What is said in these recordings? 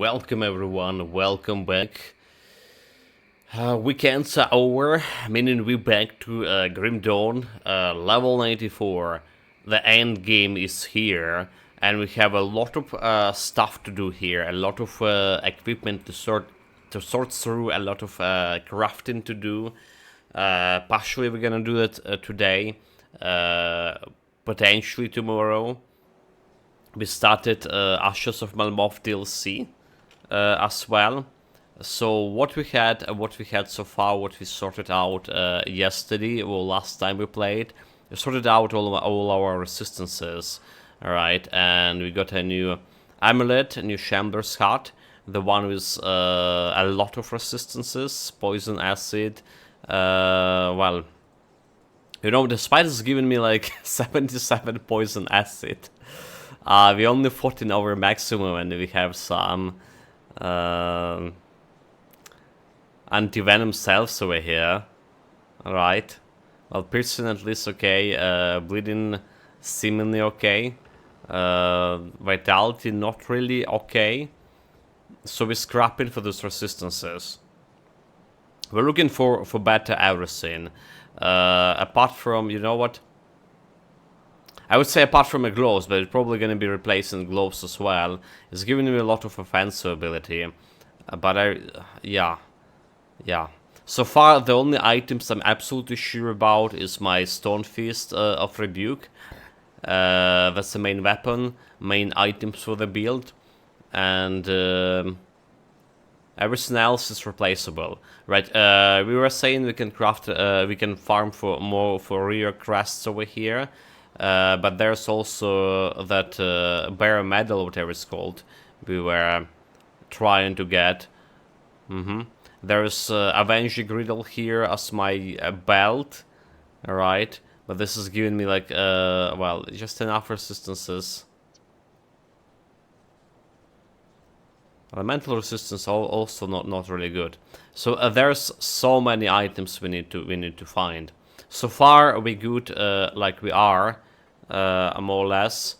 welcome everyone, welcome back. Weekends are over, meaning we're back to Grim Dawn, level 94. The end game is here, and we have a lot of stuff to do here, a lot of equipment to sort through, a lot of crafting to do. Partially we're gonna do it today, potentially tomorrow. We started Ashes of Malmoth DLC as well. So what we had so far, what we sorted out yesterday, or last time we played, we sorted out all our resistances, alright, and we got a new amulet, a new Shambler's Heart, the one with a lot of resistances, poison, acid, well, you know, the spider's given me like 77 poison acid. We only fought in our maximum, and we have some anti-venom cells over here. Alright. Well, piercing at least okay. Bleeding seemingly okay. Vitality not really okay. So we're scrapping for those resistances. We're looking for better everything. Apart from, you know what? I would say apart from the gloves, but it's probably going to be replacing gloves as well. It's giving me a lot of offensive ability. Yeah. So far, the only items I'm absolutely sure about is my Stone Fist of Rebuke. That's the main weapon, main items for the build. And everything else is replaceable. Right, we were saying we can craft, we can farm for more for rear crests over here. But there's also that Bear Medal, whatever it's called, we were trying to get. There's Avenging Griddle here as my belt, alright, but this is giving me like, well, just enough resistances. Elemental resistance also not really good. So there's so many items we need to find. So far we good, like we are, more or less.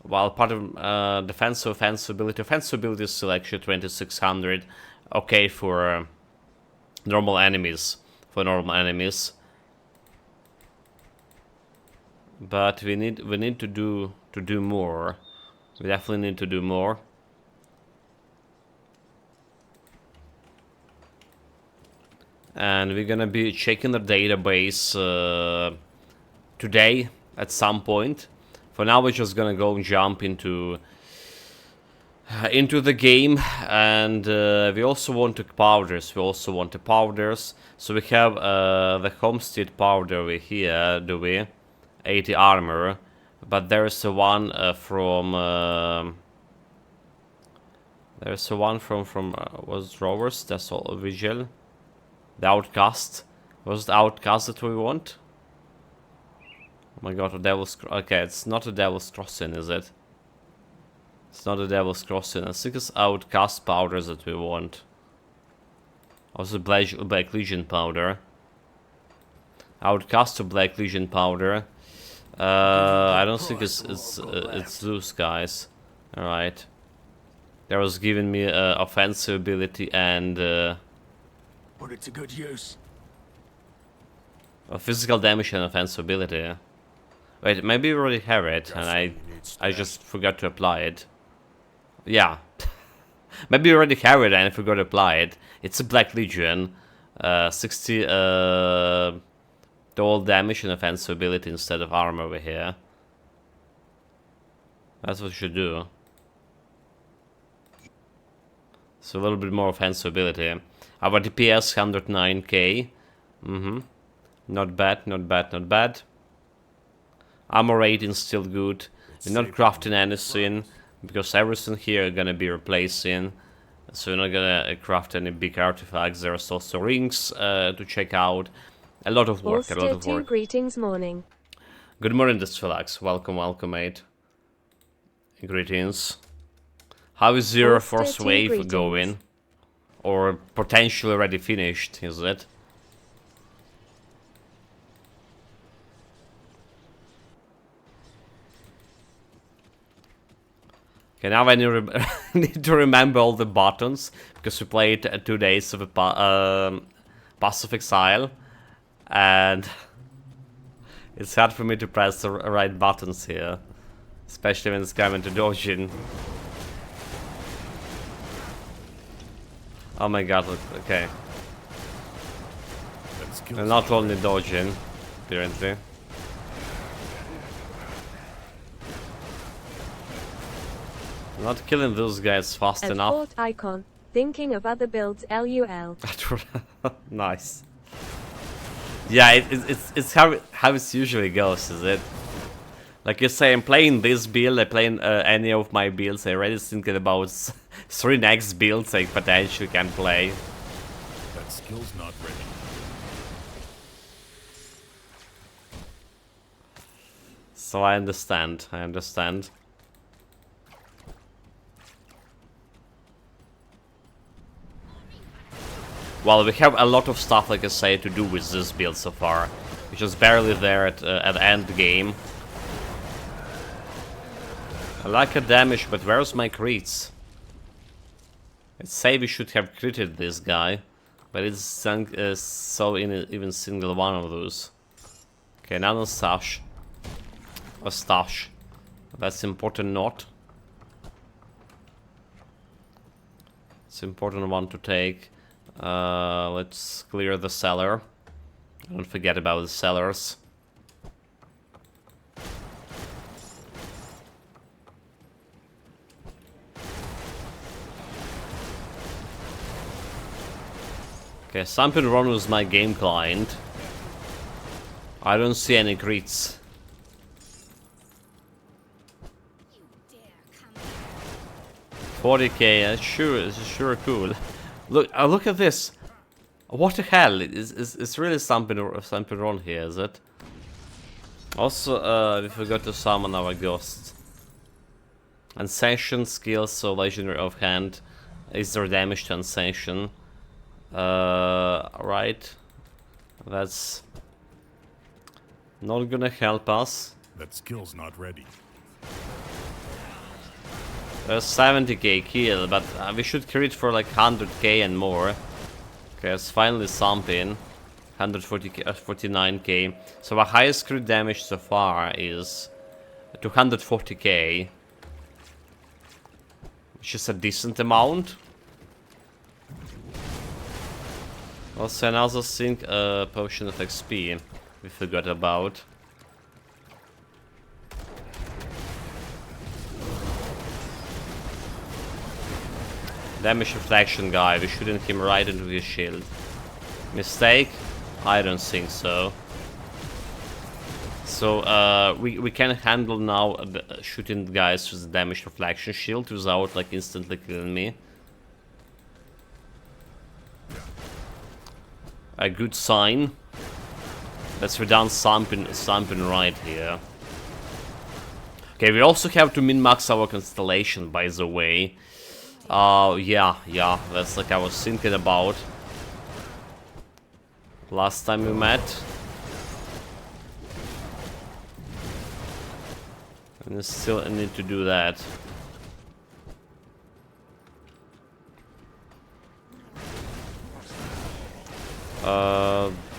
While part of defensive ability is still actually 2600. Okay for normal enemies. But we need to do more. We definitely need to do more. And we're gonna be checking the database today at some point. For now, we're just gonna go and jump into the game, and we also want the powders. So we have the Homestead powder over here, do we? 80 armor, but there's a one from. There's a one from was Rovers. That's all visual. The Outcast. Was the Outcast that we want? Oh my god, a Devil's... Okay, it's not a Devil's Crossing, is it? It's not a Devil's Crossing. I think it's Outcast powders that we want. Also Black Legion powder. Outcast to Black Legion powder. I don't think it's Zeus, guys. Alright. That was giving me offensive ability and... Put it to good use. Physical damage and offensive ability. Wait, maybe we already have it, and I just forgot to apply it. Yeah. Maybe we already have it and I forgot to apply it. It's a Black Legion. 60 all damage and offensive ability instead of armor over here. That's what we should do. So a little bit more offensive ability. Our DPS 109k. Not bad. Armor rating still good. We're not crafting anything because everything here is gonna be replacing. So we're not gonna craft any big artifacts. There's also rings to check out. A lot of work. Greetings, morning. Good morning, Disphilax. Welcome, mate. Greetings. How is your Forcewave going? Or potentially already finished, is it? Okay, now I need to remember all the buttons, because we played 2 days of a Pass of Exile, and it's hard for me to press the right buttons here, especially when it's coming to dodging. Oh my god, look, okay. And not only dodging, apparently. Not killing those guys fast At enough. fort icon. Thinking of other builds LUL. Nice. Yeah, it's how it usually goes, is it? Like you say, I'm playing this build, I'm playing any of my builds, I already thinking about 3 next builds I potentially can play. That skill's not ready. So I understand, I understand. Well, we have a lot of stuff, like I say, to do with this build so far, which is barely there at end game. I like a damage, but where's my crits? Let's say we should have critted this guy, but it's sunk so in even single one of those. Okay, now the stash. A stash. That's important note. It's important one to take. Let's clear the cellar. Don't forget about the cellars. Okay, something wrong with my game client. I don't see any crits. 40k, that's sure cool. Look at this. What the hell? It's really something wrong here, is it? Also, we forgot to summon our ghosts. Unsanctioned skills, so legendary offhand. Is there damage to unsanctioned? Right. That's not gonna help us. That skill's not ready. There's 70k kill, but we should crit for like 100k and more. Okay, it's finally something. 140k, 49k. So our highest crit damage so far is 240k, which is a decent amount. Also another thing, potion of XP we forgot about. Damage reflection guy, we shouldn't him right into his shield. Mistake? I don't think so. So we can handle now shooting guys with the damage reflection shield without like instantly killing me. A good sign. Let's we done something right here. Okay, we also have to min-max our constellation, by the way. Yeah, that's like I was thinking about last time we met. And I still need to do that.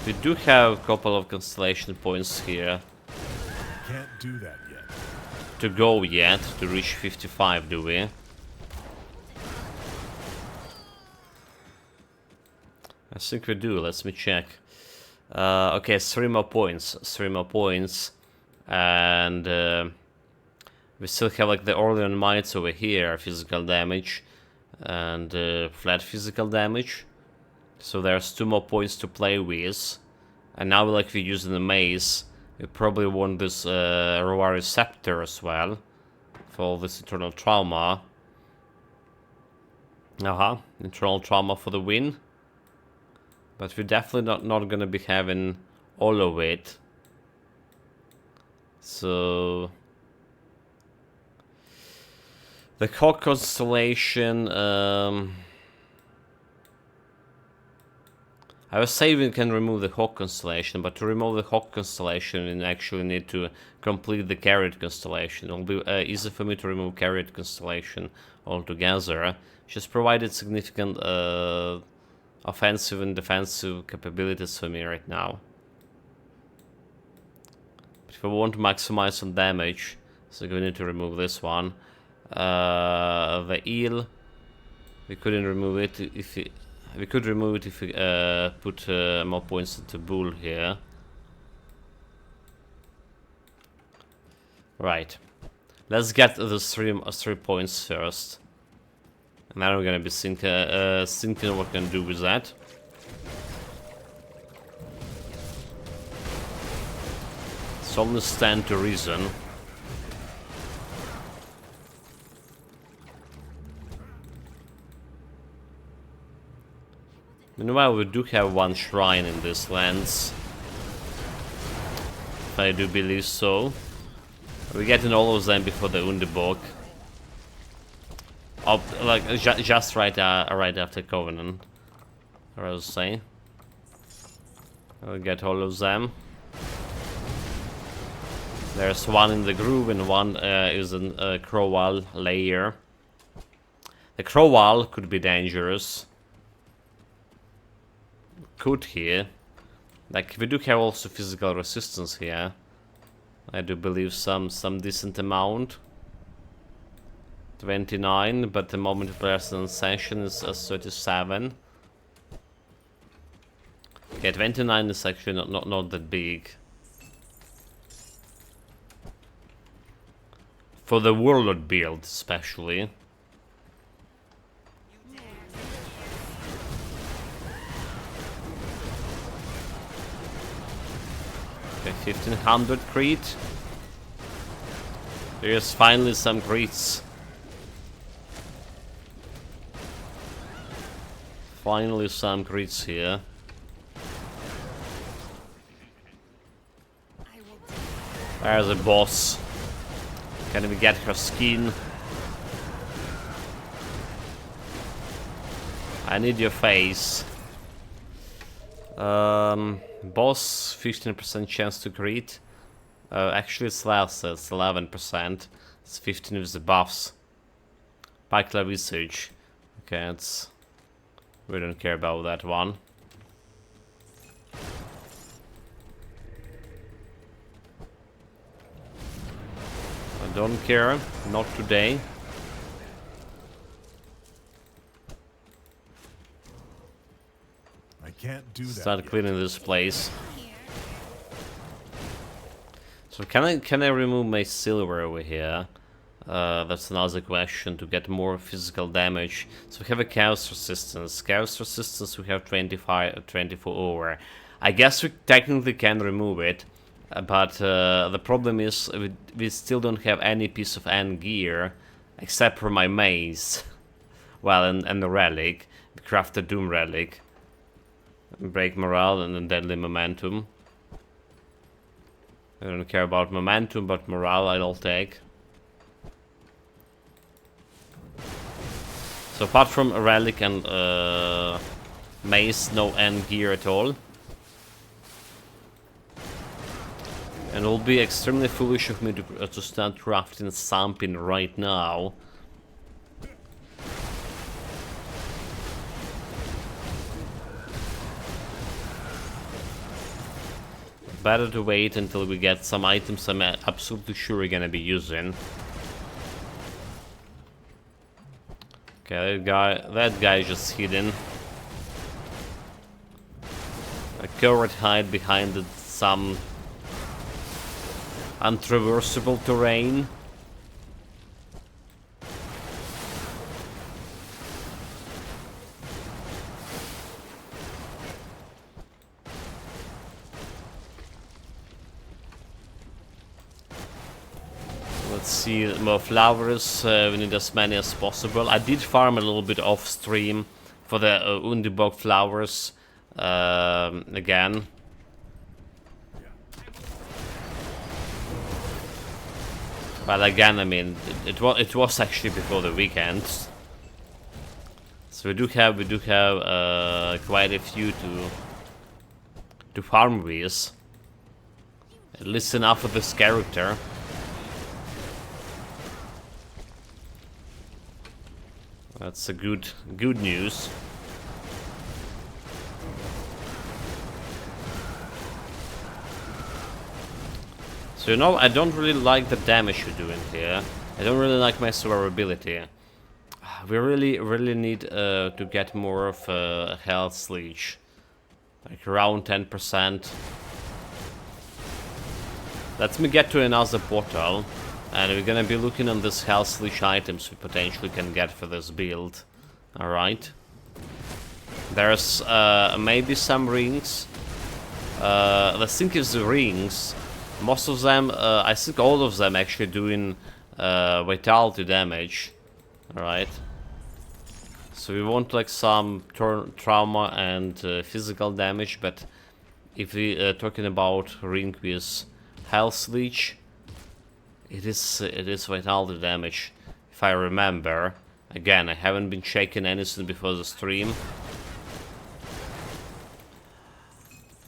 We do have a couple of constellation points here. Can't do that yet. To go yet, to reach 55, do we? I think we do, let me check. Okay, 3 more points, and we still have like the Orlean Mites over here, physical damage, and flat physical damage. So there's 2 more points to play with, and now like we're using the maze, we probably want this Roari Scepter as well, for all this Eternal Trauma. Eternal Trauma for the win. But we're definitely not gonna be having all of it. So the Hawk constellation. I was saying we can remove the Hawk constellation, but to remove the Hawk constellation, we actually need to complete the Carrot constellation. It'll be easy for me to remove Carrot constellation altogether. Just provided significant offensive and defensive capabilities for me right now. But if I want to maximize on damage, so we need to remove this one. The eel, we couldn't remove it if we could remove it if we put more points into bull here. Right. Let's get those three points first. And then we're gonna be thinking what we're gonna do with that. It's only stand to reason. Meanwhile, we do have one shrine in this lands. I do believe so. We're getting all of them before the Underbog. Up, like just right after Covenant. Or I was saying. We'll get all of them. There's one in the groove and one is in Crowal layer. The Crowal could be dangerous. Could here. Like we do have also physical resistance here. I do believe some decent amount. 29, but the moment of person session is 37. Okay, 29 is actually not that big. For the Warlord build, especially. Okay, 1500 crit. There's finally some crits. Finally some crits here. There's a boss. Can we get her skin? I need your face. Boss, 15% chance to crit. Actually it's less, it's 11%. It's 15 with the buffs. Pakla Visage. Okay, it's... we don't care about that one. I don't care, not today. I can't do that. Start yet. cleaning this place. So can I remove my silver over here? That's another question, to get more physical damage. So we have a chaos resistance. Chaos resistance we have 24 over. I guess we technically can remove it, but the problem is we still don't have any piece of end gear except for my mace. Well, and the relic. We craft the Doom relic. Break morale and then deadly momentum. I don't care about momentum, but morale I'll take. So apart from a relic and mace, no end gear at all. And it will be extremely foolish of me to start crafting something right now. Better to wait until we get some items I'm absolutely sure we're gonna be using. Okay, that guy is just hidden. A coward hide behind some untraversable terrain. Let's see, more flowers, we need as many as possible. I did farm a little bit off stream for the Underbog flowers again. But again, I mean, it was actually before the weekend. So we do have quite a few farm with. At least enough of this character. That's a good news. So you know, I don't really like the damage you're doing here. I don't really like my survivability. We really need to get more of a health leech. Like around 10%. Let me get to another portal. And we're gonna be looking on this health leech items we potentially can get for this build. Alright. There's maybe some rings. The thing is the rings. Most of them, I think all of them actually doing vitality damage. Alright. So we want like some trauma and physical damage, but if we talking about ring with health leech, it is vitality damage, if I remember. Again, I haven't been checking anything before the stream.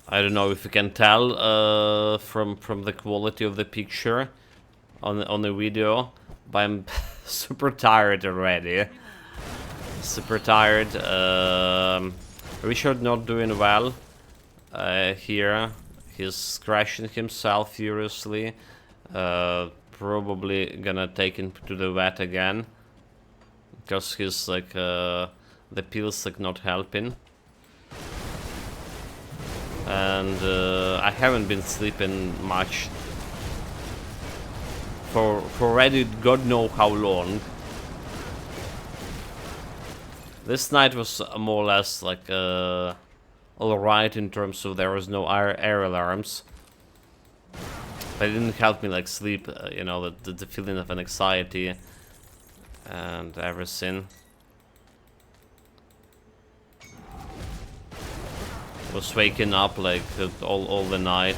I don't know if you can tell from the quality of the picture on the video, but I'm super tired already. Super tired. Richard not doing well here. He's crashing himself furiously. Probably gonna take him to the vet again, because he's like the pills like not helping. And I haven't been sleeping much for already God know how long. This night was more or less like alright in terms of there was no air alarms. But it didn't help me like sleep, you know, the feeling of an anxiety and everything. Was waking up like all the night.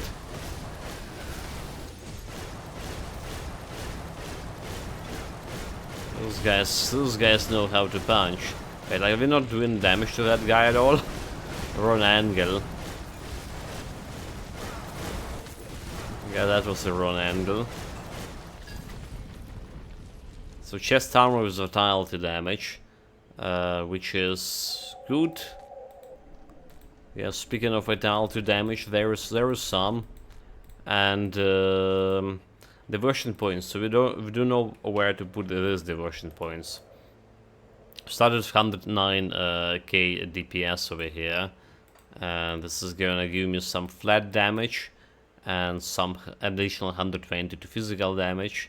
Those guys know how to punch. Wait, like we're not doing damage to that guy at all. Wrong angle. Yeah, that was the wrong angle. So chest armor with vitality damage, which is good. Yeah, speaking of vitality damage, there is some, and devotion points. So we do know where to put these devotion points. Started with 109k DPS over here, and this is gonna give me some flat damage and some additional 120 to physical damage.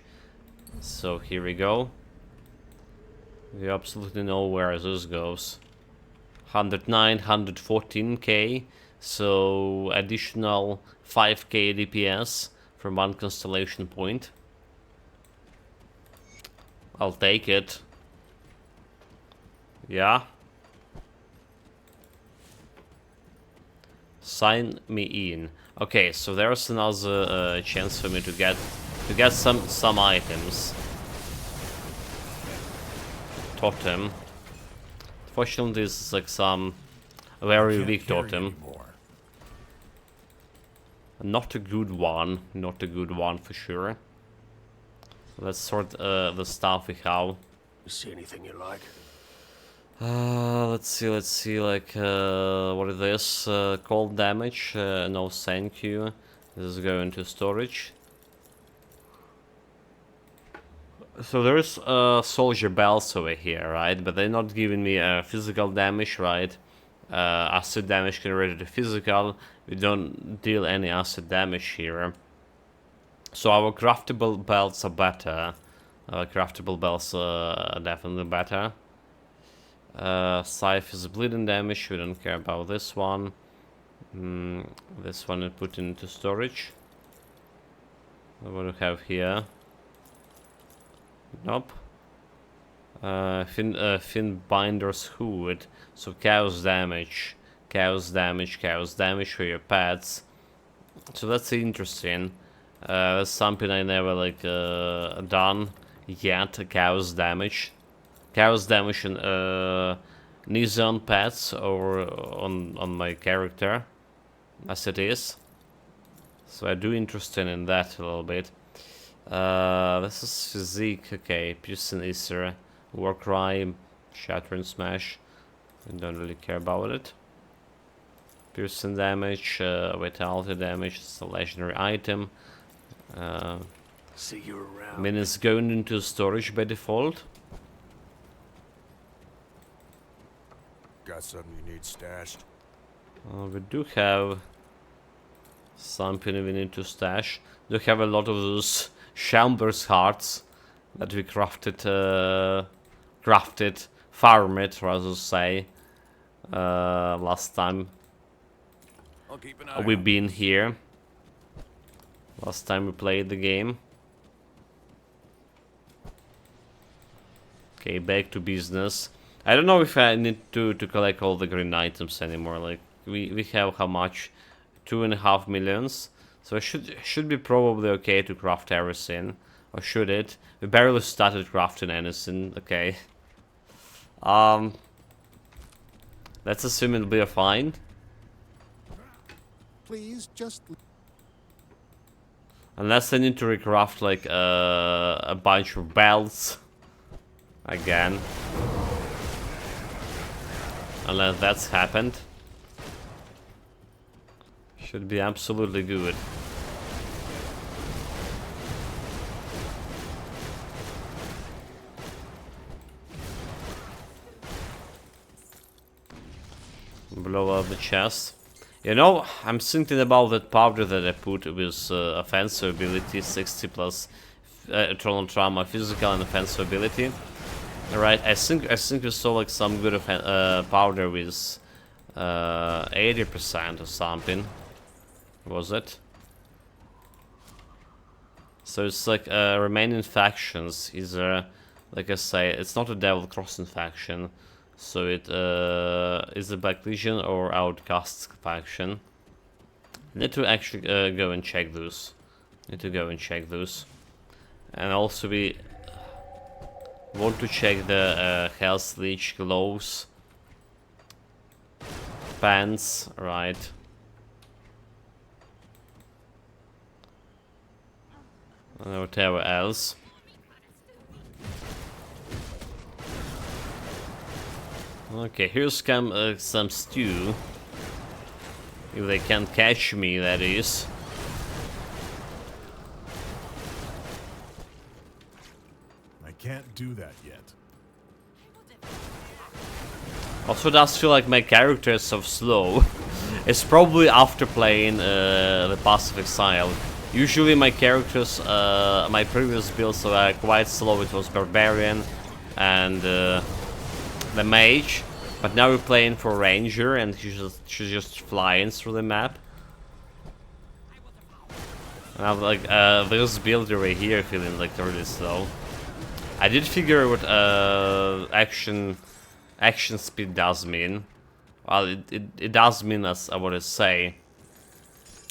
So here we go. We absolutely know where this goes. 109, 114k, so additional 5k DPS from one constellation point. I'll take it. Yeah. Sign me in. Okay, so there's another chance for me to get some items. Totem. Fortunately, this is like some very weak totem. Not a good one. Not a good one for sure. Let's sort the stuff we have. You see anything you like? Let's see, like, what is this? Cold damage, no thank you. This is going to storage. So there's soldier bells over here, right? But they're not giving me physical damage, right? Acid damage converted to physical. We don't deal any acid damage here. So our craftable belts are better. Our craftable belts are definitely better. Scythe is bleeding damage, we don't care about this one. This one is put into storage. What do we have here? Nope. Fin Binder's Hood. So chaos damage for your pets. So that's interesting. That's something I never like done yet. Chaos damage on Nizon pets or on my character. as it is. So I do interested in that a little bit. This is physique, okay. Piercing Isser, Warcry, Shatter and Smash. I don't really care about it. Piercing damage, vitality damage, it's a legendary item. See you around. Minions going into storage by default. Got something you need stashed? We do have something we need to stash. We do have a lot of those Shamblers hearts that we farmed, rather say, last time I'll keep an eye we've out. been here. Last time we played the game. Okay, back to business. I don't know if I need to collect all the green items anymore. Like we have how much? 2.5 millions. So it should be probably okay to craft everything. Or should it? We barely started crafting anything. Okay. Let's assume it'll be fine. Please just Unless I need to recraft like a bunch of belts. Again. Unless that's happened. Should be absolutely good. Blow up the chest. You know, I'm thinking about that powder that I put with offensive ability, 60 plus eternal trauma, physical and offensive ability. Alright, I think we saw like some good powder with 80% or something. Was it? So it's like remaining factions is like I say, it's not a Devil Crossing faction. So it is a Black Legion or Outcasts faction. Need to actually go and check those. And also we want to check the Hell's Leech gloves. Pants, right. And whatever else. Okay, here's some stew. If they can't catch me, that is. I can't do that yet. Also does feel like my character is so slow. It's probably after playing the Pass of Exile. Usually my characters, my previous builds were quite slow. It was Barbarian and the Mage. But now we're playing for Ranger and she's just flying through the map. And I'm like, this build over here feeling like really slow. I did figure what action speed does mean. Well, it does mean as I would say.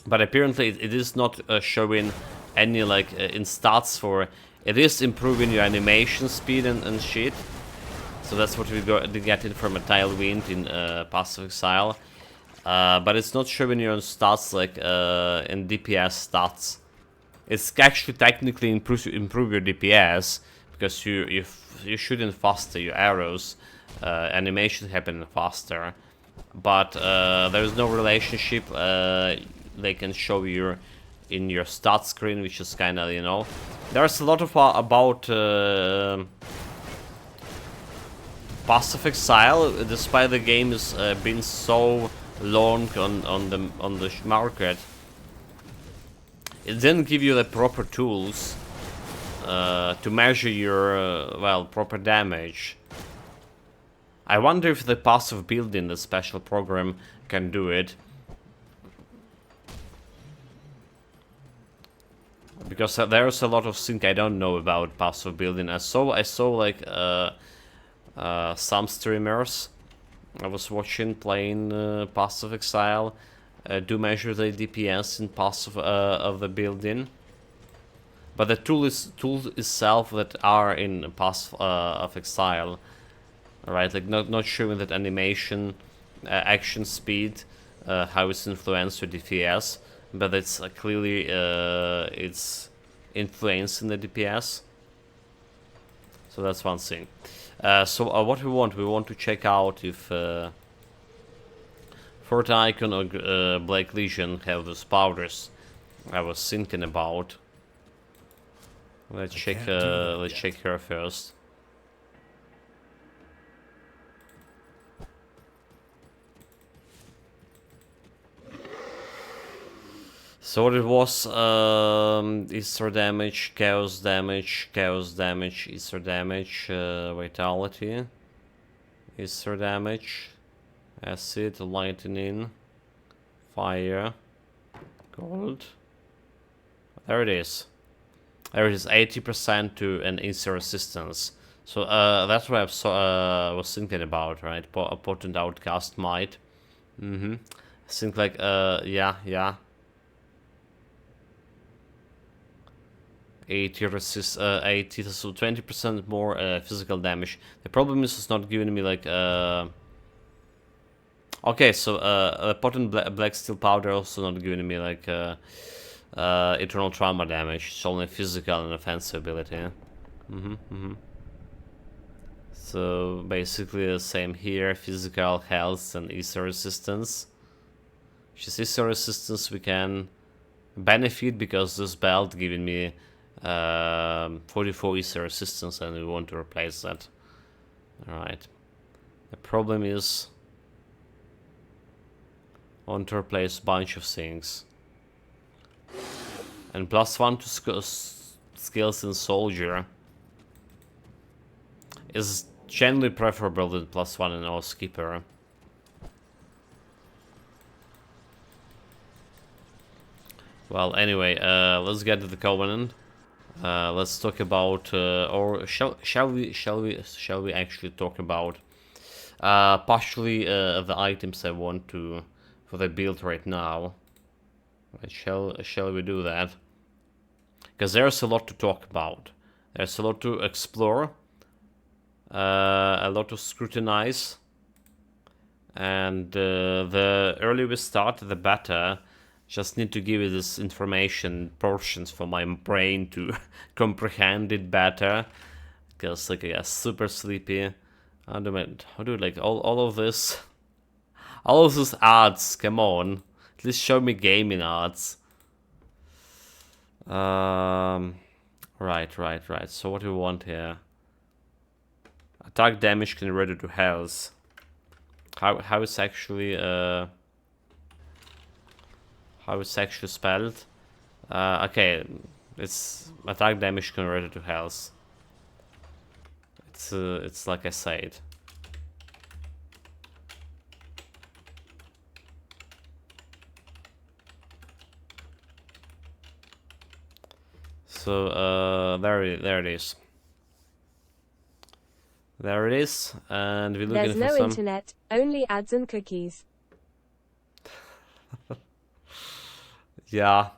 But apparently it is not showing any like in stats for... It is improving your animation speed and shit. So that's what we get it from a Tailwind in Pass of Exile. But it's not showing your stats like in DPS stats. It's actually technically improve your DPS because you're shooting faster, your arrows, animation happening faster. But there is no relationship they can show you in your stat screen, which is kind of, you know, there's a lot of about Pass of Exile, despite the game is been so long on the market. It didn't give you the proper tools to measure your well, proper damage. I wonder if the passive building, the special program, can do it. Because there's a lot of things I don't know about passive building. I saw like some streamers I was watching playing Pass of Exile do measure the DPS in passive of the building. But the tools itself that are in Pass of Exile, right? Like not showing that animation, action speed, how it's influenced with DPS, but it's clearly it's influencing the DPS. So that's one thing. So what we want to check out if Fort Icon or Black Legion have those powders I was thinking about. Let's check her first. So what it was, Easter damage, chaos damage, Easter damage, vitality, Easter damage, acid, lightning, fire, gold. There it is. There it is, 80% to an Easter resistance. So that's what I was thinking about, right? A potent outcast might. I think like, yeah. 80 so 20% more physical damage. The problem is it's not giving me like okay, so potent black steel powder also not giving me like eternal trauma damage. It's only physical and offensive ability. So basically the same here, physical, health, and Easter resistance. Just Easter resistance we can benefit because this belt giving me 44 Easter resistance, and we want to replace that. Alright. The problem is I want to replace a bunch of things. And +1 to skills in soldier is generally preferable than +1 in Oathkeeper. Well, anyway, let's get to the Covenant. Let's talk about, or shall we actually talk about partially the items I want to for the build right now? Right, shall we do that? Because there's a lot to talk about. There's a lot to explore, a lot to scrutinize, and the earlier we start, the better. Just need to give you this information portions for my brain to comprehend it better, because like I get super sleepy. How do like all of this, all of those ads? Come on, at least show me gaming ads. Right. So what do we want here? Attack damage converted to health. How is actually how it's actually spelled? Okay, it's attack damage converted to health. It's like I said. So there it is. There it is, and we're looking There's for no some. internet, only ads and cookies. Yeah.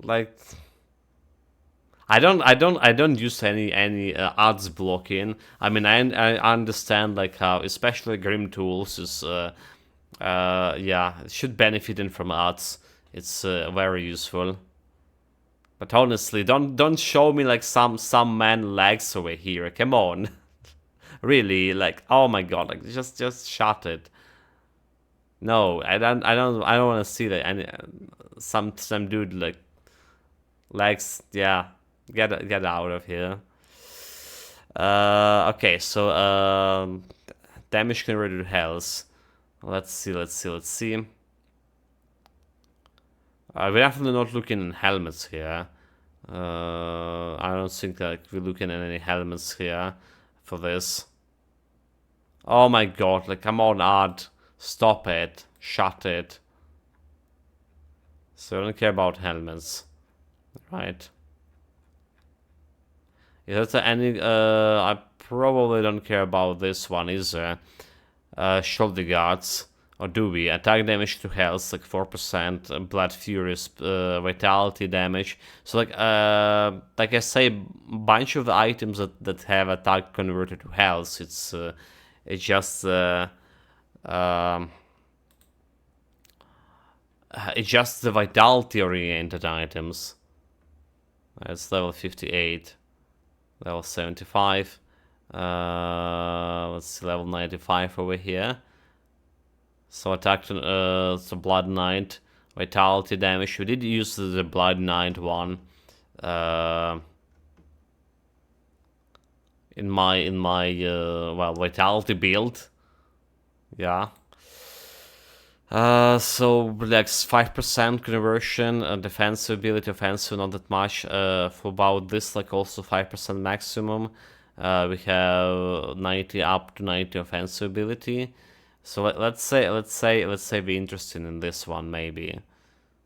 Like I don't use any ads blocking. I mean I understand like how especially Grim Tools is yeah, it should benefit from ads. It's very useful. But honestly, don't show me like some man lags over here. Come on. Really, like oh my god, like just shut it. No, I don't want to see that any some dude like lags. Yeah, get out of here. Okay, so damage converted to health. Let's see. We're definitely not looking in helmets here. I don't think like we're looking at any helmets here for this. Oh my god, like come on, ad. Stop it. Shut it. So I don't care about helmets. Right. Is there any I probably don't care about this one either. Shoulder guards. Or do we? Attack damage to health, like 4%, Blood Furious, vitality damage. So like I say, bunch of the items that have attack converted to health, it's just It's just the vitality oriented items. It's level 58, level 75. Let's see, level 95 over here. So attack, so Blood Knight, vitality damage. We did use the Blood Knight one. In my well, vitality build. Yeah. So like 5% conversion, defensive ability, offensive not that much. For about this, like also 5% maximum. We have 90 up to 90 offensive ability. So let's say we're interested in this one maybe.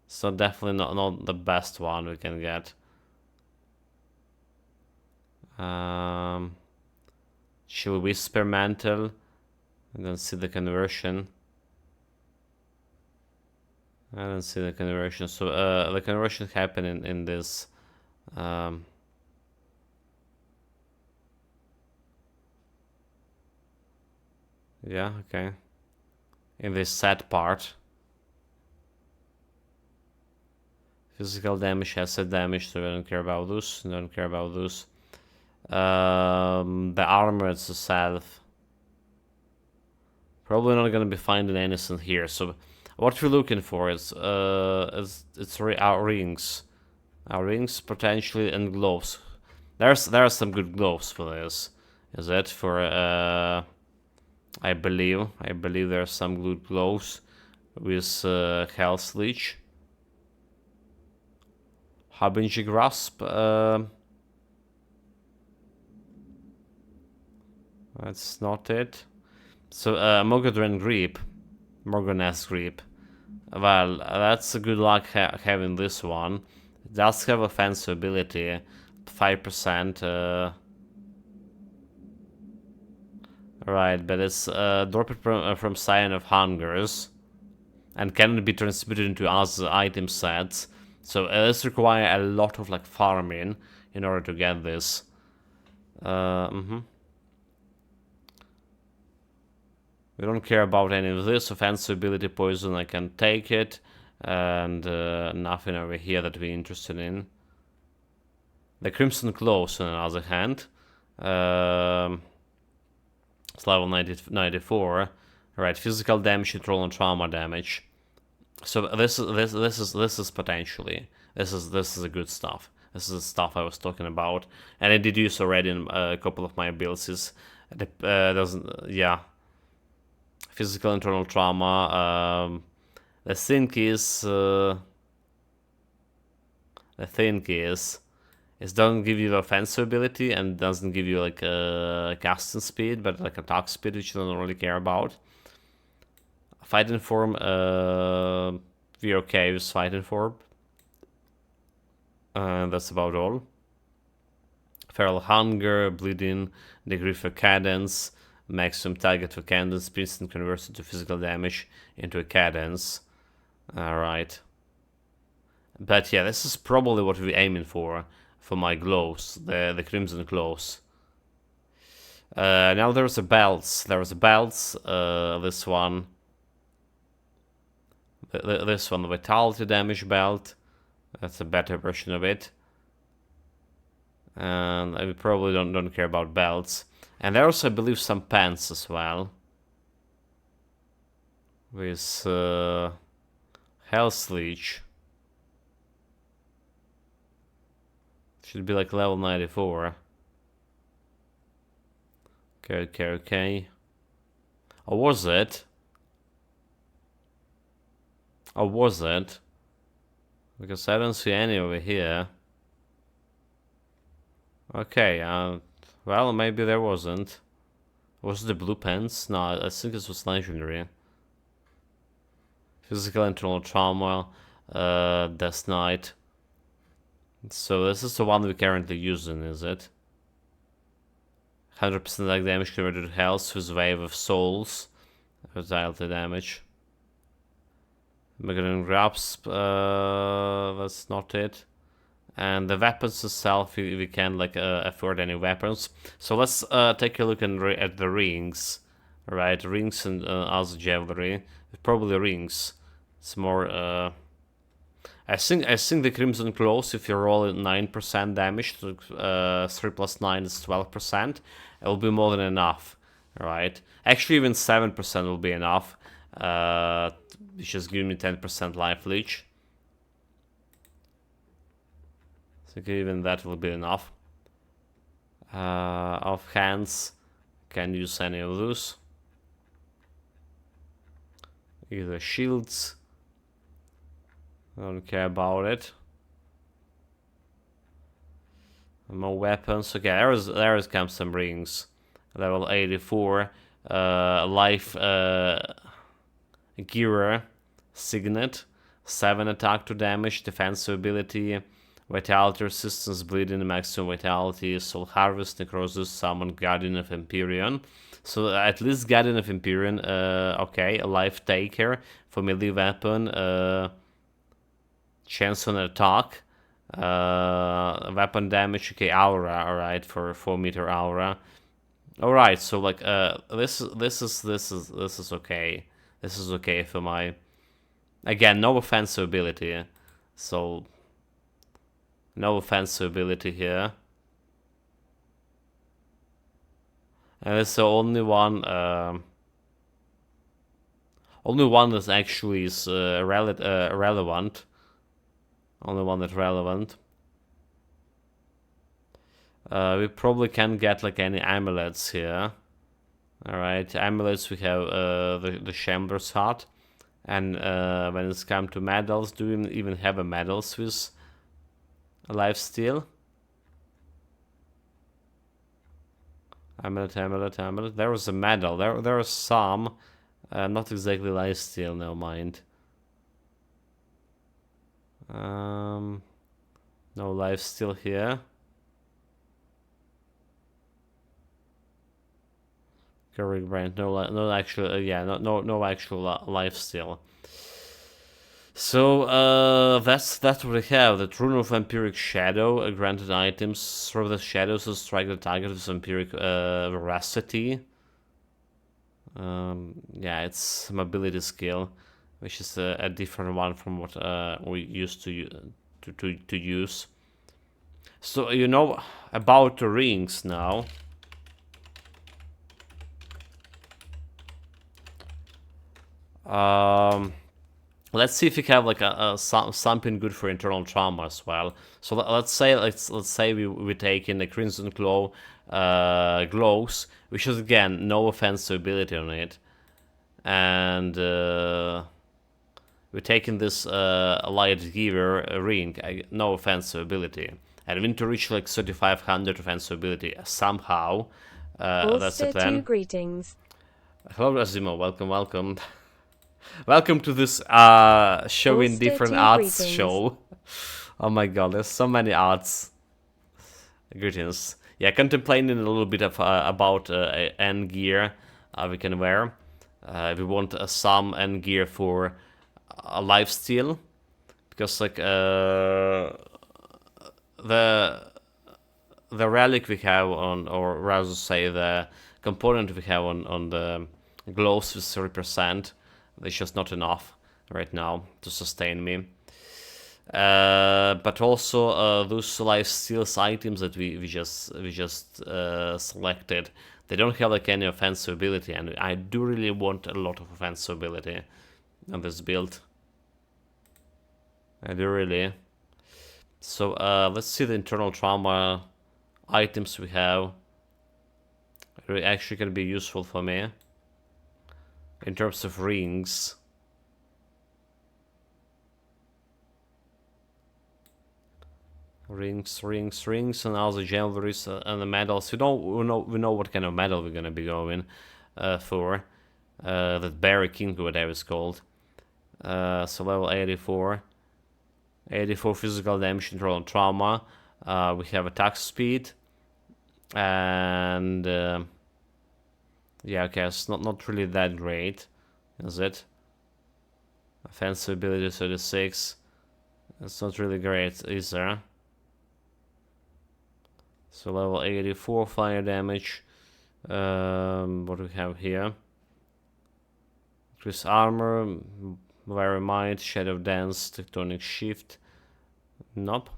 So definitely not the best one we can get. Chill Whisper Mantle. I don't see the conversion. I don't see the conversion. So the conversion happened in this. Yeah, okay. In this set part. Physical damage, asset damage, so I don't care about those. Don't care about those. The armor itself. Probably not gonna be finding anything here. So what we're looking for is our rings. Our rings potentially and gloves. There are some good gloves for this. Is it for I believe there are some good gloves with Hell's Leech. Harbinger Grasp. That's not it. So Mogadren Grip. Morganess Grip. Well, that's a good luck having this one. It does have offensive ability. 5%. Right, but it's dropped from Scion of Hungers. And cannot be transmuted into other item sets. So this requires a lot of like farming in order to get this. We don't care about any of this. Offensive ability poison, I can take it. And nothing over here that we're interested in. The Crimson Claws, on the other hand. It's level 94. Right, physical damage, control, and trauma damage. So this is potentially this is a good stuff. This is the stuff I was talking about, and I did use already in a couple of my builds. Yeah, physical internal trauma. The thing is, it doesn't give you offensive ability and doesn't give you like casting speed, but like attack speed, which you don't really care about. Fighting form, we're okay with fighting form. That's about all. Feral Hunger, Bleeding, Degree for Cadence, maximum target for cadence, instant converts into physical damage into a cadence. Alright. But yeah, this is probably what we're aiming for my gloves, the Crimson Claws. Now there's a belts. This one. This one, the Vitality Damage Belt. That's a better version of it. And I probably don't care about belts. And there also, I believe, some pants as well. With Hell's Leech. Should be like level 94. Okay. Or was it? Or was it? Because I don't see any over here. Okay, well, maybe there wasn't. Was it the blue pants? No, I think this was legendary. Physical internal trauma, Death Knight. So this is the one we're currently using, is it? 100% like damage converted to health with Wave of Souls. Vitality damage. Megaran Grasp, that's not it. And the weapons itself, we can't like afford any weapons. So let's take a look at the rings. right? Rings and other javelry. Probably rings. It's more. I think the Crimson Claws, if you roll 9% damage, to 3 plus 9 is 12%. It will be more than enough, right? Actually, even 7% will be enough. Just give me 10% life leech. So even that will be enough. Off hands, can't use any of those. Either shields. I don't care about it. More weapons. Okay, there comes some rings. Level 84. Life Gearer. Signet. 7 attack to damage. Defensive ability. Vitality resistance. Bleeding. Maximum vitality. Soul Harvest. Necrosis. Summon. Guardian of Empyrean. So at least Guardian of Empyrean. Okay, a Life Taker. For melee weapon. Chance on attack, weapon damage. Okay, aura. All right, for 4-meter aura. All right, so like this is okay. This is okay for my. Again, no offensive ability, so no offensive ability here. And it's the only one. Only one that actually is relevant. Only one that's relevant. We probably can't get like any amulets here. Alright, amulets we have the Shambler's Heart. And when it's come to medals, do we even have a medals with a lifesteal? Amulet. There was a medal. There are some. Not exactly lifesteal, no mind. No life still here. Correct, brand. No actual. Yeah, no actual life still. So that's what we have. The Rune of Vampiric Shadow. Granted items throw the shadows to strike the target with vampiric veracity. Yeah, it's mobility skill, which is a different one from what we used to use. So you know about the rings now. Let's see if we have like something good for internal trauma as well. So let's say we take in the Crimson Claw glows, which is again no offensive ability on it, and we're taking this Light Giver ring, no offensive ability, and we need to reach like 3500 offensive ability somehow. That's the plan. Greetings. Hello, Razimo. Welcome. Welcome to this showing different arts greetings. show. Oh my god, there's so many arts. Greetings. Yeah, contemplating a little bit of about end gear we can wear. We want some end gear for a lifesteal, because like the relic we have on, or rather say the component we have on the gloves is 30%. It's just not enough right now to sustain me. But also those life steals items that we just selected, they don't have like any offensive ability, and I do really want a lot of offensive ability on this build. I do really. So let's see the internal trauma items we have. They're actually gonna be useful for me in terms of rings. Rings, and all the jewelries and the medals. We know what kind of medal we're gonna be going for. That Barry King, whatever it's called. So level 84. 84 physical damage, control and trauma. We have attack speed. And yeah, okay, it's not really that great, is it? Offensive ability 36. It's not really great, is there? So level 84 fire damage. What do we have here? Increase armor, very might, shadow dance, tectonic shift. Nope.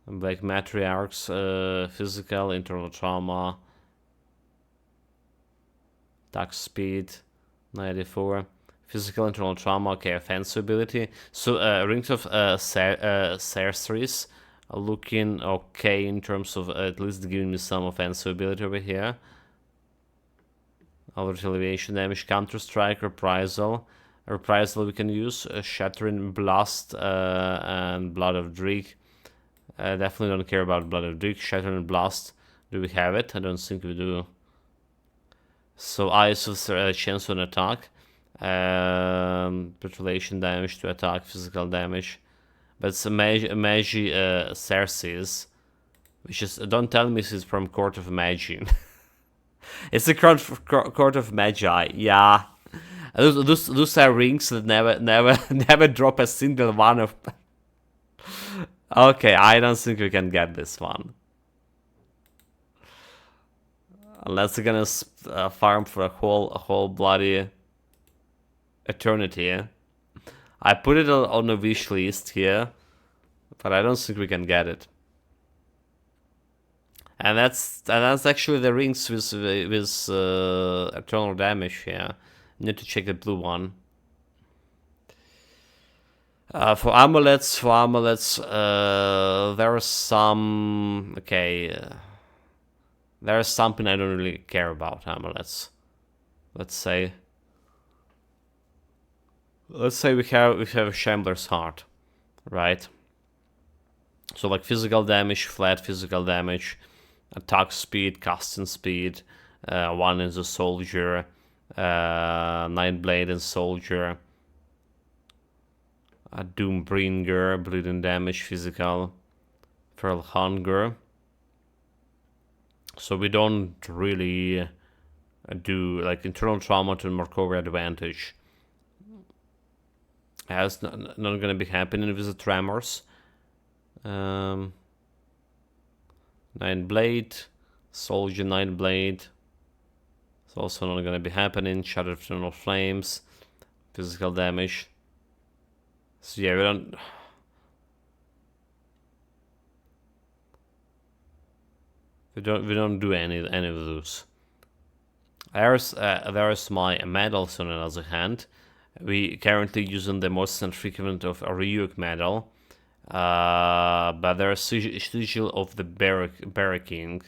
Black matriarchs, physical, internal trauma, attack speed, 94. Physical, internal trauma, okay, offensive ability. So Rings of Sorceries are looking okay in terms of at least giving me some offensive ability over here. Our retaliation damage, counter strike, reprisal. Reprisal we can use, shattering blast and blood of Drake. Definitely don't care about blood of Drake. Shattering blast. Do we have it? I don't think we do. So eyes of chance on attack. Retaliation damage to attack, physical damage. But it's a Magi Cerces, which is, don't tell me this is from Court of Magi. It's the Court of Magi, yeah. Those are rings that never drop a single one of. Okay, I don't think we can get this one. Unless we're gonna farm for a whole bloody eternity. I put it on the wish list here, but I don't think we can get it. And that's actually the rings with eternal damage here. Need to check the blue one. For amulets, there are some. Okay, there is something I don't really care about amulets. Let's say we have a Shambler's Heart, right? So like physical damage, flat physical damage, attack speed, casting speed, 1 is a soldier, Nightblade and soldier, a Doombringer, bleeding damage, physical, feral hunger. So we don't really do like internal trauma to Markover advantage. That's not gonna be happening with the tremors. Nightblade, soldier Nightblade. It's also not gonna be happening. Shadow of Eternal Flames, physical damage. So yeah, we don't do any of those. There's my medals on the other hand. We currently using the most frequent of a Ryuk medal. But there's Sigil of the Barracking,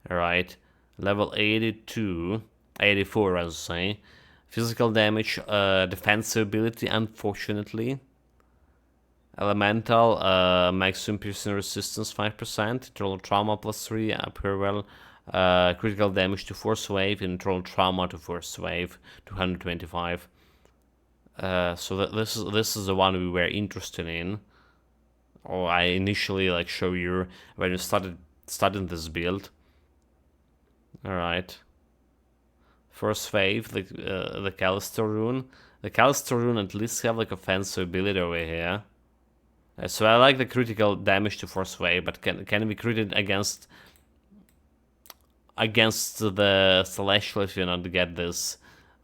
right? Level 84, as I say. Physical damage, defensive ability, unfortunately. Elemental, maximum piercing resistance 5%, internal trauma +3, parallel, critical damage to Forcewave, internal trauma to Forcewave, 225. So this is the one we were interested in. Or I initially like show you when you started this build. All right. Forcewave, the Callister rune. The Callister rune at least have like offensive ability over here. So I like the critical damage to Forcewave, but can be critted against the Celestial if you not get this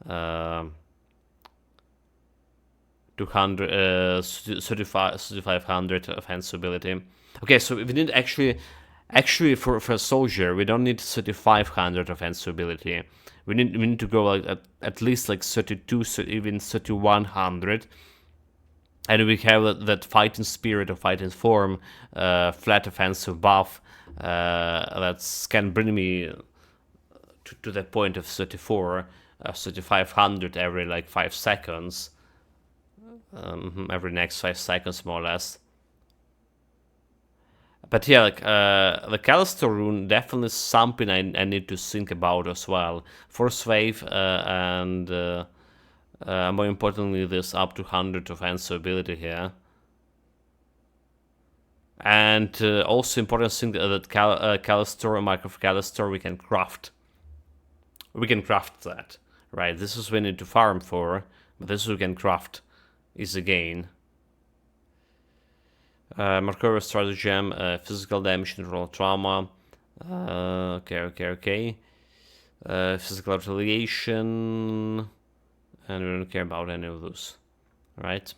3500 offensive ability. Okay, so we need actually for a soldier we don't need 3500 offensive ability. We need to go like at least like 32, even 3100. And we have that fighting spirit or fighting form, flat offensive buff that can bring me to the point of 3500 every like 5 seconds. Every next 5 seconds, more or less. But yeah, like the Callister rune definitely something I need to think about as well. Forcewave and more importantly, this up to 100 offensive ability here. And also important thing that Callister, Mark of Callister, we can craft. We can craft that, right? This is what we need to farm for, but this we can craft. Is again. Markover Stratagem, physical damage, internal trauma. Okay. Physical retaliation. And we don't care about any of those. Right?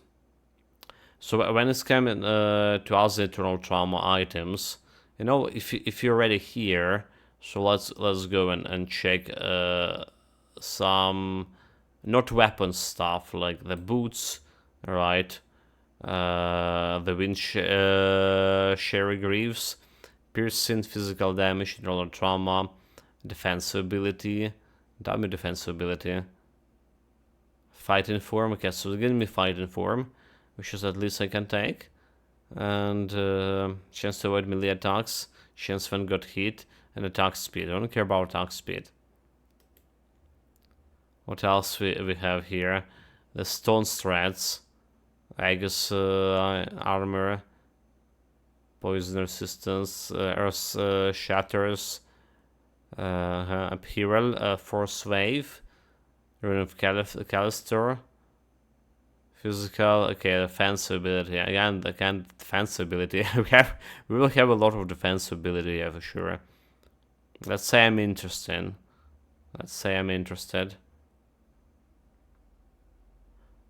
So when it's coming to us eternal trauma items, you know, if you're already here, so let's go and check some not weapon stuff like the boots, right? The wind sherry greaves, piercing, physical damage, eternal trauma, defense ability, damage defense ability, fighting form. Okay, so it's giving me fighting form, which is at least I can take. And chance to avoid melee attacks, chance when got hit, and attack speed. I don't care about attack speed. What else we have here? The stone threads, Aegis armor, poison resistance, earth shatters, Imperial, Forcewave, Rune of Callister. Physical, okay, defense ability. Again, defense ability. we will have a lot of defense ability, yeah, for sure. Let's say I'm interested.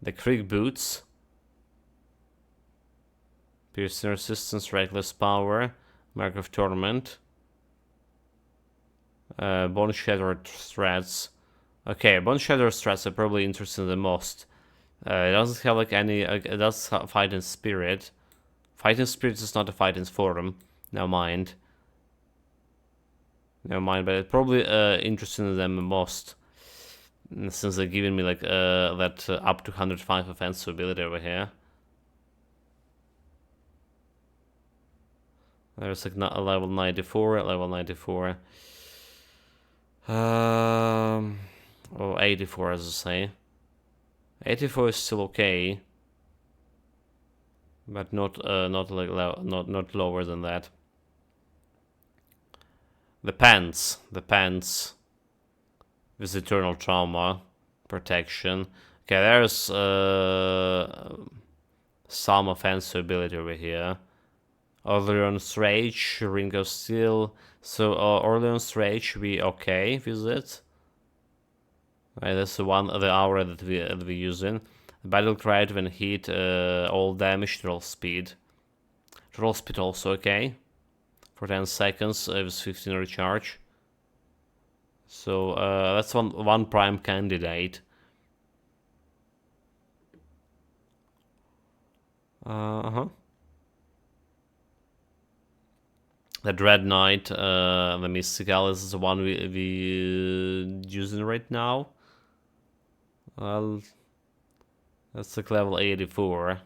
The Krieg boots. Piercing resistance, reckless power, mark of torment. Bone shatter threads. Okay, bone shatter threads are probably interested the most. It doesn't have like any. It does fighting spirit. Fighting spirit is not a fighting form. Never mind. But it's probably interested in them the most, since they're giving me like that up to 105 offensive ability over here. There's like a level 94, level 94. Or 84, as I say. 84 is still okay, but not lower than that. The pants with eternal trauma protection. Okay, there's some offensive ability over here. Orleans Rage, Ring of Steel. So Orleans Rage, we okay with it. Right, that's the aura that we're using. Battle cry when hit, all damage, roll speed. Roll speed also okay. For 10 seconds with 15 recharge. So that's one prime candidate. The Dread Knight, the Mystical is the one we using right now. Well, that's like level 84.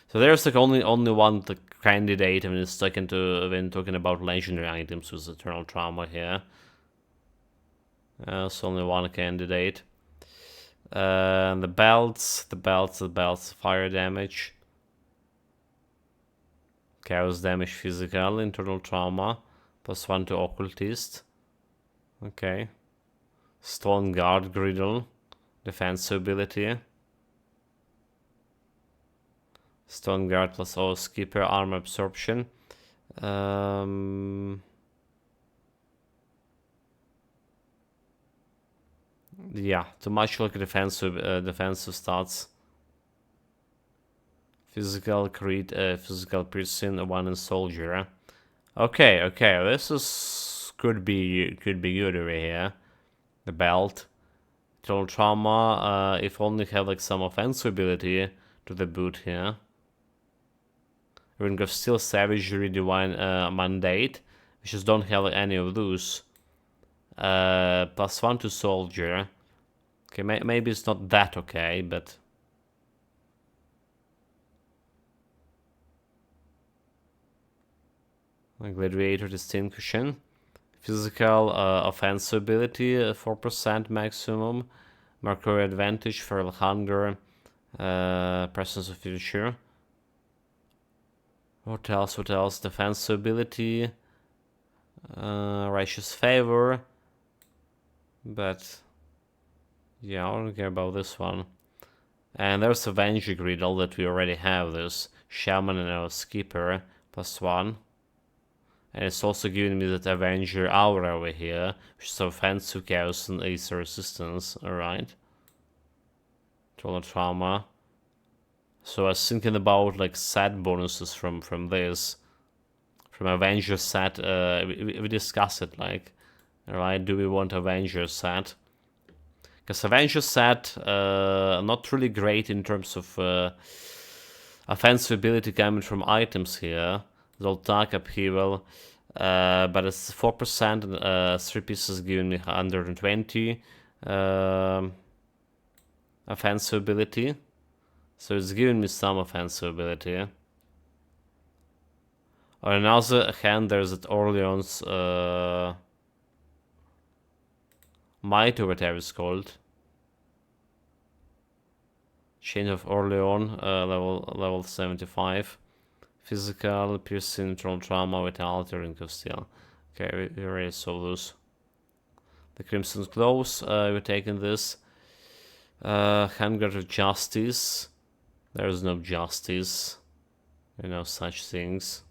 So there's like only one candidate when it's when talking about legendary items with eternal trauma here. So only one candidate. The belts, fire damage. Chaos damage physical, internal trauma, +1 to occultist. Okay. Stone guard griddle, defense ability. Stone guard plus Oathkeeper, armor absorption. Yeah, too much like defensive stats. Physical crit, physical piercing, 1 in soldier. Okay, this is could be good over here. The belt, total trauma. If only have like some offensive ability to the boot here. Ring of Steel, Savagery, Divine Mandate, which just don't have any of those. +1 to soldier. Okay, maybe it's not that okay, but. Gladiator Distinction. Physical offensive ability, 4% maximum. Mercury Advantage, Feral Hunger, Presence of Future. What else? Defense ability, Righteous Favor. But yeah, I don't care about this one. And there's Avenger Griddle that we already have. This Shaman and Oathkeeper, +1. And it's also giving me that Avenger aura over here, which is offensive, chaos, and ace resistance. Alright. Total Trauma. So I was thinking about like set bonuses from this. From Avenger set, we discussed it, like, alright, do we want Avenger set? Because Avenger set, not really great in terms of offensive ability coming from items here. The attack upheaval, but it's 4% and 3 pieces giving me 120 offensive ability. So it's giving me some offensive ability. On another hand, there's that Orleans Might, or whatever it's called. Chain of Orleans, level 75. Physical, piercing, internal trauma, vitality, ring of steel. Okay, we already saw those. The Crimson Clothes, we're taking this. Handguard of Justice. There's no justice. You know, such things.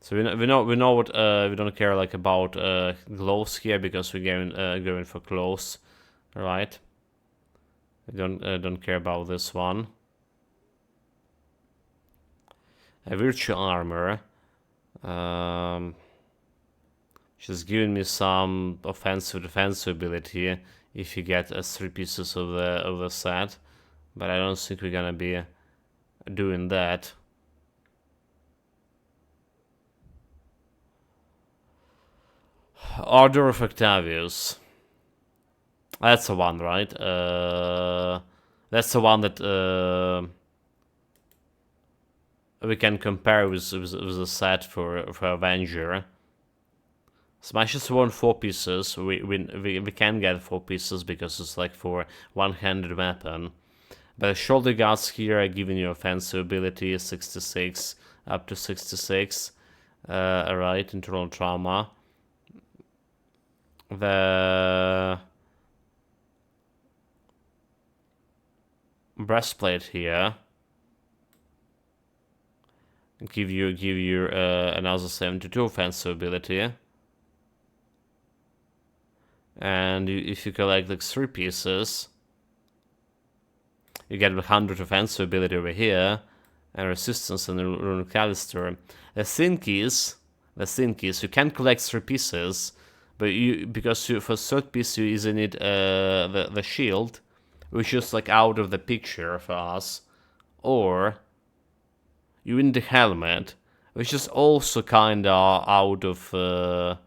So we know what we don't care like about gloves here because we're going for clothes, right? We don't care about this one. A virtual armor. She's giving me some offensive defensive ability if you get 3 pieces of the set, but I don't think we're gonna be doing that. Order of Octavius. That's the one, right? That's the one that we can compare with the set for Avenger. Smashes won 4 pieces. We can get 4 pieces because it's like for one-handed weapon. But the shoulder guards here are giving you offensive ability 66 up to 66. Alright, internal trauma. The breastplate here give you another 72 offensive ability, and if you collect like 3 pieces, you get 100 offensive ability over here and resistance and the rune calister. The thing is you can collect 3 pieces. But because for third piece you either need the shield, which is like out of the picture for us, or you need the helmet, which is also kinda out of out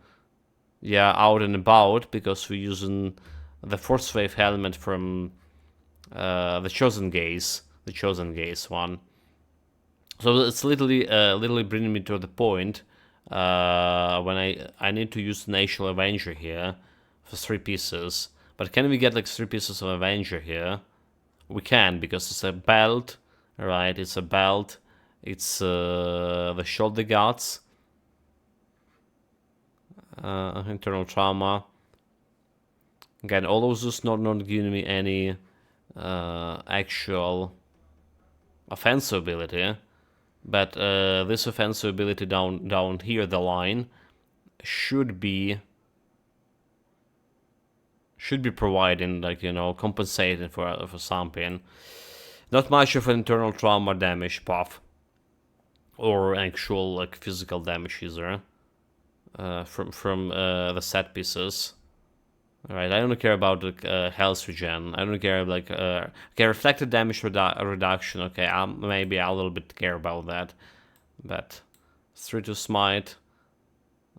and about because we're using the Forcewave helmet from the Chosen Gaze one. So it's literally bringing me to the point. When I need to use National Avenger here for 3 pieces. But can we get like 3 pieces of Avenger here? We can, because it's a belt, right? It's a belt. It's the shoulder guards. Internal trauma. Again, all of those not giving me any actual offensive ability. But this offensive ability down here, the line, should be providing, like, you know, compensating for something. Not much of an internal trauma damage buff, or actual like physical damage either, from the set pieces. Alright, I don't care about the health regen. I don't care like okay, reflected damage reduction. Okay, maybe a little bit care about that, but 3 to smite.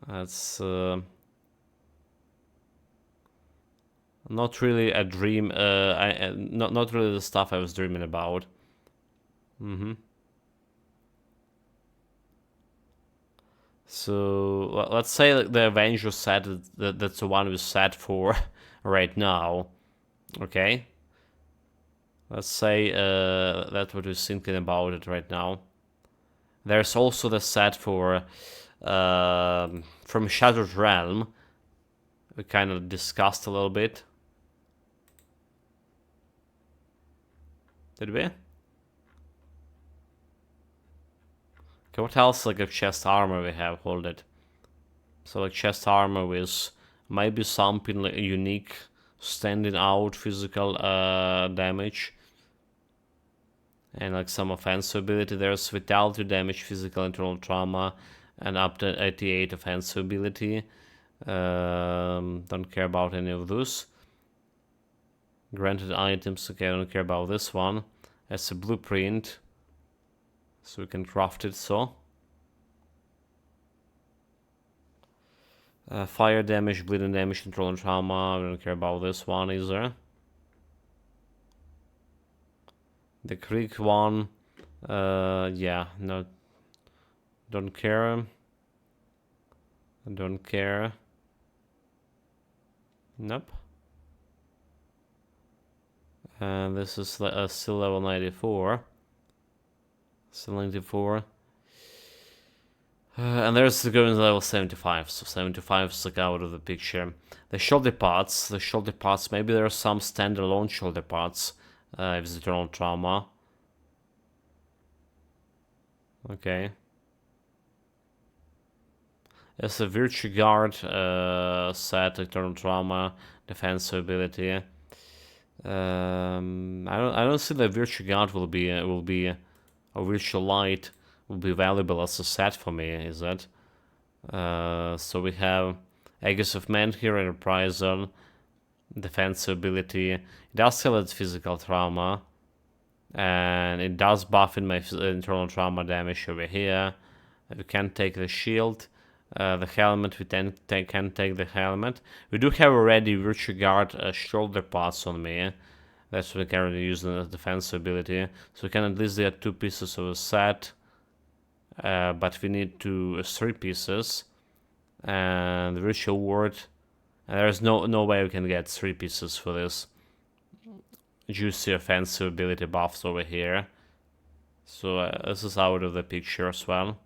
That's not really a dream. Not really the stuff I was dreaming about. So let's say like the Avenger set that's the one we set for right now. Okay. Let's say that's what we're thinking about it right now. There's also the set for from Shattered Realm. We kind of discussed a little bit. Did we? Okay, what else like of chest armor we have? Hold it. So like chest armor with maybe something like unique standing out physical damage. And like some offensive ability. There's vitality damage, physical internal trauma, and up to 88 offensive ability. Don't care about any of those. Granted items, okay, I don't care about this one. That's a blueprint, so we can craft it so. Fire damage, bleeding damage, control and trauma, I don't care about this one either. The Creek one, yeah, no, don't care. Don't care. Nope. And this is still level 94. Still 94. And there's the going to level 75. So 75 is like out of the picture. The shoulder parts. Maybe there are some standalone shoulder parts. If it's eternal trauma. Okay. There's a Virtue Guard set, eternal trauma, defensive ability. I don't see that Virtue Guard will be or Virtual Light will be valuable as a set for me, is it? So we have Aegis of Man here, Enterpriser, defensive ability. It does have its physical trauma, and it does buff in my internal trauma damage over here. We can take the shield. The helmet, we can take the helmet. We do have already Virtue Guard shoulder parts on me. That's what we can already use in the defensive ability. So we can at least get 2 pieces of a set. But we need 3 pieces. And the Virtual Ward. And there's no way we can get 3 pieces for this. Juicy offensive ability buffs over here. So this is out of the picture as well.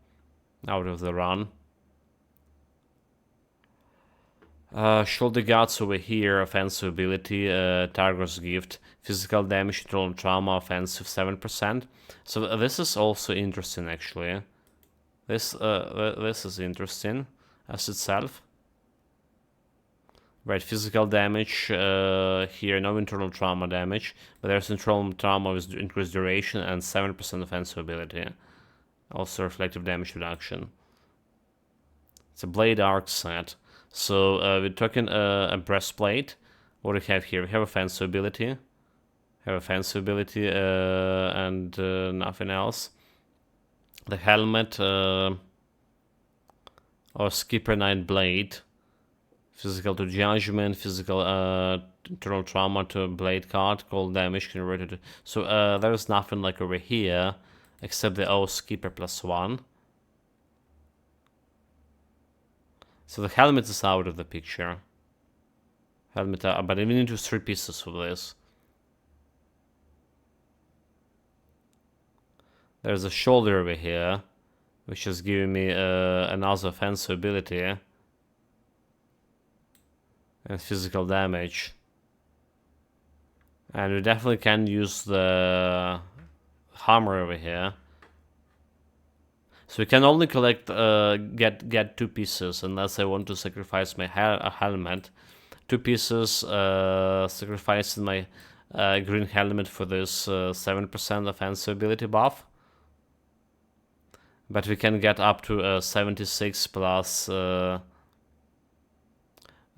Out of the run. Shoulder guards over here, offensive ability, Targar's Gift, physical damage, control and trauma, offensive 7%. So this is also interesting actually. This is interesting as itself. Right, physical damage here, no internal trauma damage, but there's internal trauma with increased duration and 7% offensive ability. Also reflective damage reduction. It's a blade arc set. So we're talking a breastplate. What do we have here? We have offensive ability. And nothing else. The helmet or Skipper Knight blade. Physical to judgment, physical internal trauma to a blade card, cold damage converted to... So there's nothing like over here except the Oathkeeper +1. So the helmet is out of the picture. Helmet, but we need 3 pieces for this. There's a shoulder over here, which is giving me another offensive ability. And physical damage. And we definitely can use the hammer over here. So we can only collect, get 2 pieces unless I want to sacrifice my helmet. 2 pieces, sacrificing my green helmet for this 7% offensive ability buff. But we can get up to 76 plus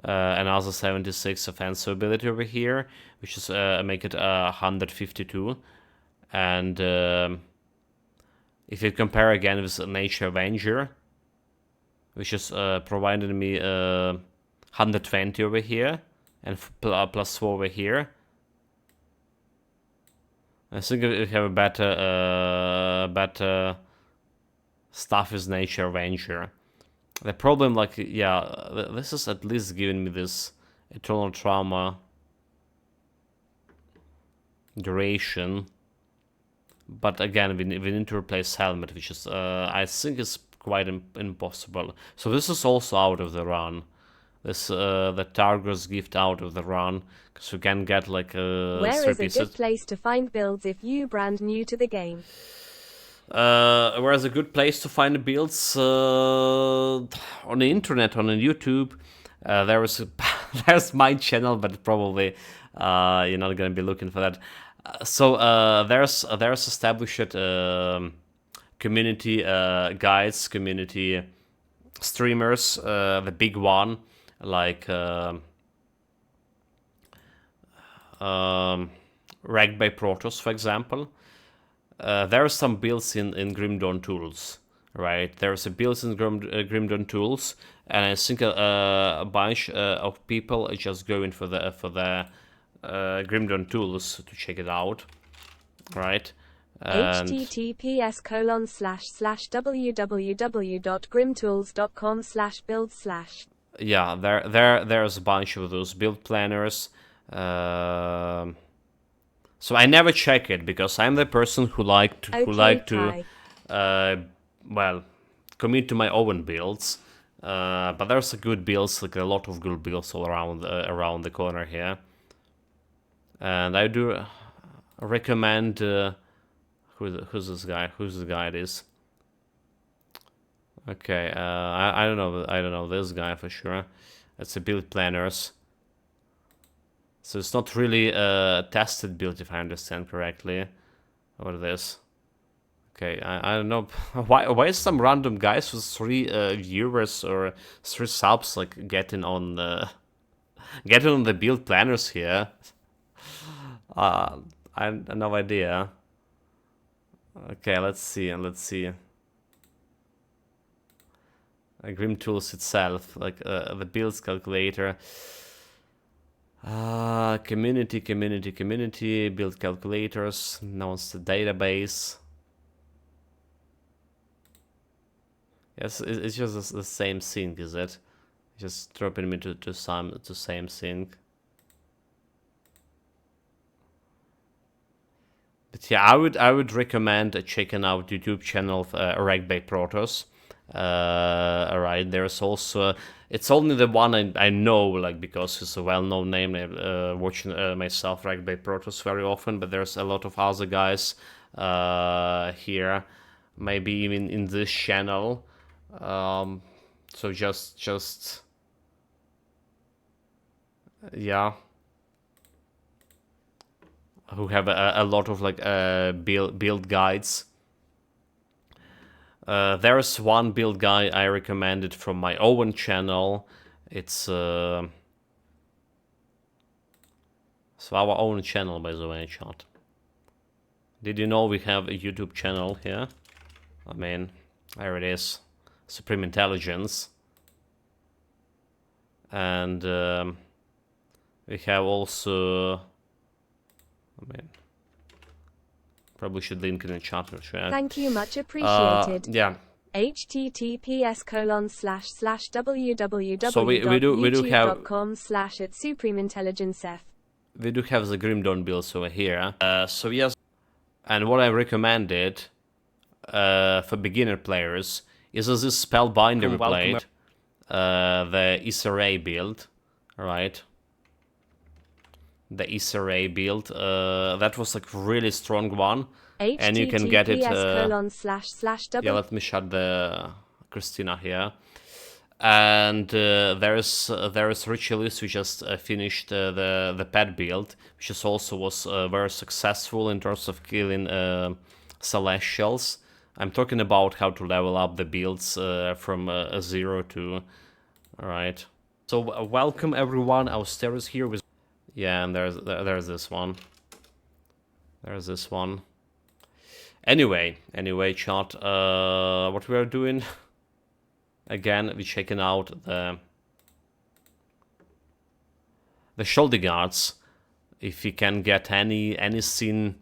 another 76 offensive ability over here, which is make it 152. And if you compare again with Nature Avenger, which is providing me 120 over here and +4 over here, I think we have a better stuff with Nature Avenger. The problem, like, yeah, this is at least giving me this eternal trauma duration. But again, we need to replace helmet, which is, I think is quite impossible. So this is also out of the run. This, the Targar's Gift out of the run. Because you can get like Where is a good place to find builds if you brand new to the game? Whereas a good place to find builds on the internet, on YouTube, there is there's my channel, but probably you're not gonna be looking for that. There's established community guides, community streamers, the big one like Ragged by Protoss, for example. There are some builds in Grim Dawn Tools, right? There's a build in Grim Dawn Tools, and I think a bunch of people are just going for the Grim Dawn Tools to check it out, right? And https://www.grimtools.com/build/ yeah, there's a bunch of those build planners. So I never check it because I'm the person who like to well, commit to my own builds. But there's a good builds, like a lot of good builds all around the corner here. And I do recommend who's this guy? Who's the guy it is? Okay, I don't know this guy for sure. It's a build planners. So it's not really a tested build, if I understand correctly. What it is? Okay, I don't know why is some random guys with 3 viewers or 3 subs like getting on the build planners here. I have no idea. Okay, let's see. Grim Tools itself, like the builds calculator. Community, build calculators, now it's the database. Yes, it's just the same thing, is it? Just dropping me to same thing. But yeah, I would recommend checking out YouTube channel of Ragged by Protoss. Alright, there's also it's only the one I know, like, because it's a well-known name. I'm watching myself Ragged by Protoss very often, but there's a lot of other guys here, maybe even in this channel. So just yeah, who have a lot of like build guides. There's one build guide I recommended from my own channel. It's so our own channel, by the way, chat. Did you know we have a YouTube channel here? I mean, there it is, Supreme Intelligence. And we have also, I mean, probably should link in the chat. Thank you, much appreciated. Yeah. https://www.youtube.com/@supremeintelligencef. We do have the Grim Dawn builds over here. So yes, and what I recommended for beginner players is this Spellbinder we played, the Issaray build, right? The Issaray build, that was like really strong one, and you can get it. Yeah, let me shut the Christina here. And there's Ritualist who just finished the pet build, which is also was very successful in terms of killing Celestials. I'm talking about how to level up the builds from 0 to. Alright. So welcome everyone. Austeris here with. Yeah, and there's this one. There's this one. Anyway, chat. What we are doing? Again, we're checking out the shoulder guards. If we can get anything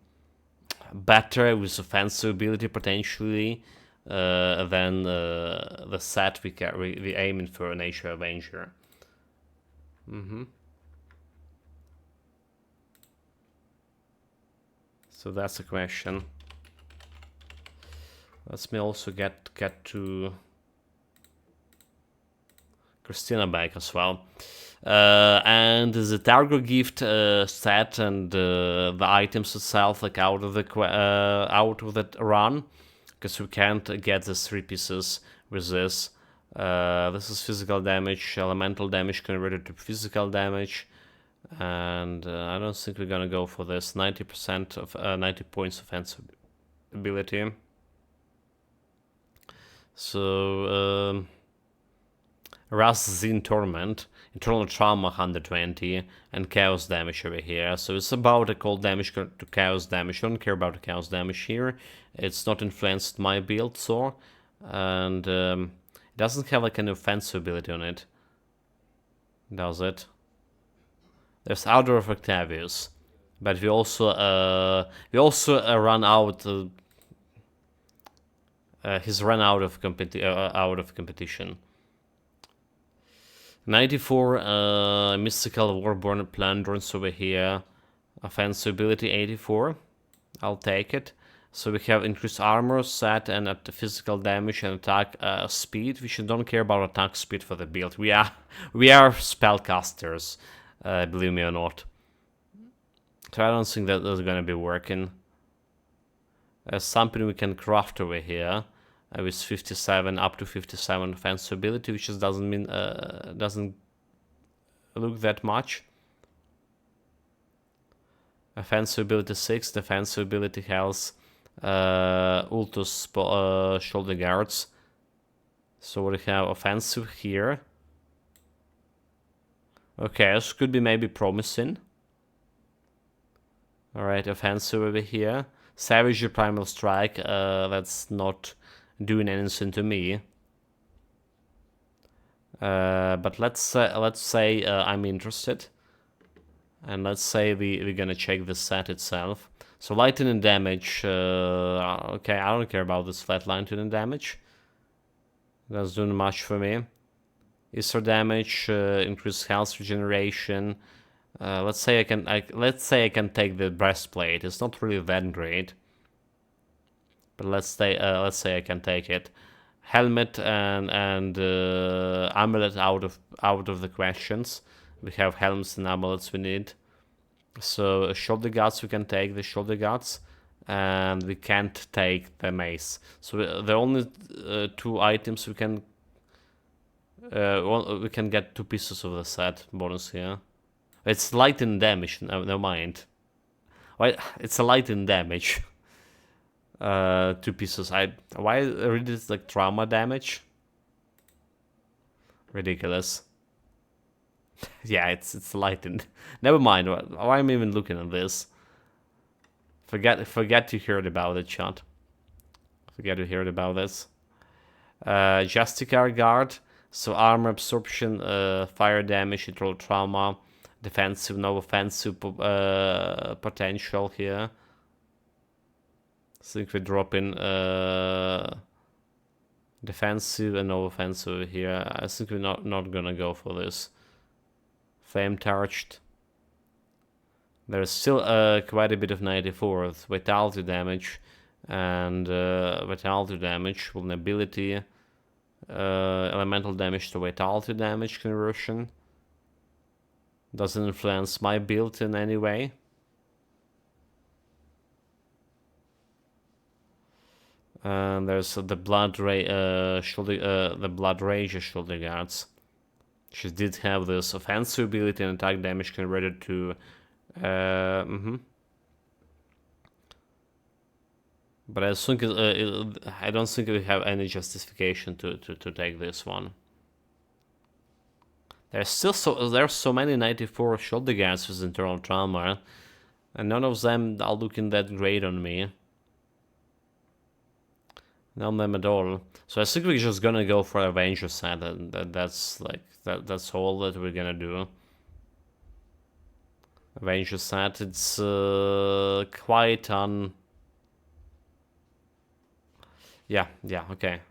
better with offensive ability potentially than the set we aiming for, Nature Avenger. So that's the question. Let me also get to Christina back as well. And the Targo gift set and the items itself, like out of that run, because we can't get the 3 pieces with this. This is physical damage, elemental damage converted to physical damage, and I don't think we're gonna go for this. 90% of 90 points offensive ability. So Zin Torment, Internal Trauma 120, and Chaos damage over here. So it's about a cold damage to Chaos damage. I don't care about the Chaos damage here. It's not influenced my build, so, and it doesn't have like an offensive ability on it, does it? There's Outer of Octavius, but we also run out. He's run out of competition. 94 Mystical Warborn Plandrons over here. Offensive ability 84. I'll take it. So we have increased armor set and at the physical damage and attack speed. We should don't care about attack speed for the build. We are spellcasters, believe me or not. So I don't think that that's gonna be working. There's something we can craft over here. With 57 up to 57 offensive ability, which just doesn't mean doesn't look that much. Offensive ability 6, defensive ability health, Ultus shoulder guards. So we have offensive here. Okay, this could be maybe promising. Alright, offensive over here. Savage Primal Strike, that's not doing anything to me. But let's say I'm interested. And let's say we're gonna check the set itself. So lightning damage, okay, I don't care about this flat lightning damage. That's doing much for me. Ether damage, increased health regeneration. Let's say I can take the breastplate. It's not really that great. But let's say I can take it. Helmet and amulet out of the questions. We have helmets and amulets we need. So shoulder guards we can take the shoulder guards, and we can't take the mace. So the only 2 items we can get 2 pieces of the set bonus here. It's lightning damage. Never mind. Why it's a lightning damage. 2 pieces. Why read it like trauma damage? Ridiculous. Yeah, it's lightning. Never mind. Why am I even looking at this? Forget you heard about it, chat. Forget you heard about this. Justicar Guard. So armor absorption, fire damage, internal trauma, defensive, no offensive potential here. I think we drop in defensive and no offensive here. I think we're not gonna go for this. Flame Touched. There's still quite a bit of 94 with vitality damage and vulnerability, elemental damage to vitality damage conversion. Doesn't influence my build in any way. And there's the Blood Rage shoulder guards. She did have this offensive ability and attack damage converted to. But I think I don't think we have any justification to take this one. There's so many 94 shoulder guards with internal trauma, and none of them are looking that great on me. None of them at all. So I think we're just gonna go for Avenger set, and that's all that we're gonna do. Avenger set, it's quite yeah, okay.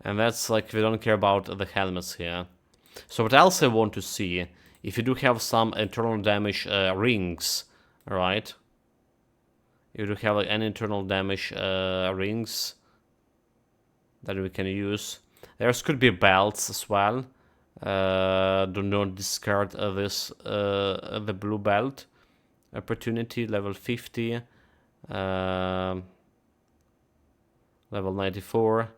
And that's like, we don't care about the helmets here. So what else I want to see, if you do have some internal damage rings, right? You do have like any internal damage rings that we can use. There could be belts as well. Do not discard this the blue belt opportunity, level 50, level 94.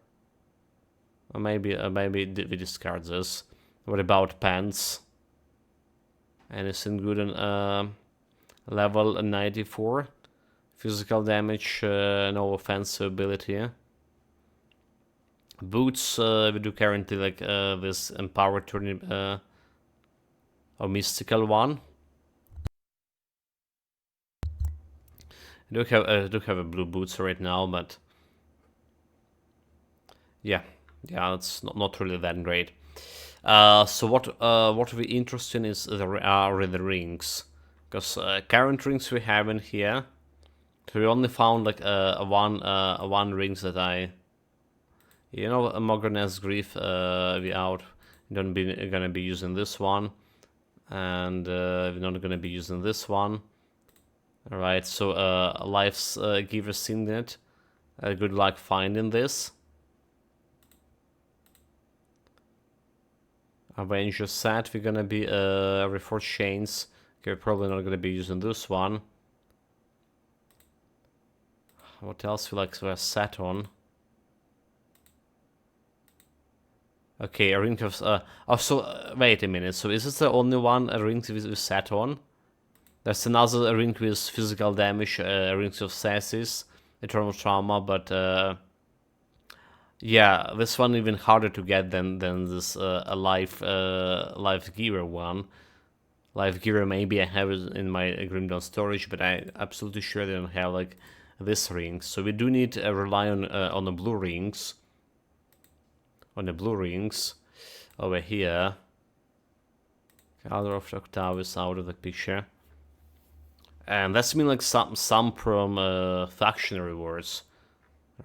Or maybe we discard this. What about pants? Anything good on level 94? Physical damage, no offensive ability. Boots, we do currently like this empowered turning or mystical one. I do have a blue boots right now, but yeah, it's not really that great. So what we're interested in is the rings, because current rings we have in here. So we only found like one rings that Mogren's Grief we out. Gonna be using this one, and we're not gonna be using this one. All right, so Life's Giver Signet. Good luck finding this. Avenger set. We're gonna be Reforged Chains. Okay, we're probably not gonna be using this one. What else we like to set on? Okay, a ring of... wait a minute. So is this the only one a ring we set on? There's another ring with physical damage, rings of Stasis, Eternal Trauma, but... yeah, this one even harder to get than this Life Giver one. Life Giver maybe I have it in my Grim Dawn storage, but I'm absolutely sure they don't have like this ring. So we do need to rely on the blue rings. On the blue rings over here. Color of Octave is out of the picture. And that's mean like some from faction rewards.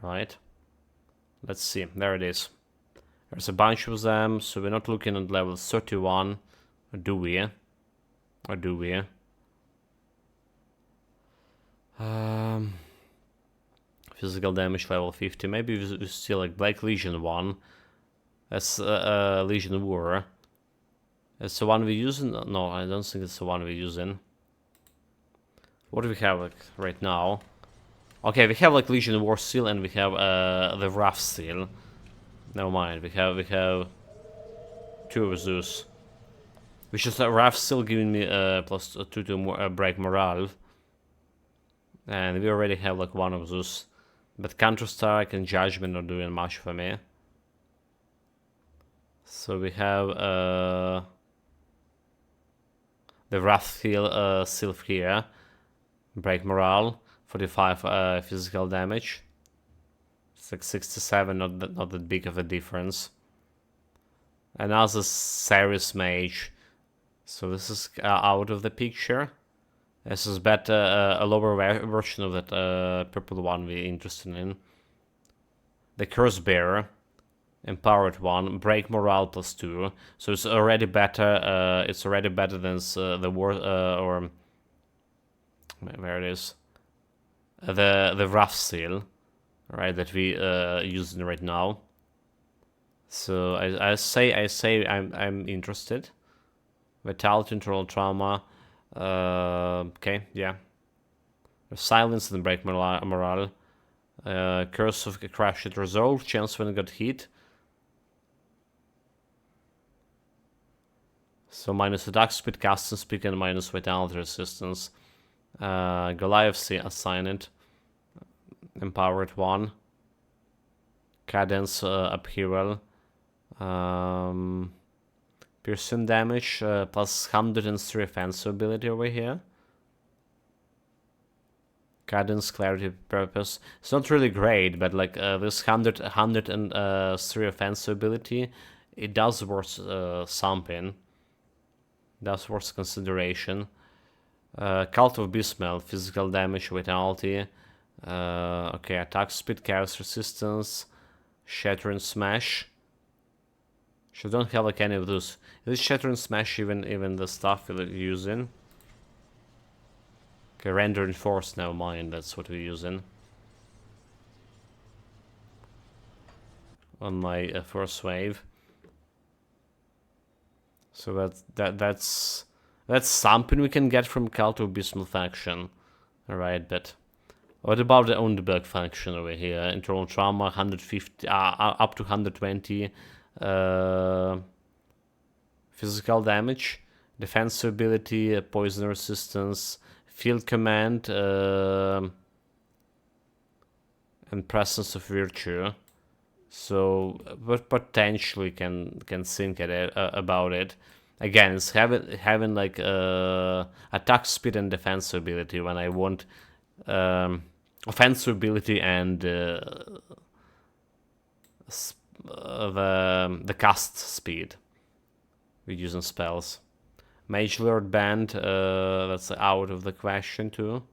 Right? Let's see, there it is. There's a bunch of them, so we're not looking at level 31. Or do we? Or do we? Physical damage level 50. Maybe we still like Black Legion 1. That's Legion War. That's the one we're using? No, I don't think it's the one we're using. What do we have like right now? Okay, we have like Legion War Seal and we have the Wrath Seal. Never mind, we have two of those. Which is a Wrath Seal giving me plus 2 to break morale. And we already have like one of those. But Counter Strike and Judgment are doing much for me. So we have the Wrath Seal here. Break morale. 45 physical damage. It's like 67, not that big of a difference. Another Ceres Mage. So this is out of the picture. This is better, a lower version of that purple one we're interested in. The Curse Bearer. Empowered one. Break morale plus 2. So it's already better. It's already better than the war or where it is. The Wrath Seal, right, that we using right now. So I say I'm interested. Vitality, Internal Trauma. Okay, yeah. Silence and break morale. Curse of Crash it resolved. Chance when it got hit. So minus attack speed, casting speed, and minus vitality resistance. Goliath assign it. Empowered one. Cadence upheaval. Piercing damage plus 103 offensive ability over here. Cadence, clarity, purpose. It's not really great, but like this 103 offensive ability, it does worth something. That's worth consideration. Cult of Bismel, physical damage, vitality. Okay, attack speed, chaos resistance, shatter and smash. She don't have like any of those. Is shatter and smash even the stuff we're using? Okay, render and force, never mind, that's what we're using. On my Forcewave. So that's something we can get from Cult of Bismel faction. Alright, but What about the own debug function over here? Internal trauma, 150, up to 120. Physical damage, defense ability, poison resistance, field command, and presence of virtue. So, but potentially can think about it. Again, it's having like attack speed and defense ability when I want offensive ability and the cast speed with using spells. Mage Lord band, that's out of the question too.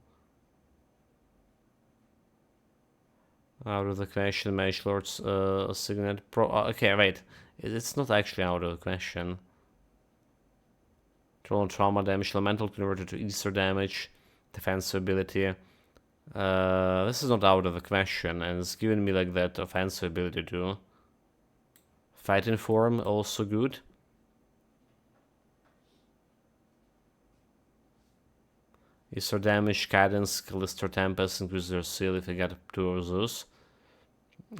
Out of the question, Mage Lord's signet. Okay, wait, it's not actually out of the question. Troll and trauma damage, elemental converted to ether damage, defensive ability. This is not out of the question, and it's giving me like that offensive ability too. Fighting form, also good. Ether damage, cadence, Callister Tempest, Inquisitor Seal if I get two of those.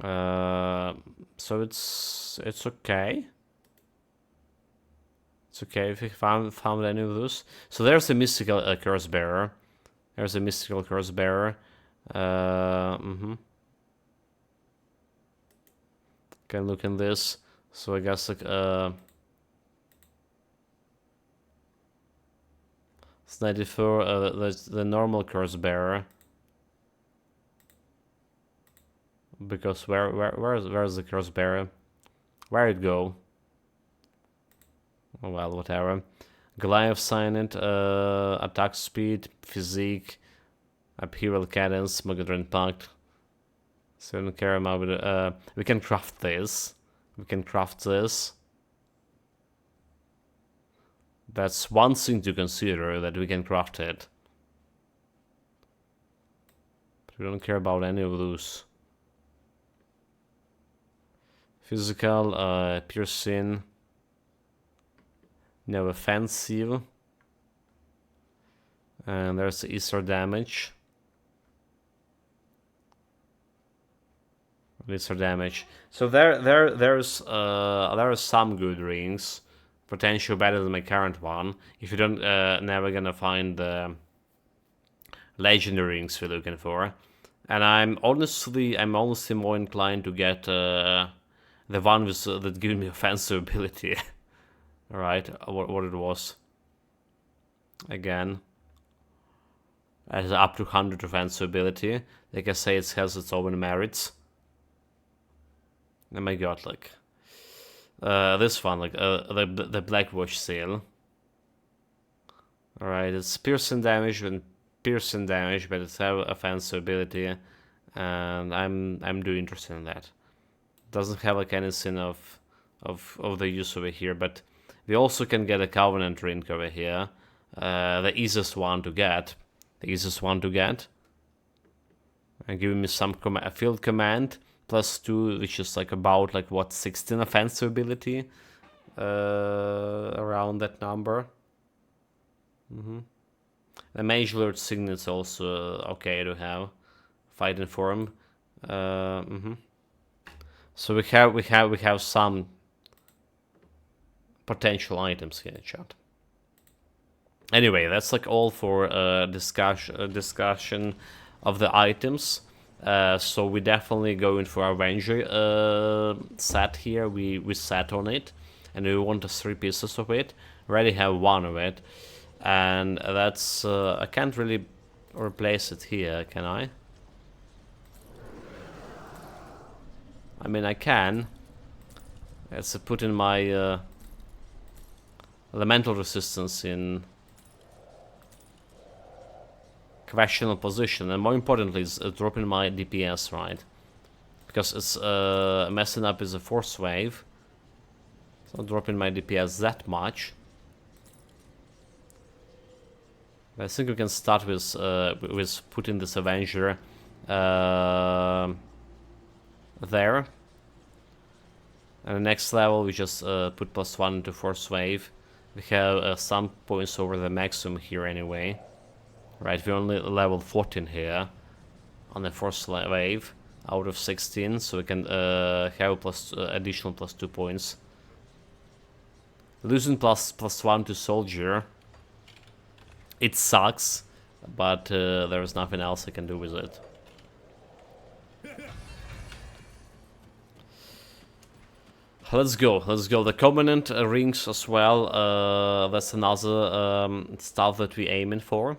So it's okay. It's okay if we found any of those. So there's a mystical curse bearer. There's a mystical curse bearer. Can look in this. So I guess like it's 94. The normal curse bearer. Because where's the curse bearer? Where'd it go? Oh well, whatever. Goliath Silent, attack speed, physique, upheaval cadence, Megadron Pact. So I don't care about it. We can craft this. We can craft this. That's one thing to consider, that we can craft it. But we don't care about any of those. Physical, piercing. No offensive. And there's the ether damage. Ether damage. So there's some good rings. Potentially better than my current one. If you don't never gonna find the legendary rings you're looking for. And I'm honestly more inclined to get the one with that gives me offensive ability. Alright, what it was. Again. It has up to 100 offensive ability. Like I say, it has its own merits. Oh my god, like. This one, like the Blackwatch Seal. Alright, it's piercing damage and piercing damage, but it's have offensive ability. And I'm doing interested in that. Doesn't have like anything of the use over here, but we also can get a Covenant ring over here. The easiest one to get. And giving me some field command +2, which is like about like what 16 offensive ability. Around that number. The Mage Lord Signet's also okay to have. Fighting form. So we have some potential items here in chat. Anyway, that's like all for discussion of the items. So we definitely going for Avenger set here. We sat on it, and we want the 3 pieces of it. Already have 1 of it, and that's I can't really replace it here, can I? I mean, I can. Let's put in my elemental resistance in questionable position, and more importantly, is dropping my DPS, right? Because it's messing up is a Forcewave. It's not dropping my DPS that much. But I think we can start with putting this Avenger there. And the next level we just put +1 into Forcewave. We have some points over the maximum here anyway. Right, we're only level 14 here. on the Forcewave out of 16, so we can have additional +2 points. Losing +1 to soldier. It sucks, but there's nothing else I can do with it. Let's go. The Covenant rings as well. That's another stuff that we're aiming for.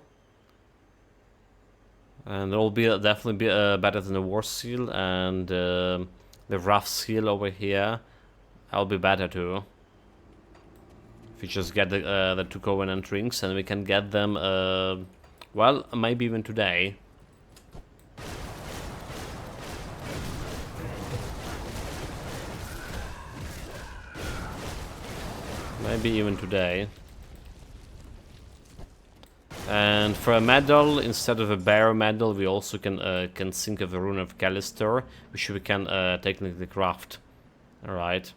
And it will be definitely be better than the War Seal, and the Rough Seal over here. I'll be better too. If we just get the 2 Covenant rings, and we can get them, well, maybe even today. Maybe even today. And for a medal, instead of a bear medal, we also can think of the Rune of Callister, which we can technically craft. Alright.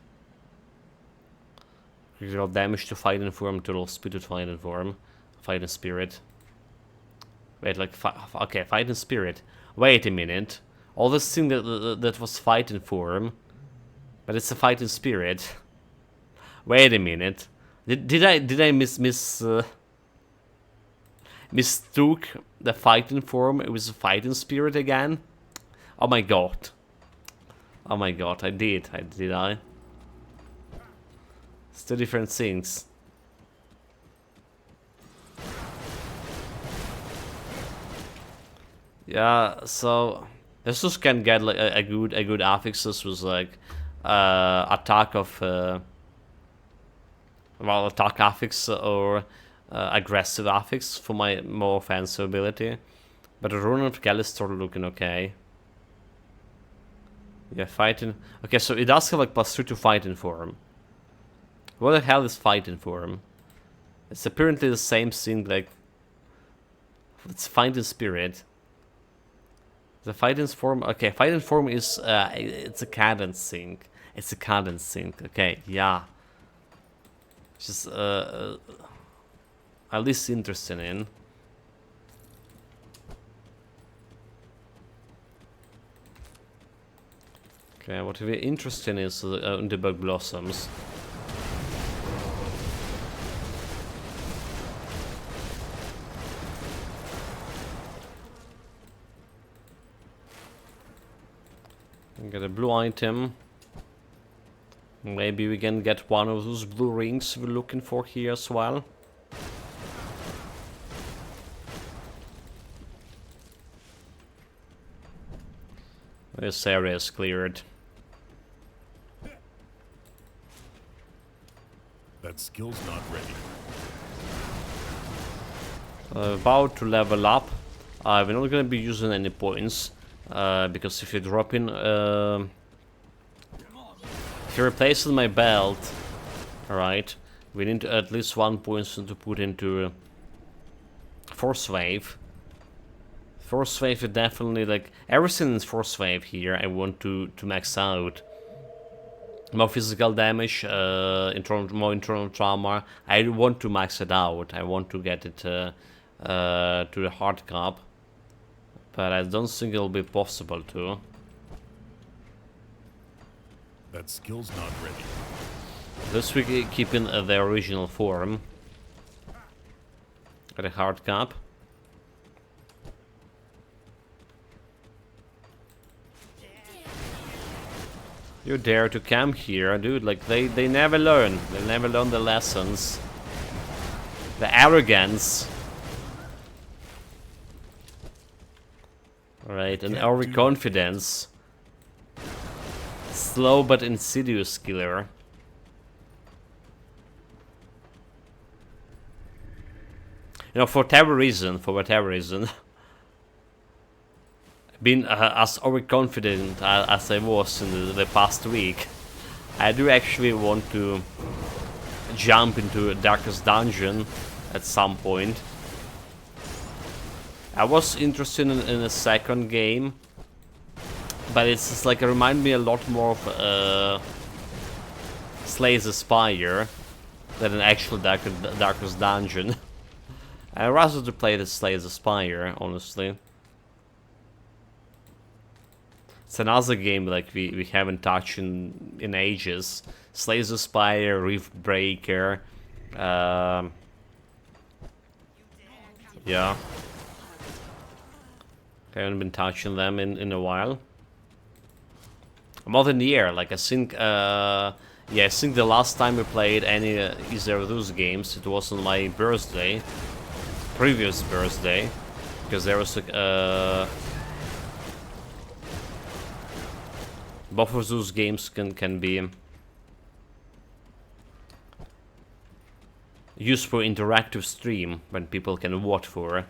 Critical damage to fighting form, total speed to fighting form, fighting spirit. Wait, like, okay, fighting spirit. Wait a minute. All this thing that was fighting form, but it's a fighting spirit. Wait a minute. Did I mistook the fighting form with a fighting spirit again? Oh my god. Oh my god, I did I? It's 2 different things. Yeah, so this just can get like a good affixes with like attack of well, attack affix or aggressive affix for my more offensive ability. But the Rune of Callister looking okay. Yeah, fighting. Okay, so it does have like +3 to fighting form. What the hell is fighting form? It's apparently the same thing, like it's fighting spirit. The fighting form, okay, fighting form is it's a cadence thing. It's a cadence thing. Okay, yeah. Just at least interested in. Okay, what we're interested in is the Bug Blossoms. Get a blue item. Maybe we can get one of those blue rings we're looking for here as well. This area is cleared. That skill's not ready. About to level up. We're not gonna be using any points. Because if you drop in... if you're replacing my belt... Alright. We need at least 1 point to put into... Forcewave. Forcewave is definitely like... Everything in Forcewave here I want to max out. More physical damage, more internal trauma. I want to max it out. I want to get it to the hard cap. But I don't think it'll be possible to. That skill's not ready. This we keep in the original form. At a hard cap. You dare to camp here, dude? Like they never learn. They never learn the lessons. The arrogance. Alright, and overconfidence. Slow but insidious killer. You know, for whatever reason, being as overconfident as I was in the past week, I do actually want to jump into Darkest Dungeon at some point. I was interested in a second game, but it's just like it reminds me a lot more of Slay the Spire than an actual Darkest Dungeon. I'd rather to play the Slay the Spire, honestly. It's another game like we haven't touched in ages. Slay the Spire, Rift Breaker. Yeah. Haven't been touching them in a while. More than a year. Like I think, yeah, I think the last time we played any either of those games, it was on my birthday, previous birthday, because there was a. Both of those games can be used for interactive stream when people can vote for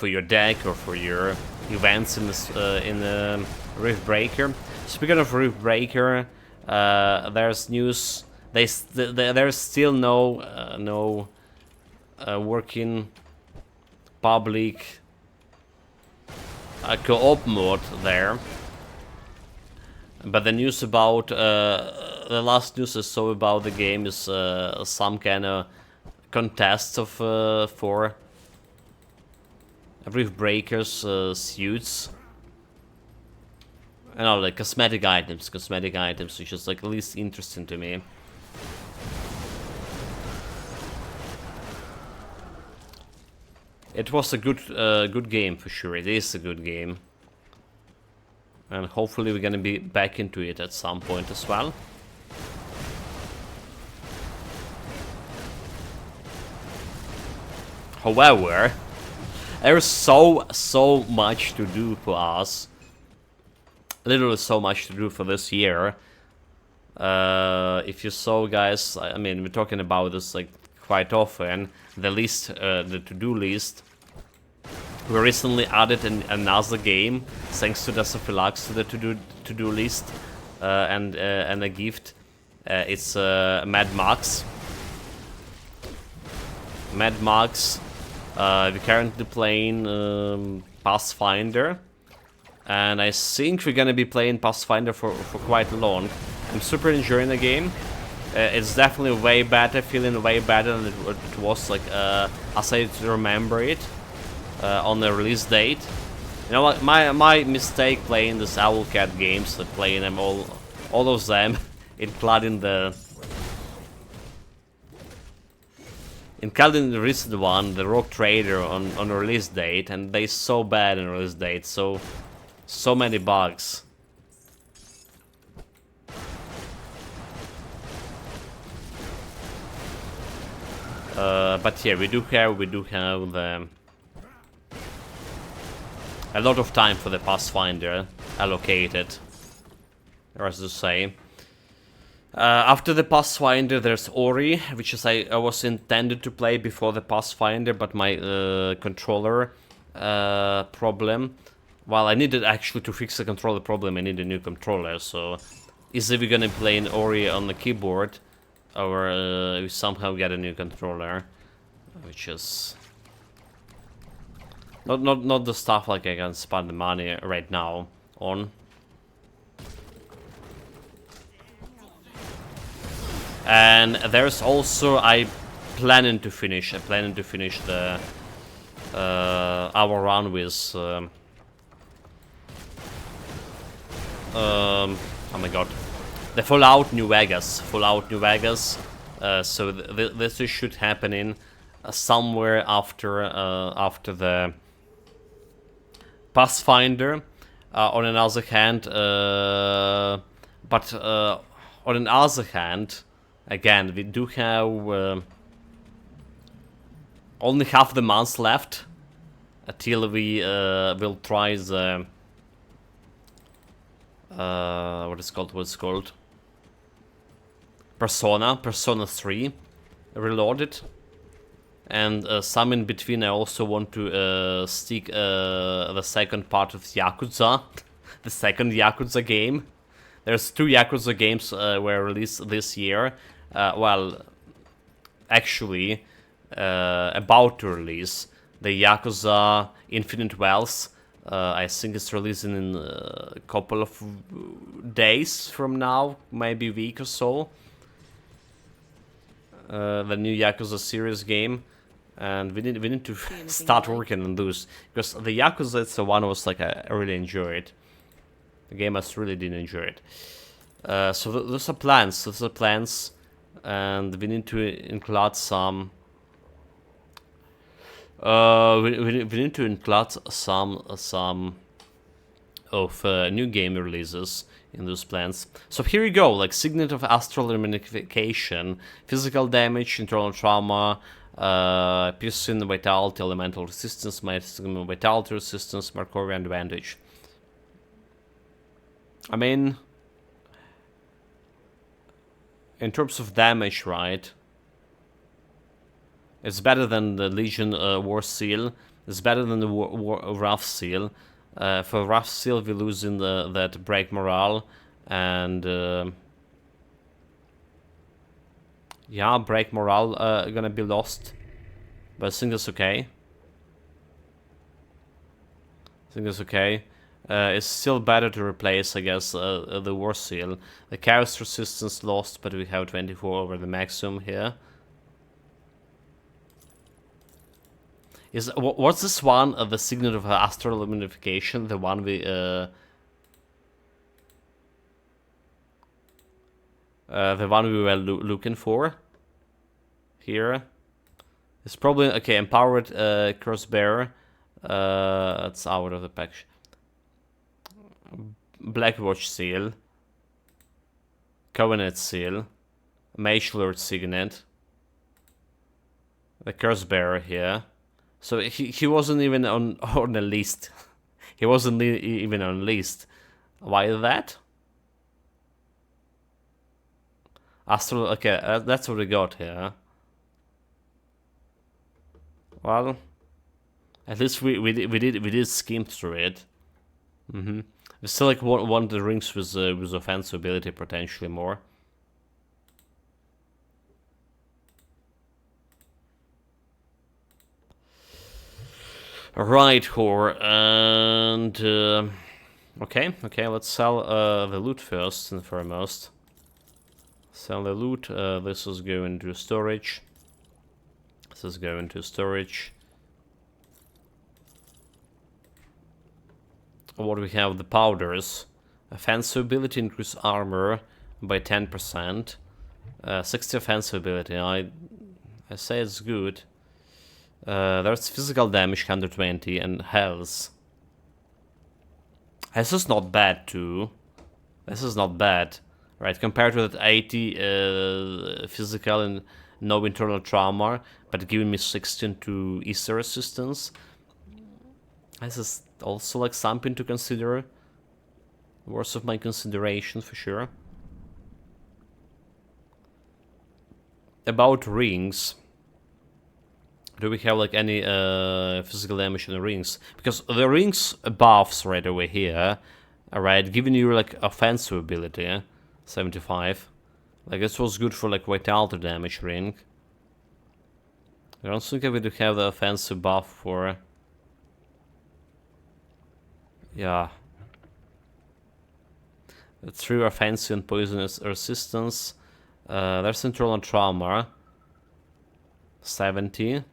your deck or for your events in this in Rift Breaker. Speaking of Rift Breaker, there's news. There's still no working public co-op mode there. But the news about the last news I saw about the game is some kind of contest of for Rift Breakers suits. I know, like cosmetic items, which is like at least interesting to me. It was a good game for sure. It is a good game. And hopefully we're gonna be back into it at some point as well. However, there's so much to do for us. Literally so much to do for this year. If you saw, guys, I mean, we're talking about this like quite often. The list, the to-do list. We recently added another game, thanks to the Sophilux, to the to-do list, and a gift. It's Mad Max. Mad Max. We're currently playing Pathfinder, and I think we're gonna be playing Pathfinder for quite long. I'm super enjoying the game. It's definitely way better, feeling way better than it was like as I remember it. On the release date. You know what, my mistake playing this Owlcat games, like playing them all of them, including the recent one, the Rogue Trader on release date, and they so bad on release date, so many bugs. But yeah, we do have a lot of time for the Pathfinder allocated, as to say. After the Pathfinder, there's Ori, which is I was intended to play before the Pathfinder, but my controller problem. Well, I needed actually to fix the controller problem. I need a new controller, so either we're gonna play an Ori on the keyboard, or we somehow get a new controller, which is. Not the stuff like I can spend the money right now on. And there's also I planning to finish the our run with oh my god, the Fallout New Vegas. So this should happen in somewhere after the Pathfinder. On another hand, again, we do have only half the month left until we will try the what's it called? Persona 3 Reloaded. And some in between, I also want to stick the second part of Yakuza, the second Yakuza game. There's 2 Yakuza games were released this year. Well, actually, about to release. The Yakuza Infinite Wells. I think it's releasing in a couple of days from now, maybe a week or so. The new Yakuza series game. And we need to start working on those, because the Yakuza, it's the one was like I really enjoyed. The game must really didn't enjoy it. So those are plans. Those are plans, and we need to include some. We need to include some of new game releases in those plans. So here you go, like Signet of Astral Reunification, physical damage, internal trauma, piercing, vitality, elemental resistance, maximum vitality resistance, Markovian advantage. I mean, in terms of damage, right? It's better than the Legion War Seal. It's better than the Rough Seal. For Rough Seal, we lose in that break morale, and yeah, break morale gonna be lost, but I think that's okay. I think that's okay. It's still better to replace, I guess, the War Seal. The Chaos Resistance lost, but we have 24 over the maximum here. What's this one? The Signet of Astral Reunification, the one we were looking for here. It's probably okay. Empowered Crossbearer. That's out of the package. Blackwatch Seal, Covenant Seal, Mage Lord Signet, the Cursebearer here. So he wasn't even on the list. He wasn't even on the list. Why is that? Astral. Okay, that's what we got here. Well, at least we did skim through it. We still like one of the rings with offensive ability potentially more. Right, whore, and okay, let's sell the loot first and foremost. Sell the loot. This is going to storage. This is going to storage. What we have, the powders. Offensive ability, increase armor by 10%. 60 offensive ability. I say it's good. There's physical damage 120 and health. This is not bad too. This is not bad, right? Compared to that 80 physical and no internal trauma, but giving me 16 to Easter resistance. This is also like something to consider. Worth of my consideration for sure. About rings. Do we have like any physical damage in the rings? Because the rings buffs right away here, alright, giving you like offensive ability, 75. Like this was good for like vitality damage ring. I don't think we do have the offensive buff for. Yeah. The 3 offensive and poisonous resistance. There's internal trauma. 70.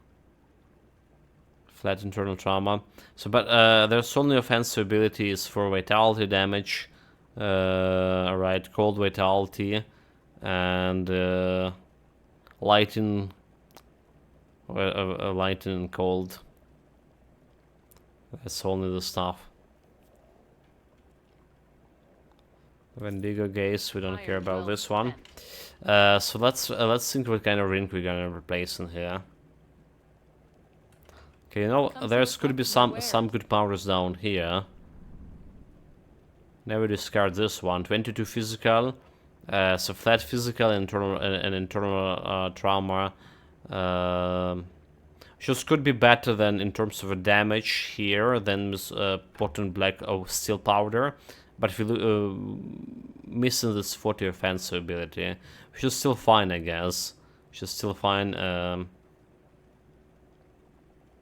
Flat internal trauma. So, but there's only offensive abilities for vitality damage. Alright, cold vitality. And lighten. Lighten and cold. That's only the stuff. Wendigo Gaze, we don't care about this one. So let's think what kind of ring we're gonna replace in here. Okay, you know, could be some good powers down here. Never discard this one. 22 physical, so flat physical and internal trauma. Just could be better than in terms of a damage here than this potent black steel powder. But if you missing this 40 offensive ability, which is still fine, I guess. Which is still fine.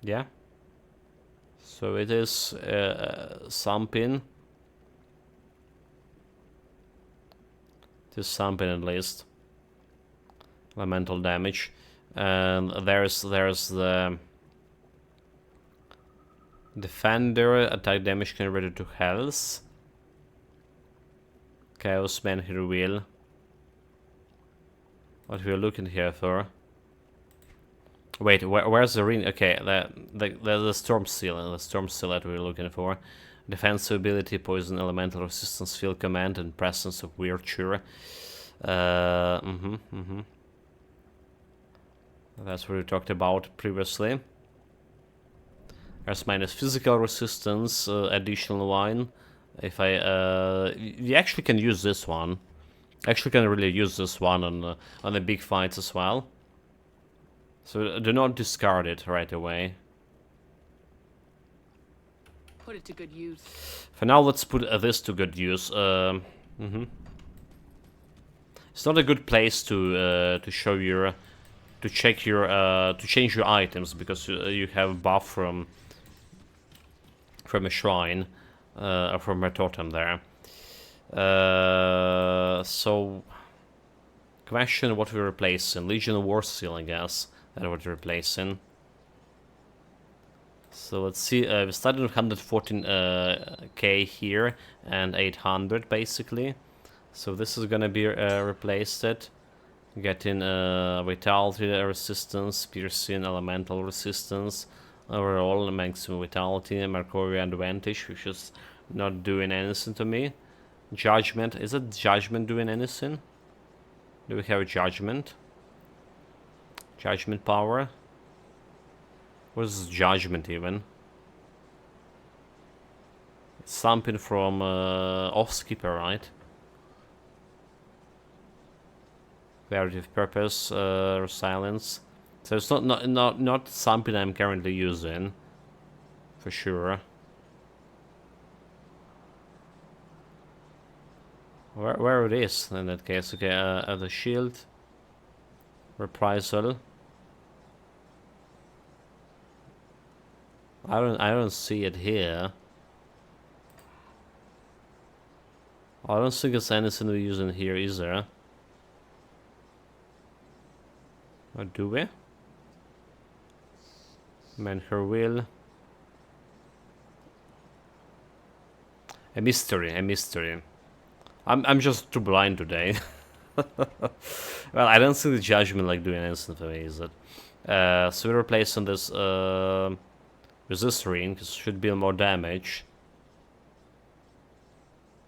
Yeah. So it is something. It is something at least. Elemental damage, and there's the defender attack damage converted to health. Chaos Man here will. What we're looking here for? Wait, where's the ring? Okay, the storm seal. The storm seal that we're looking for. Defensive ability, poison, elemental resistance, field command, and presence of virtue. That's what we talked about previously. There's minus physical resistance, additional one. If we actually can use this one. Actually, can really use this one on the big fights as well. So do not discard it right away. Put it to good use. For now, let's put this to good use. It's not a good place to show your, to check your, to change your items because you have buff from a shrine, or from a totem there. So, question: what we're replacing? Legion War Seal, I guess. That's what we're replacing. So let's see. We started with 114k here and 800 basically. So this is gonna be replaced. Getting vitality resistance, piercing, elemental resistance, overall maximum vitality, Mercurian advantage, which is not doing anything to me. Judgment, is it judgment doing anything? Do we have a judgment? Judgment power? What is judgment even? It's something from Oathkeeper, right? Clarity of purpose, silence. So it's not something I'm currently using, for sure. Where it is in that case? Okay, the shield, reprisal. I don't see it here. I don't think it's anything we're using here either. Or do we? Man her will. A mystery. I'm just too blind today. Well, I don't see the judgment like doing anything for me, is it? So we're replacing this with this ring, because it should be more damage.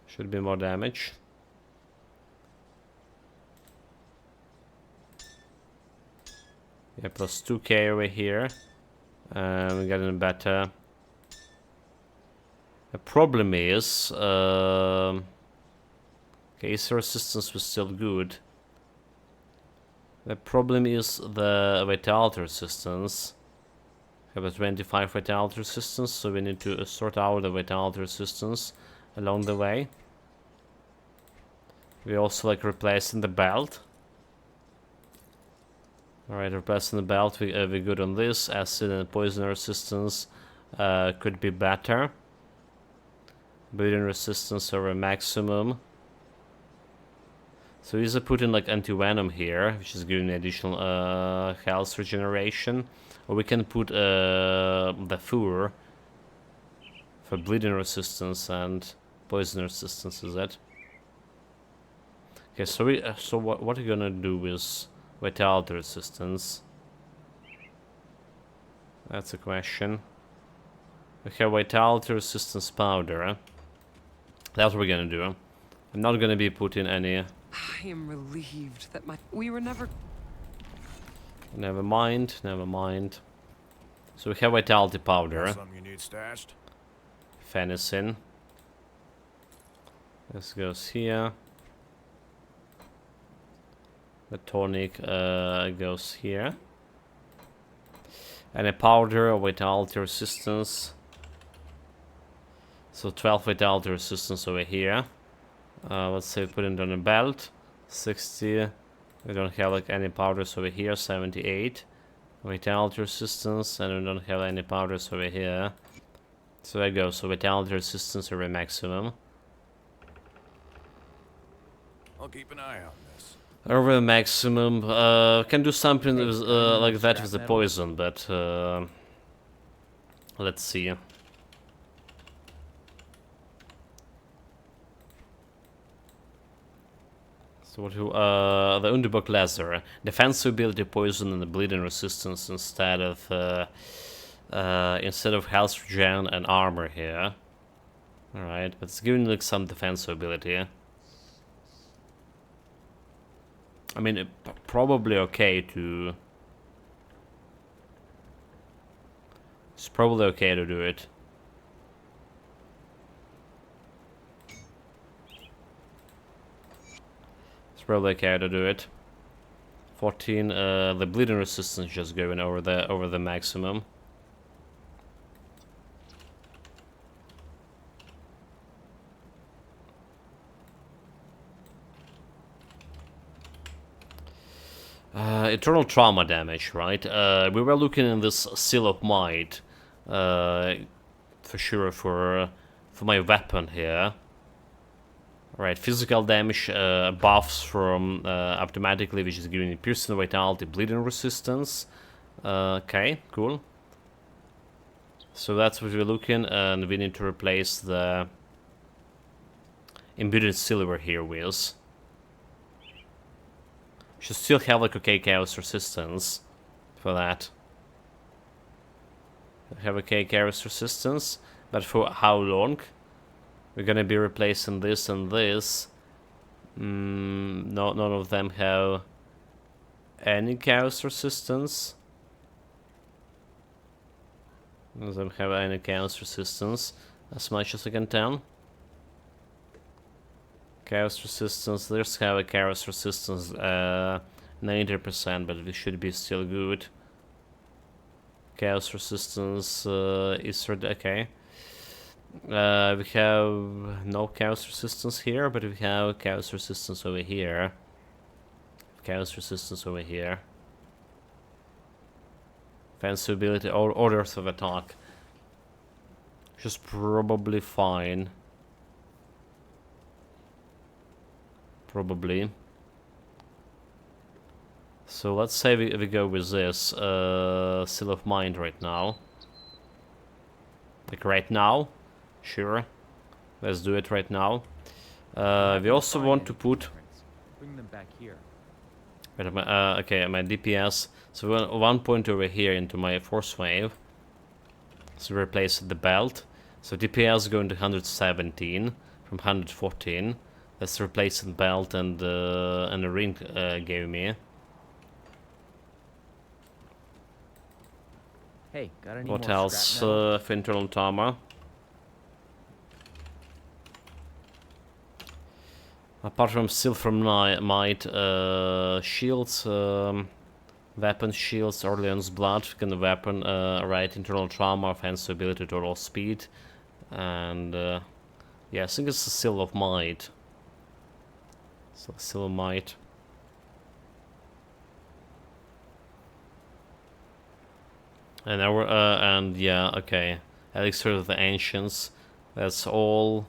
Should be more damage. Yeah, plus 2k over here. We're getting better. The problem is, case resistance was still good. The problem is the vitality resistance. We have a 25 vitality resistance, so we need to sort out the vitality resistance along the way. We also like replacing the belt. Alright, replacing the belt, we're good on this. Acid and poison resistance could be better. Bleeding resistance over maximum. So either put in like anti-venom here, which is giving additional health regeneration. Or we can put the fur for bleeding resistance and poison resistance, is it? Okay, so what are you gonna do with vitality resistance? That's a question. We have vitality resistance powder. That's what we're gonna do. I'm not gonna be putting any. I am relieved that we were never. Never mind. So we have vitality powder. Something you need stashed? Phenicin. This goes here. The tonic goes here. And a powder of vitality resistance. So 12 vitality resistance over here. Let's say we put it on a belt. 60. We don't have like any powders over here. 78. Vitality resistance, and we don't have any powders over here. So there goes. So vitality resistance over maximum. I'll keep an eye on this. Over maximum. Can do something with, like that with the poison, but let's see. So what? The Underbook Laser, defensive ability, poison, and the bleeding resistance instead of health regen and armor here. All right, but it's giving like some defensive ability. I mean, probably okay to. It's probably okay to do it. It's probably okay to do it. 14. The bleeding resistance just going over the maximum. Eternal trauma damage, right? We were looking in this Seal of Might. For sure for my weapon here. Right, physical damage buffs from automatically, which is giving me piercing, vitality, bleeding resistance. Okay, cool. So that's what we're looking, and we need to replace the imbued silver here with. Should still have like okay chaos resistance for that. Have okay chaos resistance, but for how long? We're gonna be replacing this and this. No, none of them have any chaos resistance. None of them have any chaos resistance, as much as I can tell. Chaos resistance, there's have a chaos resistance 90%, but we should be still good. Chaos resistance is okay. We have no chaos resistance here, but we have chaos resistance over here. Chaos resistance over here. Fancy ability or orders of attack. Which is probably fine. Probably. So let's say we go with this Seal of Mind right now. Like right now. Sure. Let's do it right now. We also want to put. Bring them back here. Wait, okay, my DPS. So we want 1 point over here into my Forcewave. So replace the belt. So DPS going to 117 from 114. Let's replace the belt and the ring gave me. Hey, got any What more else scrap metal? for internal trauma? Apart from Seal from Might, shields, weapon shields, Orleans Blood, can weapon, right, internal trauma, offensive ability, total speed, and yeah, I think it's the Seal of Might. So Seal of Might. And yeah, okay, Elixir of the Ancients. That's all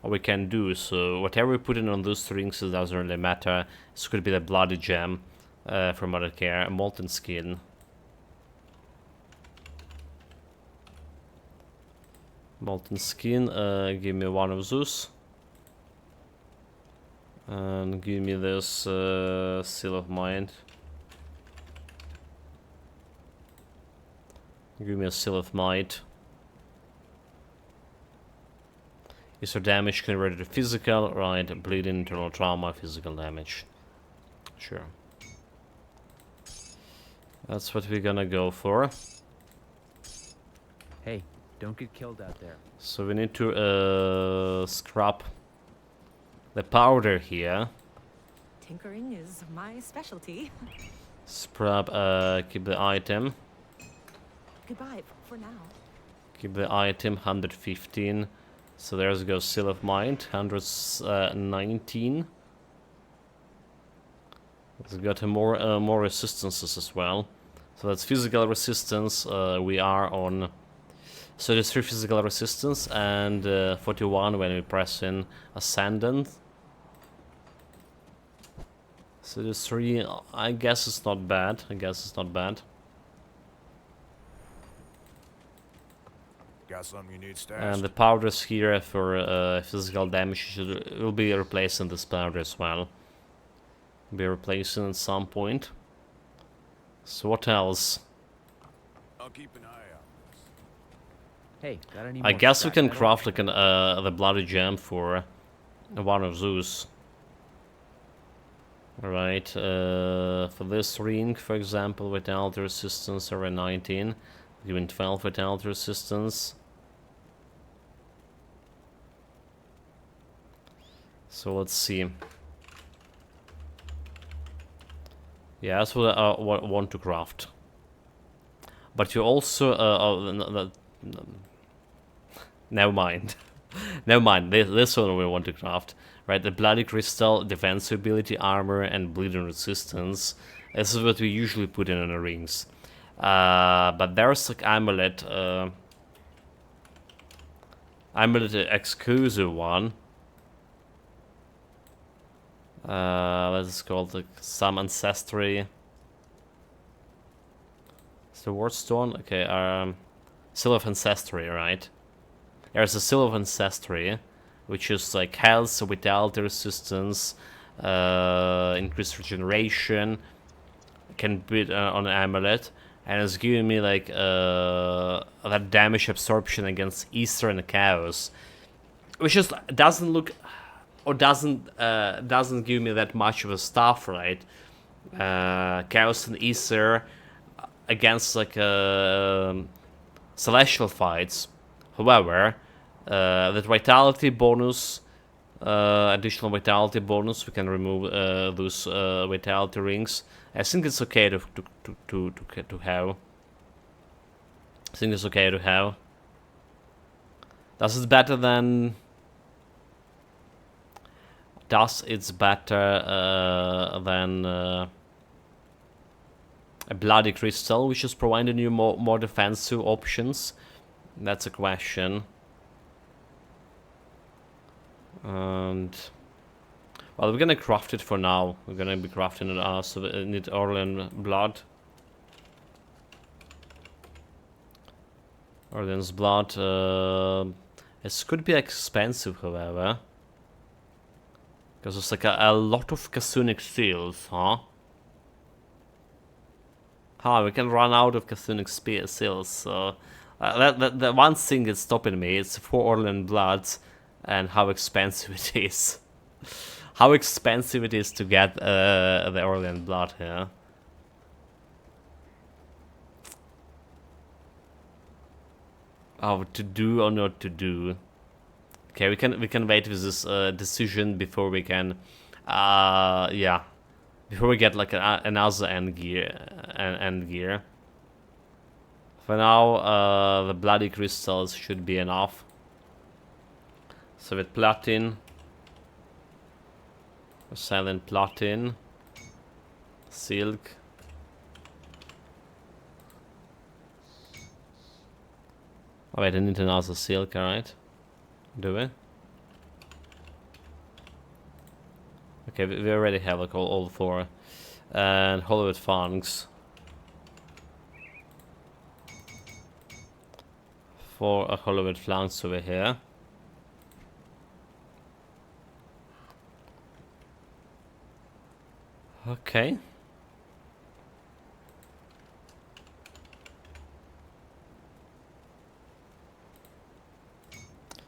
we can do. So whatever we put in on those rings, it doesn't really matter. This could be the Bloody Gem from Mother Care, Molten Skin. Molten Skin, give me one of those. And give me this Seal of Mind. Give me a Seal of Might. Is your damage converted to physical? Right, bleeding, internal trauma, physical damage. Sure. That's what we're gonna go for. Hey, don't get killed out there. So we need to scrap the powder here. Tinkering is my specialty. Scrap, keep the item. Goodbye for now. Keep the item, 115. So there's goes Seal of Mind, 119. It's got more resistances as well. So that's physical resistance. We are on 33 physical resistance and 41 when we press in Ascendant. 33, I guess it's not bad. Got something you need stashed? And the powders here for physical damage will be replacing this powder as well. be replacing at some point. So what else? I'll keep an eye out. Hey, got any I more guess we scrap can metal? craft like an the bloody gem for one of those. Right, for this ring, for example, vitality resistance over 19, giving 12 vitality resistance. So let's see. Yeah, that's what I want to craft. But you also, never mind. Never mind, this one we want to craft. Right, the bloody crystal, defense ability, armor, and bleeding resistance. This is what we usually put in the rings. But there's like amulet, amulet exclusive one. What's it called? Like some ancestry. It's the word stone. Okay, seal of ancestry, right? There's a seal of ancestry, which is like health, vitality resistance, increased regeneration. Can be on an amulet, and it's giving me like that damage absorption against Easter and chaos, which just doesn't look or doesn't give me that much of a stuff, right? Chaos and Easter against like celestial fights. However, that vitality bonus, additional vitality bonus, we can remove those vitality rings. I think it's okay to have. I think it's okay to have. Does it better than? Does it's better than a bloody crystal, which is providing you more defensive options? That's a question. And well, we're gonna craft it for now. We're gonna be crafting it. So we need Orlean blood. Orlean's blood. It could be expensive, however. Because it's like a lot of Kasunic seals, huh? We can run out of Kasunic seals, so... the one thing that's stopping me is 4 Orlean bloods and how expensive it is. How expensive it is to get the Orlean blood here. Oh, to do or not to do. Okay, we can wait with this decision before we can, yeah, before we get like another end gear. For now, the bloody crystals should be enough. So with platin, silent platin, silk. Oh wait, I need another silk, alright? Do we? Okay, we already have like all 4. And Hollywood Fangs. 4 Hollywood Flanks over here. Okay.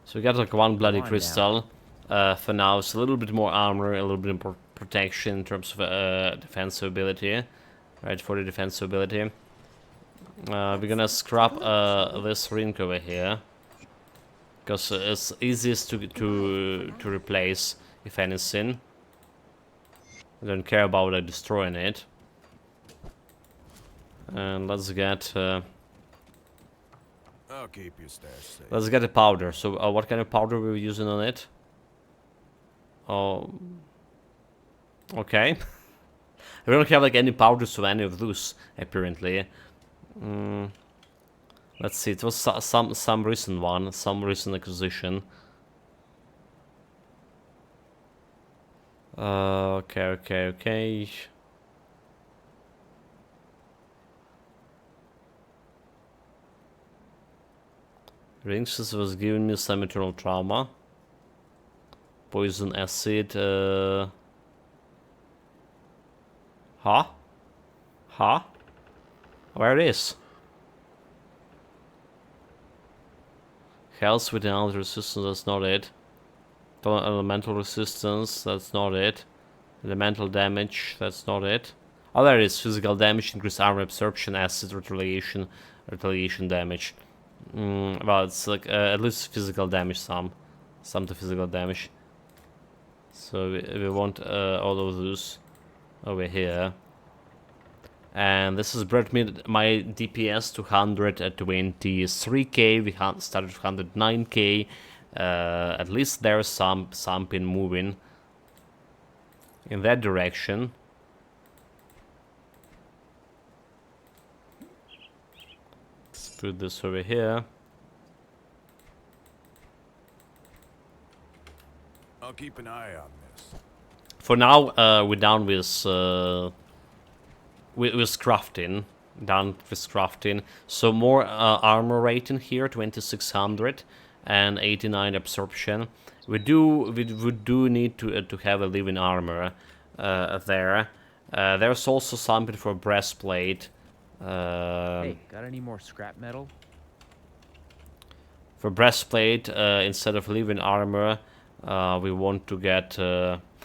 So we got like 1 bloody crystal for now. It's a little bit more armor, a little bit more protection in terms of defensive ability, right? For the defensive ability, we're gonna scrap this ring over here because it's easiest to replace, if anything. I don't care about destroying it. And let's get. I'll keep your stash safe. Let's get a powder. So, what kind of powder were we using on it? Oh, okay. We don't have like any powders of any of those apparently. Let's see. It was some recent one, some recent acquisition. Okay. Rings was giving me some eternal trauma. Poison acid. Huh? Huh? Where it is? Health with elemental resistance, that's not it. Elemental resistance, that's not it. Elemental damage, that's not it. Oh, there it is. Physical damage, increased armor absorption, acid retaliation damage. Well, it's like at least physical damage, some to physical damage. So we want all of those over here. And this has brought me my DPS to 123k. We started with 109k. At least there's something moving in that direction. Let's put this over here. I'll keep an eye on this. For now, we're down with crafting. Done with crafting. So more armor rating here, 2600 and 89 absorption. We do need to have a living armor there. There's also something for breastplate. Hey, got any more scrap metal? For breastplate, instead of living armor, we want to get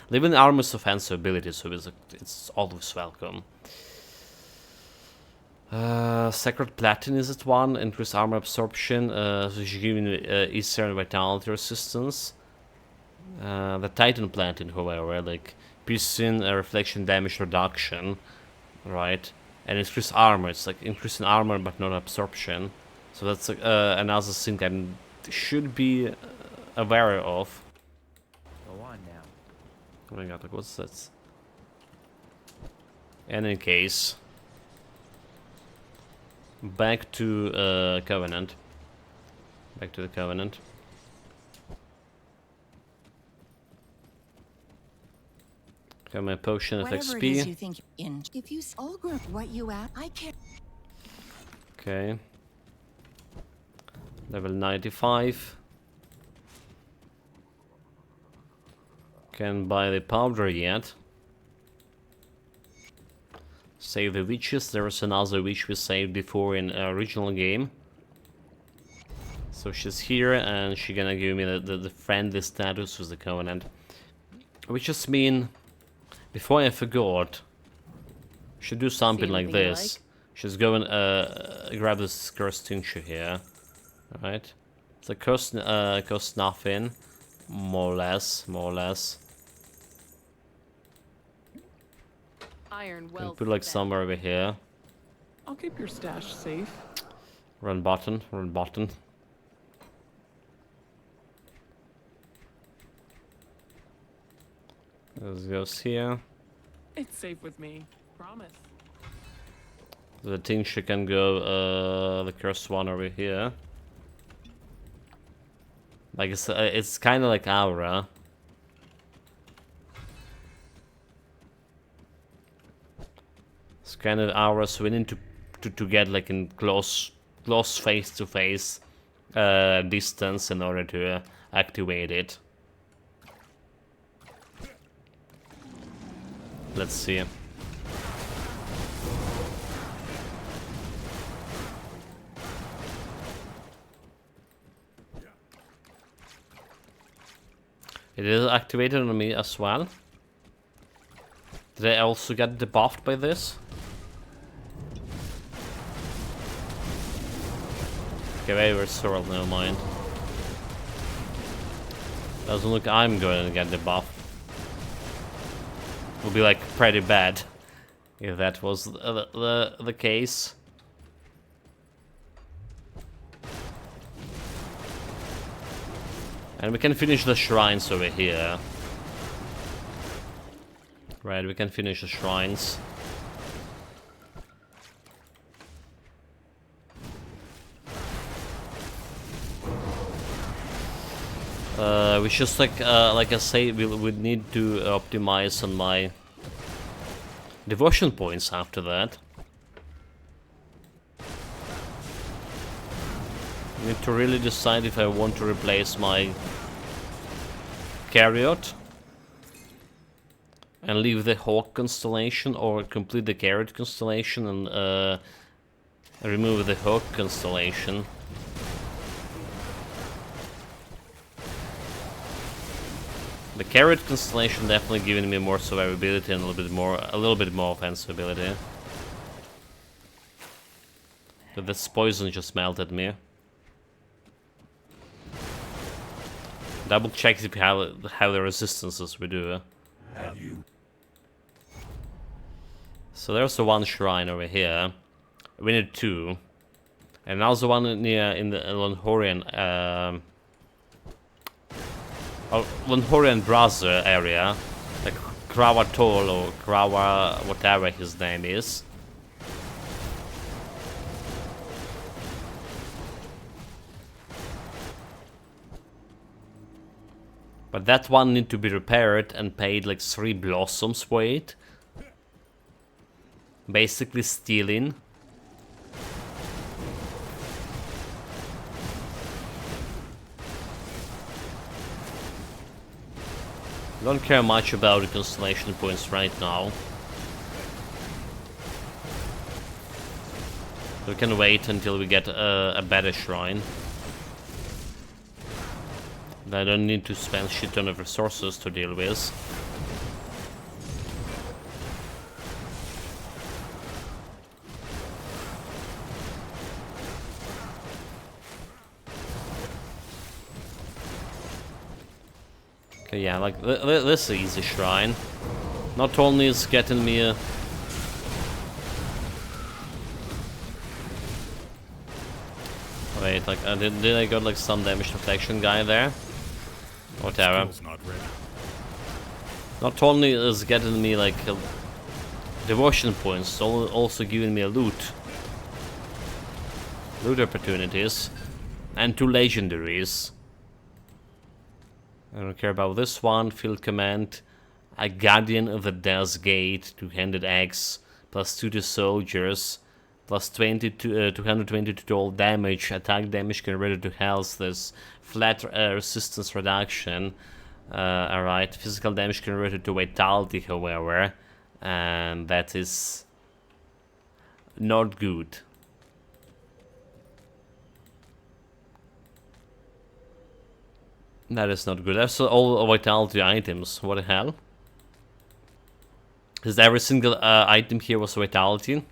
living armor's offensive ability, so it's always welcome. Sacred Platin is it one, increased armor absorption, so she's giving Eastern Vitality resistance. The Titan Platin, however, like piercing reflection damage reduction, right? And increased armor, it's like increasing armor but not absorption. So that's another thing I should be aware of. Go on now. Oh my god, like what's that? And in case, back to Covenant. Back to the Covenant. Got my potion of Whatever XP. it is you think in. If you all group what you at, I can't. Okay. Level 95. Can't buy the powder yet. Save the witches. There was another witch we saved before in original game. So she's here and she's gonna give me the friendly status with the Covenant. Which just mean, before I forgot, should do something like this. She's going grab this cursed tincture here. Alright. It's a cost nothing. More or less. Iron Can well. put like somewhere over here. I'll keep your stash safe. Run button. This goes here. It's safe with me. Promise. The tincture can go the cursed one over here. Like it's kind of like aura. It's kind of aura, so we need to get like in close face to face distance in order to activate it. Let's see. It is activated on me as well. Did I also get debuffed by this? Okay, wait, sword, never mind. Doesn't look I'm going to get debuffed. Would be like pretty bad if that was the case. And we can finish the shrines over here. Right, we can finish the shrines. We just like I say, we would need to optimize on my devotion points after that. I need to really decide if I want to replace my Chariot and leave the Hawk constellation, or complete the Carrot constellation and remove the Hawk constellation. The Carrot constellation definitely giving me more survivability and a little bit more offensive ability. But this poison just melted me. Double check if you have the resistances we do. So there's the one shrine over here. We need 2. And now the one near in the Longhorian Longhorian brother area. Like Krawa Toll or Krawa whatever his name is. But that one need to be repaired and paid like 3 blossoms for it. Basically stealing. Don't care much about the constellation points right now. We can wait until we get a better shrine. I don't need to spend shit ton of resources to deal with. Okay, yeah, like this is an easy shrine. Not only is getting me a wait, like did I got like some damage deflection guy there? Whatever. Not only is getting me like devotion points, also giving me a loot opportunities, and 2 legendaries. I don't care about this one. Field command, a guardian of the Death's Gate, 2-handed axe, +2 to soldiers, +20 to 220 to all damage, attack damage converted to health. There's flat resistance reduction. Alright, physical damage converted to vitality, however, and that is not good. That is not good. That's all vitality items. What the hell? Is every single item here was vitality?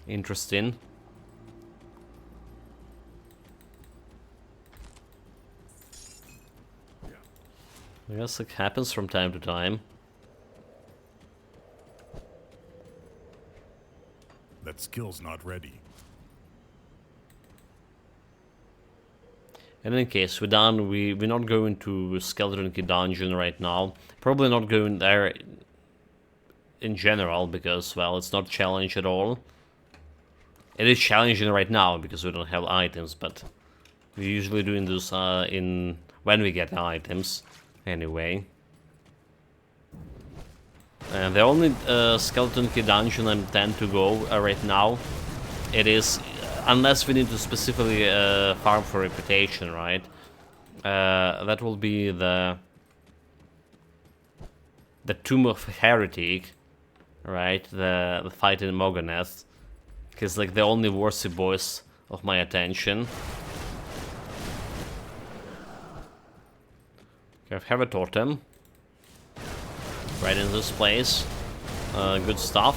Interesting. I guess it happens from time to time. That skill's not ready. In any case, we're done. We're not going to Skeleton Key Dungeon right now. Probably not going there in general because, well, it's not challenge at all. It is challenging right now because we don't have items, but we're usually doing this when we get items. Anyway. And the only Skeleton Key Dungeon I tend to go right now, it is, unless we need to specifically farm for reputation, right? That will be the Tomb of Heretic, right? The fight in Mogoneth. Because like the only worthy boss of my attention. Okay, I have a totem. Right in this place. Good stuff.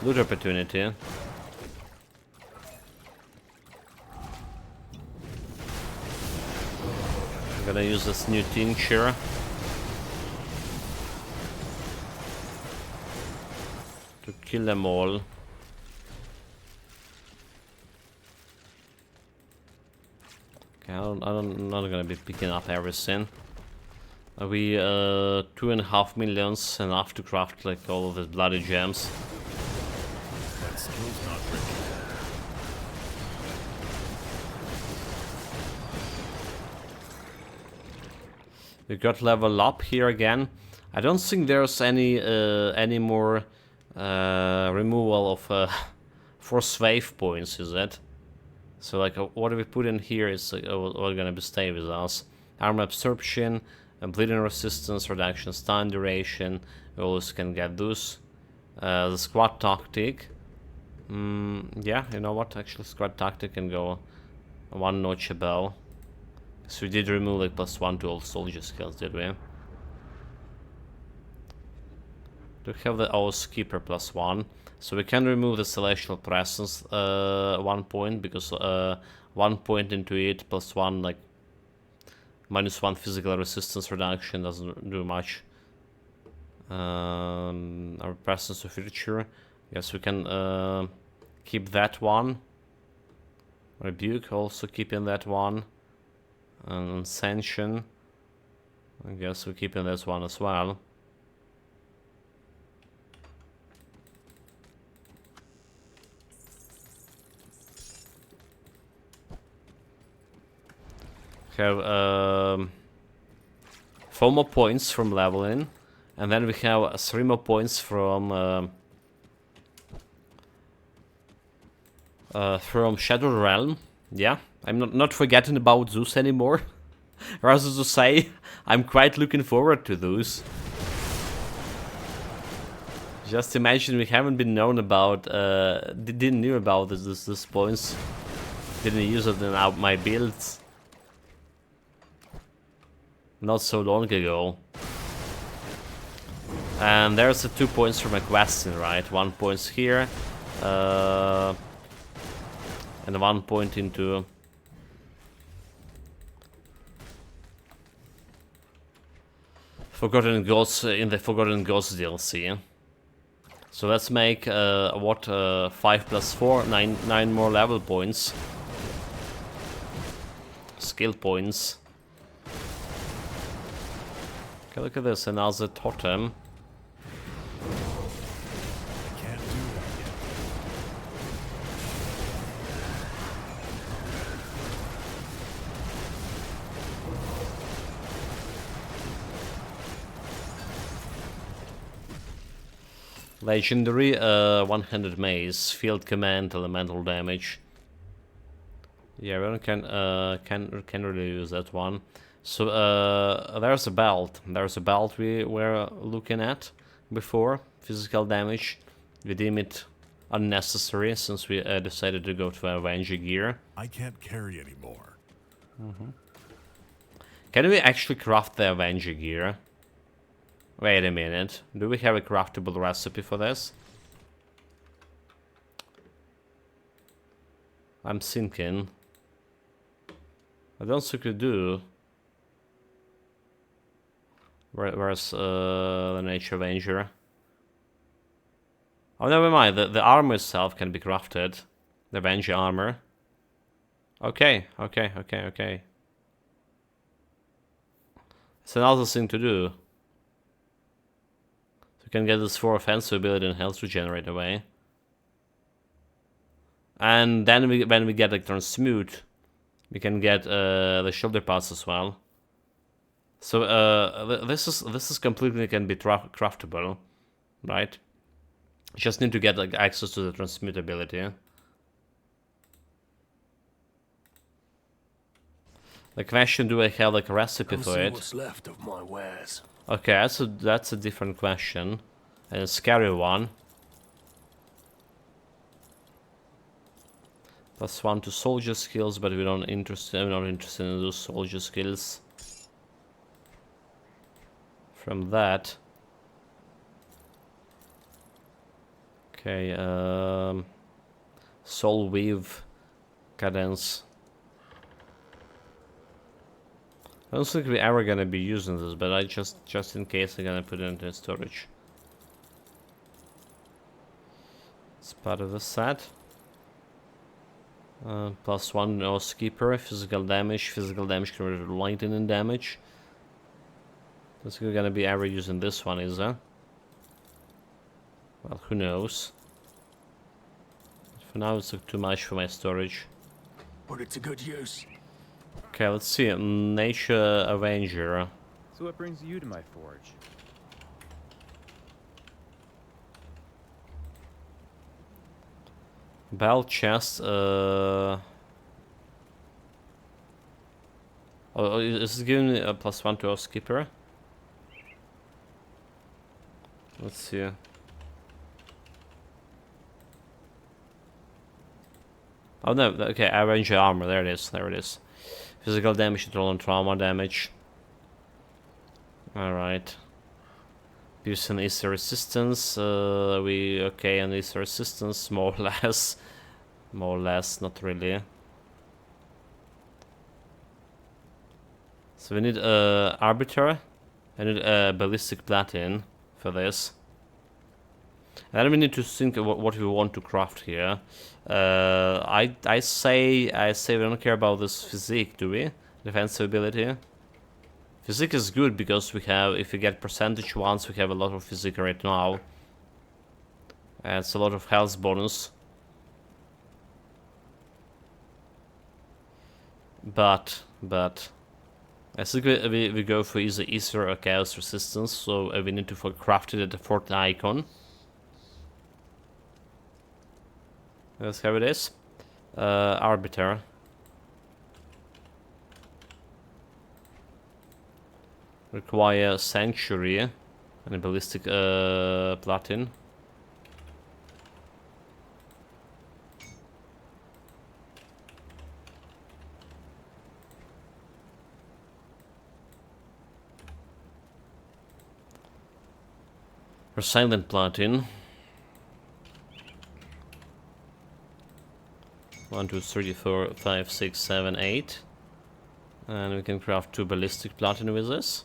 Loot opportunity. I'm gonna use this new tincture. To kill them all. Okay, I'm not gonna be picking up everything. We 2.5 million enough to craft like all of the bloody gems. That skill's not ready. We got level up here again. I don't think there's any more removal of Forcewave points, is it? So like what we put in here is all gonna be stay with us. Armor absorption, And bleeding resistance, reduction, stun duration. We also can get those. The squad tactic. Yeah, you know what? Actually, squad tactic can go one notch above. So we did remove like +1 to all soldier skills, did we? Do we have the Oathkeeper +1? So we can remove the Celestial Presence 1 point, because 1 point into it +1, like -1 physical resistance reduction doesn't do much. Our Presence of Future. Yes, we can keep that one. Rebuke, also keeping that one. And Ascension. I guess we're keeping this one as well. Have 4 more points from leveling, and then we have 3 more points from Shadow Realm. Yeah, I'm not forgetting about Zeus anymore. Rather to say, I'm quite looking forward to those. Just imagine we haven't been known about, didn't know about this points, didn't use it in my builds. Not so long ago. And there's the 2 points from a question, right? 1 point here, and 1 point into Forgotten Gods in the Forgotten Gods DLC. So let's make 5 + 4, 9 more level points, skill points. Okay, look at this, another totem. Can't do that yet. Legendary, 100 maze, field command, elemental damage. Yeah, we can really use that one. So there's a belt. There's a belt we were looking at before. Physical damage. We deem it unnecessary since we decided to go to Avenger gear. I can't carry anymore. Can we actually craft the Avenger gear? Wait a minute. Do we have a craftable recipe for this? I'm thinking. I don't think we do. Where's the Nature Avenger? Oh, never mind. The armor itself can be crafted. The Avenger armor. Okay. It's another thing to do. So we can get this 4 offensive ability and health regenerate away. And then when we get like transmute, we can get the shoulder pads as well. So this is completely can be craftable, right? Just need to get like access to the transmute ability. The question: do I have like a recipe Come for see it? what's left of my wares. Okay, that's a different question, and a scary one. +1 to soldier skills, but we're not interested in those soldier skills. From that. Okay, Soul Weave cadence. I don't think we're ever gonna be using this, but I just in case I'm gonna put it into storage. It's part of the set. +1 Oathkeeper, physical damage converted to lightning damage. Don't think we're gonna be ever using this one, is there? Well, who knows? For now, it's too much for my storage. Put it to good use. Okay, let's see. Nature Avenger. So what brings you to my forge? Bell chest. Oh, is it giving me a +1 to Oathkeeper? Let's see. Oh no, okay, arrange your armor, there it is, there it is. Physical damage, control and trauma damage. Alright. Use an easy resistance, okay, an easy resistance, more or less. More or less, not really. So we need Arbiter. I need Ballistic Platin for this. And then we need to think of what we want to craft here. I say we don't care about this physique, do we? Defensive ability. Physique is good because we have, if we get percentage ones, we have a lot of physique right now. And it's a lot of health bonus. But I think we go for either Ether or Chaos Resistance, so we need to craft it at the 4th icon. That's how it is. Arbiter. Require Sanctuary and a Ballistic Platin. For Silent Platin. 1, 2, 3, 4, 5, 6, 7, 8. And we can craft 2 Ballistic Platin with this.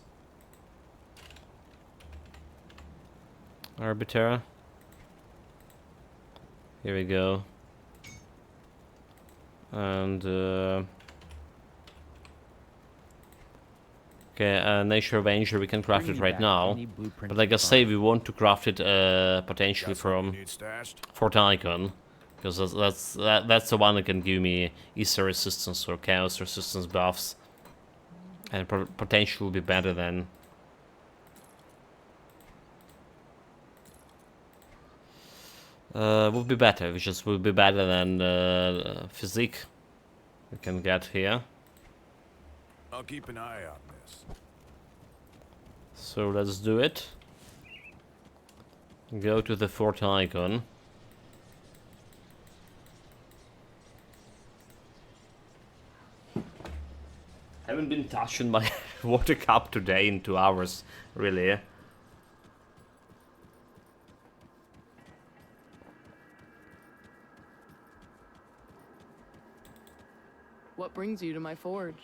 Arbiter. Here we go. And okay, Nature Avenger, we can craft it right now. But like I say, we want to craft it potentially Got something from you need stashed? 4th icon. Because that's the one that can give me Ether Resistance or Chaos Resistance buffs. And potentially will be better than... will be better, which just will be better than Physique we can get here. I'll keep an eye on this. So let's do it. Go to the 4th icon. Haven't been touching my water cup today in 2 hours, really. What brings you to my forge?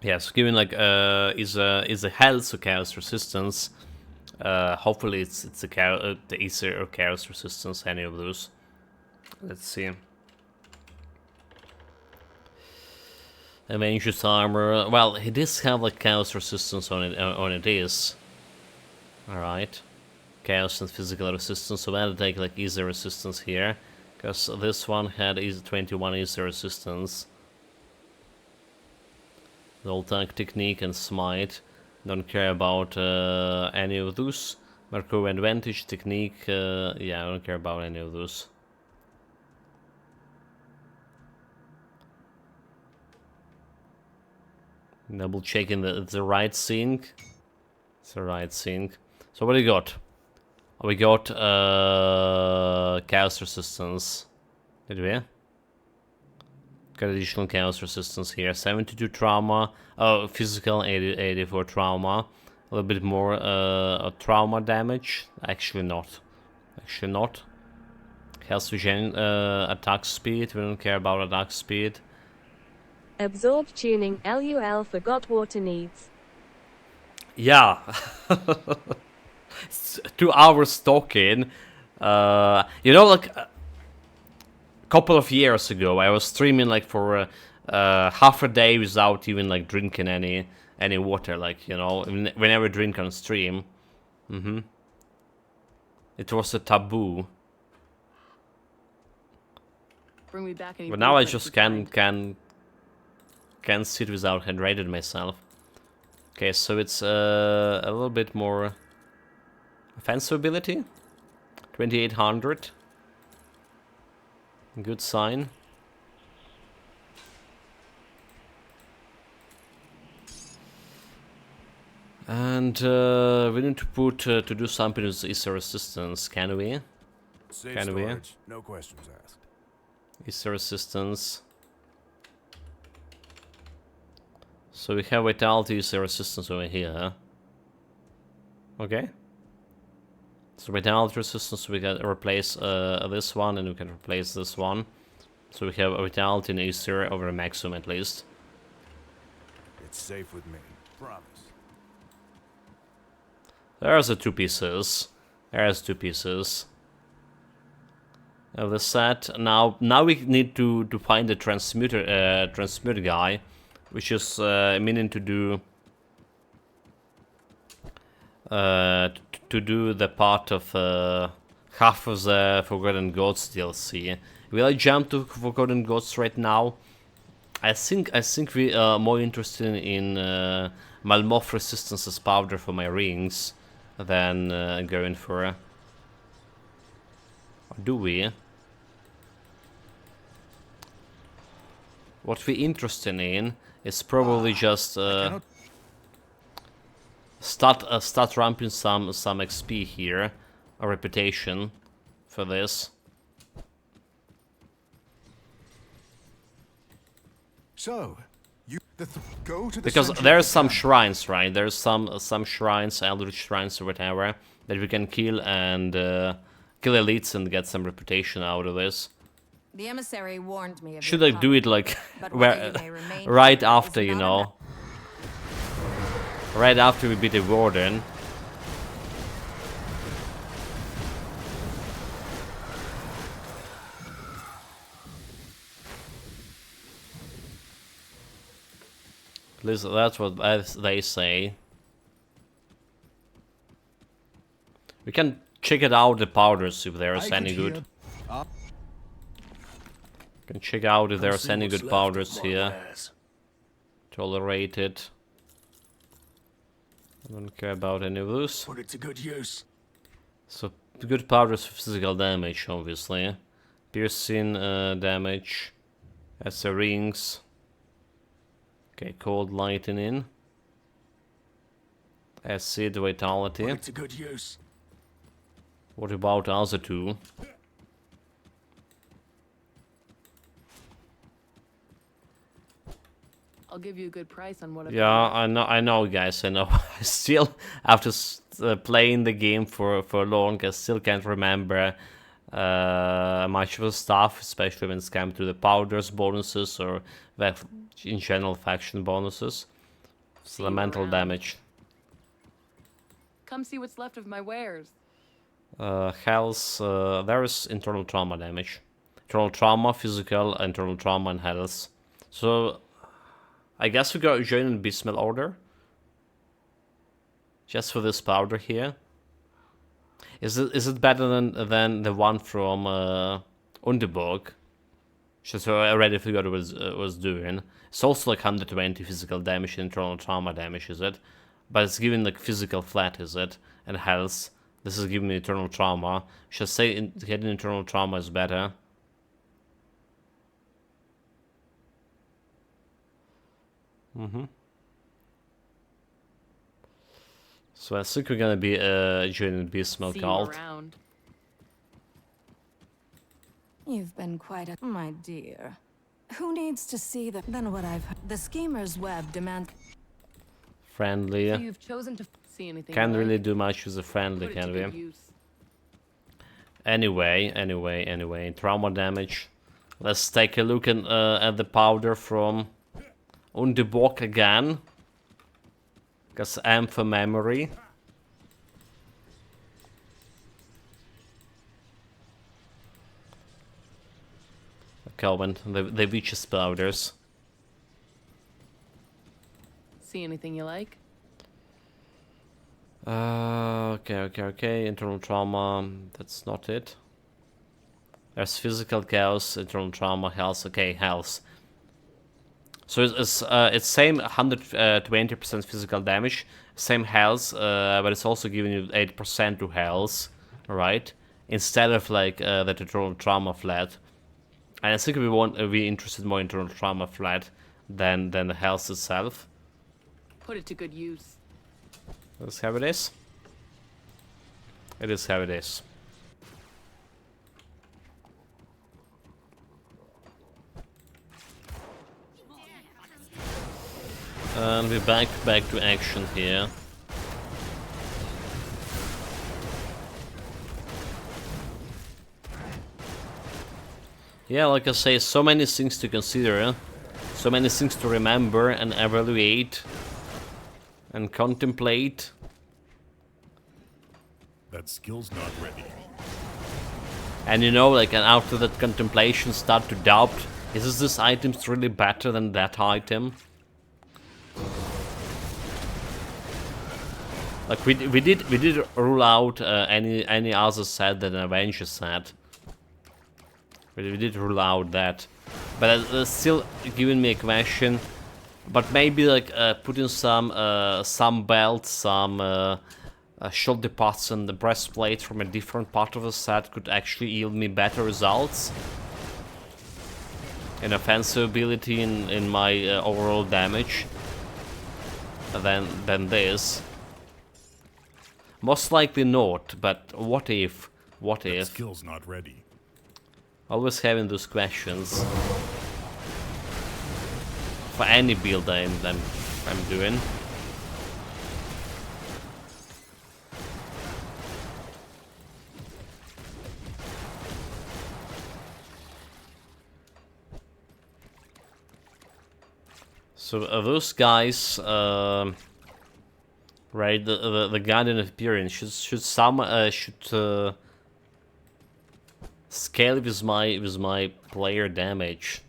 Yes, given like is a health or chaos resistance. Hopefully it's the ether or chaos resistance, any of those. Let's see. Avenger's armor. Well, he does have like chaos resistance on it is. Alright. Chaos and physical resistance, so I'll take like easy resistance here. Because this one had 21 easy resistance. The old tank technique and smite. Don't care about any of those. Marco advantage technique. Yeah, I don't care about any of those. Double checking that it's the right sync. It's the right sync. So what do you got? Oh, we got chaos resistance. Did we? Got additional chaos resistance here. 72 trauma. Oh, physical 84 trauma. A little bit more trauma damage. Actually not. Actually not. Health regen, attack speed. We don't care about attack speed. Absorb tuning. LUL forgot water needs. Yeah. 2 hours talking. You know, like a couple of years ago, I was streaming like for half a day without even like drinking any water. Like, you know, whenever I drink on stream. It was a taboo. Bring me back any But now I blueprints just you find. can sit without hydrating myself. Okay, so it's a little bit more offensive ability. 2800. Good sign. And we need to put to do something with Easter resistance, can we? Safe Can we? storage, no questions asked. Easter resistance. So we have vitality Easter resistance over here. Okay. So vitality resistance, we can replace this one, and we can replace this one. So we have vitality and Easter over a maximum at least. It's safe with me. Promise. There's the 2 pieces. There's 2 pieces of the set. Now we need to find the transmuter guy, which is meaning to do the part of half of the Forgotten Gods DLC. Will I jump to Forgotten Gods right now? I think we are more interested in Malmoth resistance's powder for my rings than going for. Or do we? What we're interested in is probably just start ramping some XP here, a reputation for this. So, you go to the Because center there's of the some camp. shrines, right? There's some shrines, eldritch shrines or whatever, that we can kill and kill elites and get some reputation out of this. The emissary warned me of Should your I do it coming, like but whether you where, may remain right here after, is you not know? enough. Right after we beat the warden. At least that's what they say. We can check it out, the powders, if there's any good. Can check out if there's any good powders here. Tolerated. I don't care about any of those. Put it to good use. So, the good powders for physical damage, obviously. Piercing damage. That's the rings. Okay, cold lightning. Acid vitality. Put it to good use. What about the other 2? I'll give you a good price on what. Yeah, I know, guys. I know. I still, after playing the game for long, I still can't remember much of the stuff, especially when it's come to the powders bonuses or in general faction bonuses. It's See you elemental around. damage. Come see what's left of my wares. Health. There is internal trauma damage. Internal trauma, physical, internal trauma, and health. So. I guess we go join in Bismil order. Just for this powder here. Is it better than the one from Underborg? Just I already forgot what it was doing. It's also like 120 physical damage and internal trauma damage, is it? But it's giving like physical flat, is it? And health. This is giving me internal trauma. Should I say getting internal trauma is better? So I think we're gonna be joining Beastmilk See you cult. around. You've been quite a... My dear. Who needs to see the... Then what I've... The schemer's web demands... Friendly. So you've chosen to see anything. Can't you really like? do much with the friendly, Put it to can good we? use. Anyway. Trauma damage. Let's take a look at the powder from Underborg again. Because I'm for memory. Calvin, the witch's powders. See anything you like? Okay. Internal trauma. That's not it. There's physical chaos, internal trauma, health. Okay, health. So it's same 120% physical damage, same health, but it's also giving you 8% to health, right? Instead of like the internal trauma flat. And I think we interested more in internal trauma flat than the health itself. Put it to good use. Let's have it is. It is how it is. And we're back to action here. Yeah, like I say, so many things to consider, so many things to remember and evaluate and contemplate. That skill's not ready. And you know, like, and after that contemplation, start to doubt: is this item really better than that item? Like we did rule out any other set than an Avenger set. We did rule out that, but it's still giving me a question. But maybe like putting some belts, some shoulder pads and the breastplate from a different part of the set could actually yield me better results in offensive ability in my overall damage than this. Most likely not, but what if? What That if? skill's not ready. Always having those questions for any build I'm doing. So those guys, right? The Guardian appearance should scale with my player damage.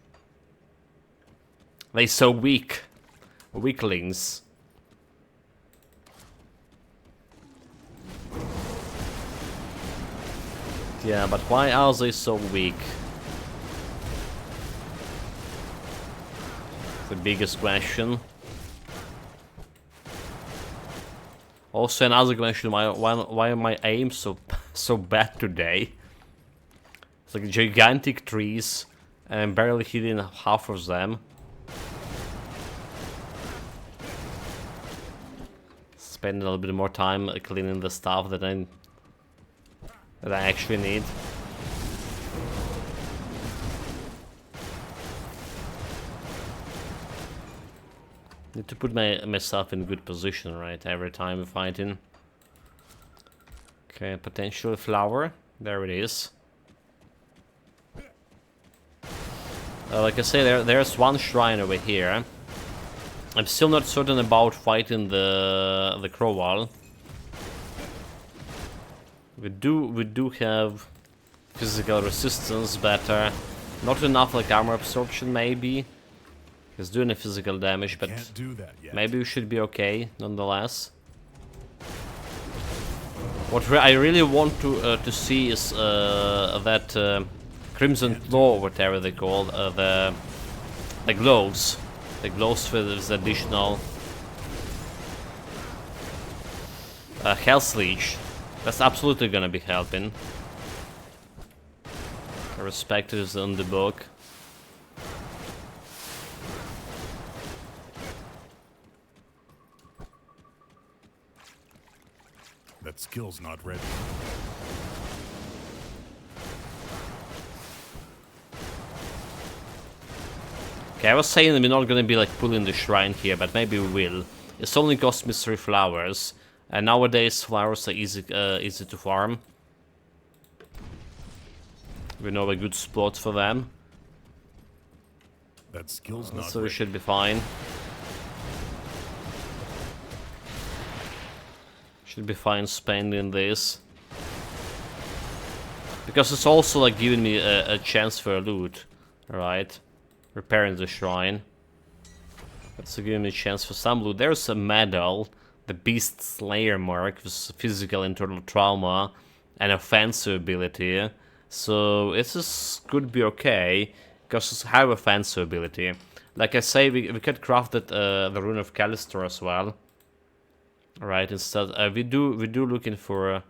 They so weaklings. Yeah, but why are they so weak? The biggest question. Also another question: why are my aims so bad today? It's like gigantic trees, and I'm barely hitting half of them. Spend a little bit more time cleaning the stuff that I actually need. Need to put myself in good position, right? Every time we're fighting. Okay, potential flower. There it is. Like I say, there's one shrine over here. I'm still not certain about fighting the crow wall. We do have physical resistance, but not enough like armor absorption maybe. He's doing a physical damage, but Can't do that yet. maybe we should be okay nonetheless. What I really want to see is that Crimson Claw, whatever they call the gloves with this additional health leech. That's absolutely gonna be helping. I respect it is in the book. That skill's not ready. Okay, I was saying that we're not gonna be like pulling the shrine here, but maybe we will. It's only cost me 3 flowers, and nowadays flowers are easy to farm. We know a good spot for them, That skill's not so we ready. should be fine. Should be fine spending this. Because it's also like giving me a chance for a loot, right? Repairing the shrine. That's giving me a chance for some loot. There's a medal, the Beast Slayer mark with physical internal trauma and offensive ability. So could be okay, because it's high offensive ability. Like I say, we could craft it, the Rune of Callister as well. Right, instead we do looking for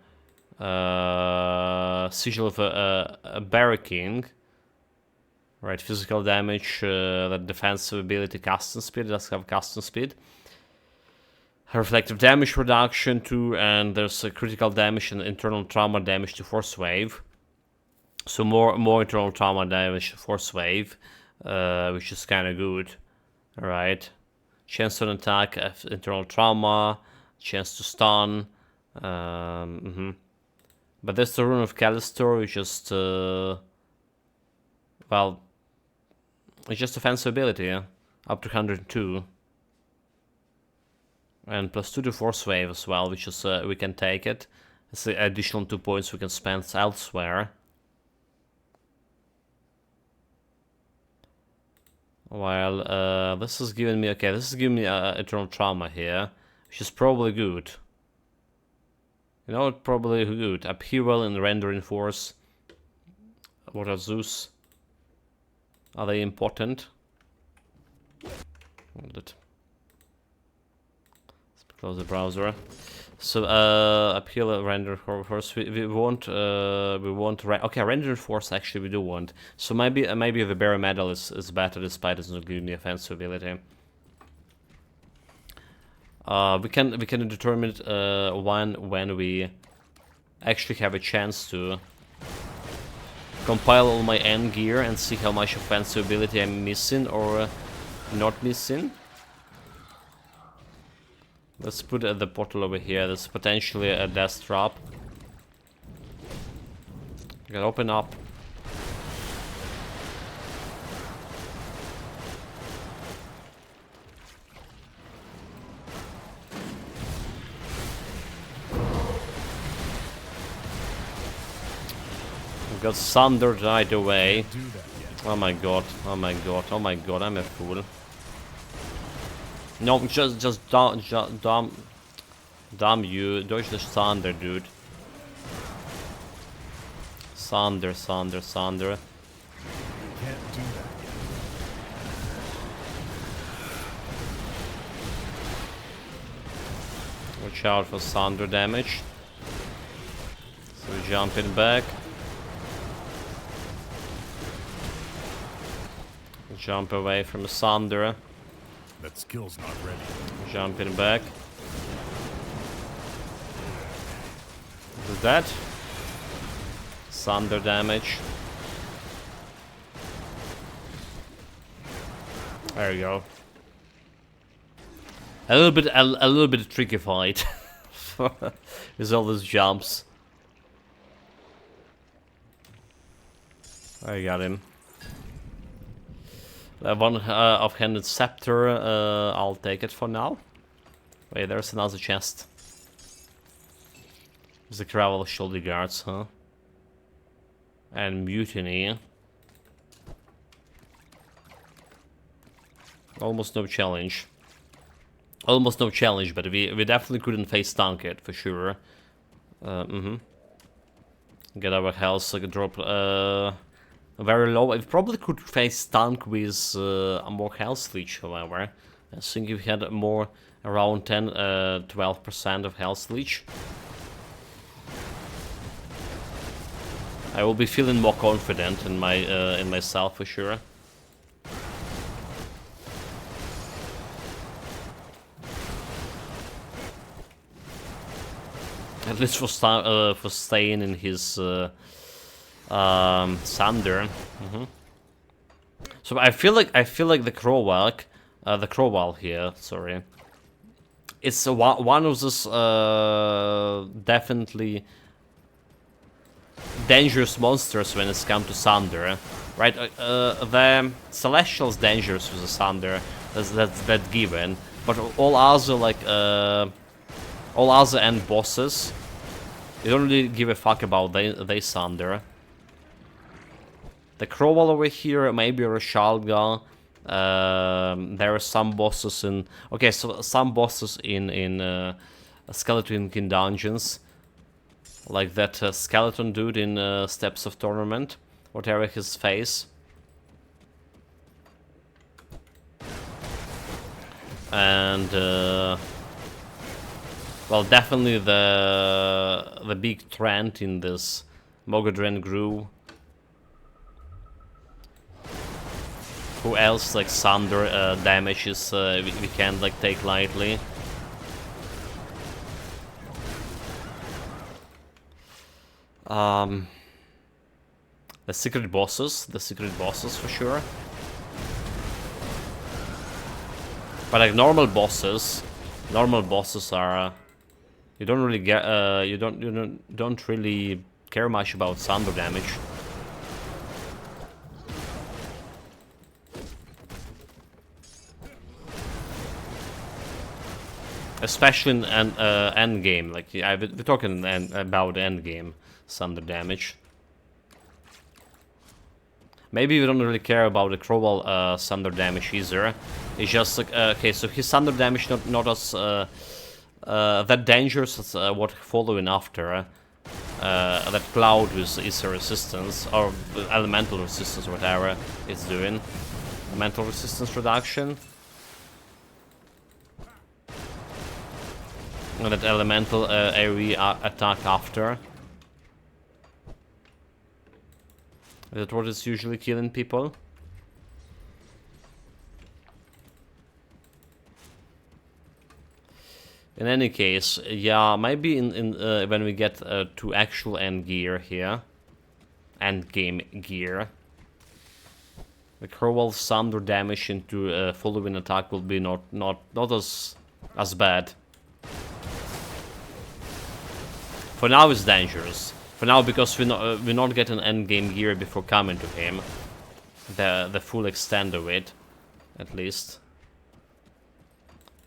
Sigil of a Barracking. Right, physical damage, that defensive ability, casting speed, does have casting speed. reflective damage reduction too, and there's a critical damage and internal trauma damage to Forcewave. So more internal trauma damage to Forcewave, which is kind of good. All right, chance to attack, internal trauma, chance to stun. But there's the Rune of Callister, which just well, it's just offensive ability, yeah? Up to 102. And plus 2 to Forcewave as well, which is we can take it. It's the additional 2 points we can spend elsewhere. While this is giving me eternal trauma here, which is probably good. You know, probably good. Upheaval and rendering force. What are Zeus? Are they important? Hold it. Let's close the browser. So upheaval, render force. We want okay, render force actually we do want. So maybe the bare metal is better despite it's not giving the offensive ability. We can determine it when we actually have a chance to compile all my end gear and see how much offensive ability I'm missing or not missing. Let's put the portal over here. There's potentially a death trap. You can open up. We got thunder right away. Oh my god, oh my god, oh my god, I'm a fool. No, just dumb you. Dodge the thunder, dude. Thunder. Can't do that yet. Watch out for thunder damage. So we jump in back. Jump away from the thunder. That skill's not ready. Jumping back. Do that. Thunder damage. There you go. A little bit tricky fight. With all those jumps. I got him. One offhanded scepter, I'll take it for now. Wait, there's another chest. There's the Gravel Shoulder Guards, huh? And Mutiny. Almost no challenge. Almost no challenge, but we definitely couldn't face tank it, for sure. Get our health, so I could drop very low. I probably could face tank with a more health leech, however. I think if we had more around 10-12% of health leech, I will be feeling more confident in my in myself for sure. At least for staying in his Thunder. So I feel like the Crowwalk here. Sorry, it's one of those definitely dangerous monsters when it's come to Thunder, right? The Celestial's dangerous with the Thunder. That's given, but all other all other end bosses, you don't really give a fuck about they Thunder. The Crowwall over here, maybe Rashalga. There are some bosses in... Okay, so some bosses in Skeleton King dungeons. Like that skeleton dude in Steps of Tournament. Whatever his face. And... well, definitely the big trend in this Mogadren Groove. Who else like Thunder damages we can't like take lightly. The secret bosses for sure. But like normal bosses are you don't really get you don't really care much about thunder damage. Especially in end game, like we're talking about end game thunder damage. Maybe we don't really care about the Crowell thunder damage either. It's just like okay, so his thunder damage not as that dangerous as what following after. That cloud with ether resistance or elemental resistance, whatever it's doing. Elemental resistance reduction. And that elemental area attack after. Is that what is usually killing people? In any case, yeah, maybe in when we get to actual end gear here, end game gear, the Crowell thunder damage into following attack will be not as bad. For now, it's dangerous. For now, because we're not getting end game gear before coming to him, the full extent of it, at least.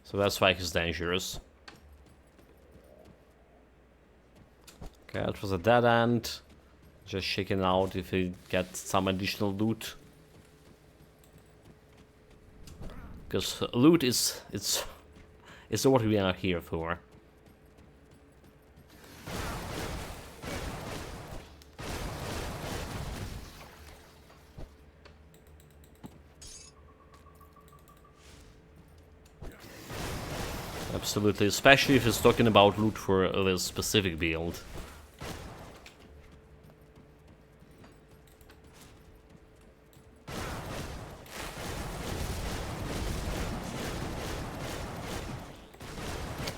So that's why he's dangerous. Okay, that was a dead end. Just checking out if we get some additional loot. Because loot is what we are here for. Absolutely, especially if it's talking about loot for this specific build.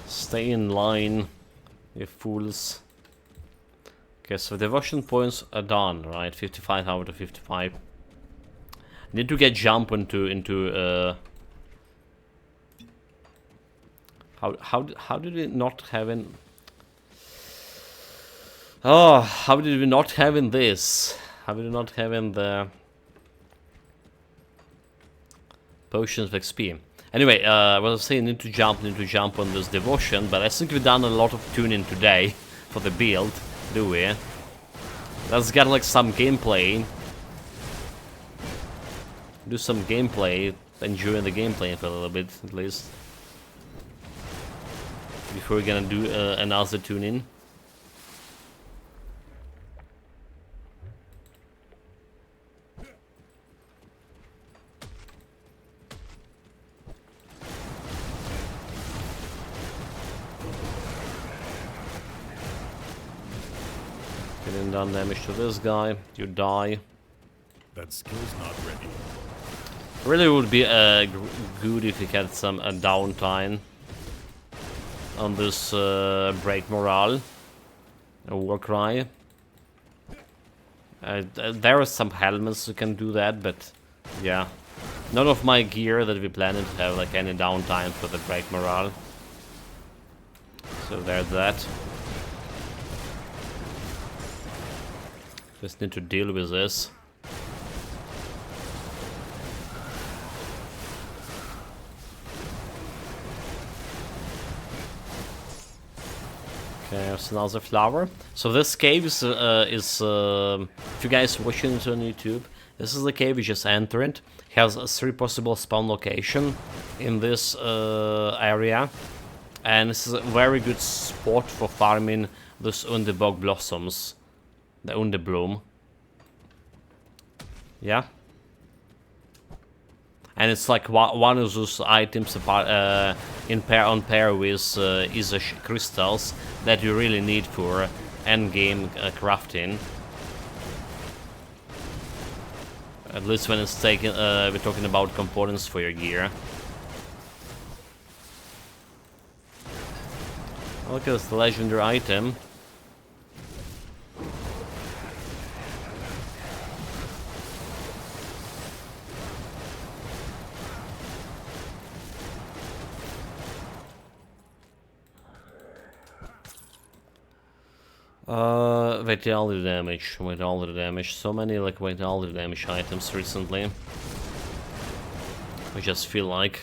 Stay in line, you fools. Okay, so devotion points are done, right? 55 out of 55. Need to get jump into how did we not have in? Oh, how did we not have in this? How did we not have in the potions of XP? Anyway, what I was saying, need to jump on this devotion, but I think we've done a lot of tuning today for the build, do we? Let's get like some gameplay. Do some gameplay, enjoy the gameplay for a little bit at least. Before we're gonna do another tune-in. Getting down damage to this guy, you die. That skill's not ready. Really would be good if we had some downtime on this break morale, a war cry. There are some helmets who can do that, but yeah, none of my gear that we planning to have like any downtime for the break morale. So there's that. Just need to deal with this. Okay, there's another flower. So this cave is if you guys watching it on YouTube, this is the cave we just entered. It has 3 possible spawn location in this area, and this is a very good spot for farming those underbog blossoms, the underbloom. Yeah. And it's like one of those items apart, on pair with Ether crystals that you really need for endgame crafting. At least when it's taken, we're talking about components for your gear. Look at this legendary item. Vitality damage, vitality damage. So many like vitality damage items recently. I just feel like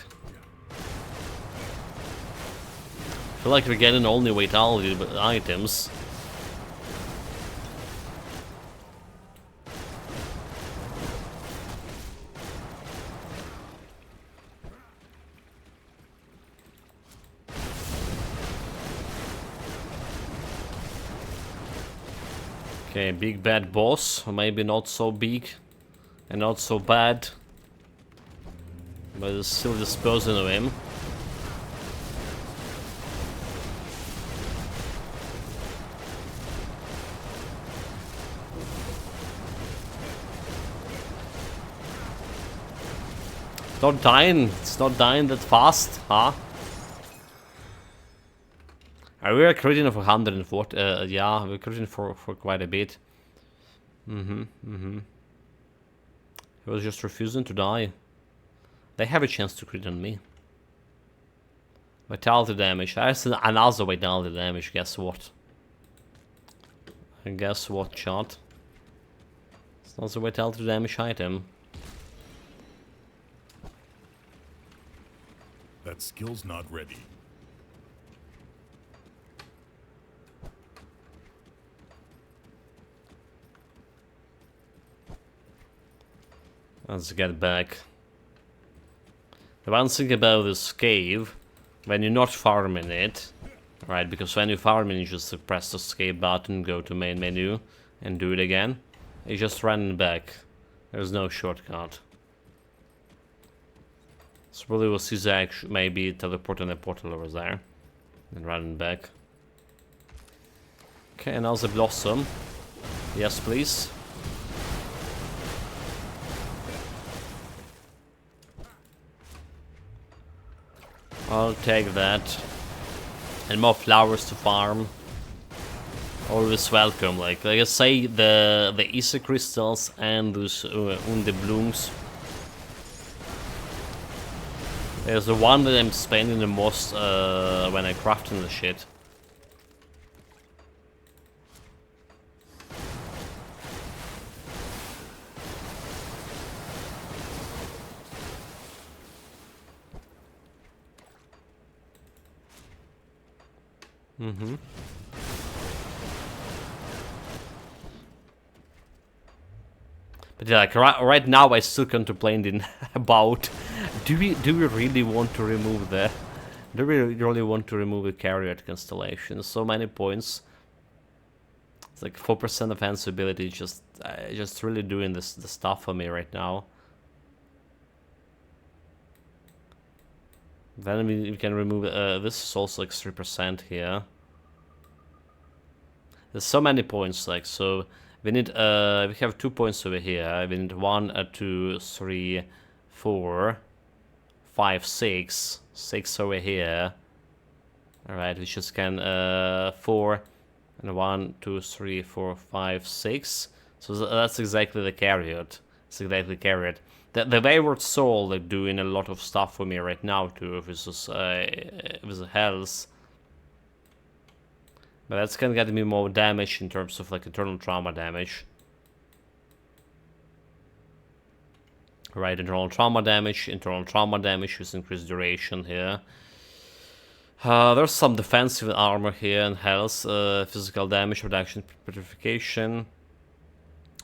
we're getting only vitality items. Okay, big bad boss, or maybe not so big and not so bad, but it's still disposing of him. It's not dying that fast, huh? We are critting for 140, yeah, we're critting for quite a bit. He was just refusing to die. They have a chance to crit on me. Vitality damage, that's another vitality damage, guess what? And guess what, chat? It's not a vitality damage item. That skill's not ready. Let's get back. The one thing about this cave, when you're not farming it, right, because when you're farming you just press the escape button, go to main menu, and do it again. You just run back. There's no shortcut. So probably we'll see Zach maybe teleporting a portal over there, and running back. Okay, and now the Blossom. Yes, please. I'll take that. And more flowers to farm. Always welcome. Like I say, the Isa crystals and those Unde blooms. There's the one that I'm spending the most when I'm crafting the shit. But yeah, like right now I still contemplating about do we really want to remove the Carriot constellation? So many points. It's like 4% offense ability, just really doing the stuff for me right now. Then we can remove this is also like 3% here. There's so many points, like, so we need we have 2 points over here. We need 1, 2, 3, 4, 5, 6, 6 over here. All right, we just can 4 and 1, 2, 3, 4, 5, 6. So that's exactly the Carriot. It's exactly Carriot. The Wayward Soul, like, doing a lot of stuff for me right now too, with the health. But that's gonna get me more damage in terms of like internal trauma damage. Right, internal trauma damage with increased duration here. There's some defensive armor here and health, physical damage reduction, petrification.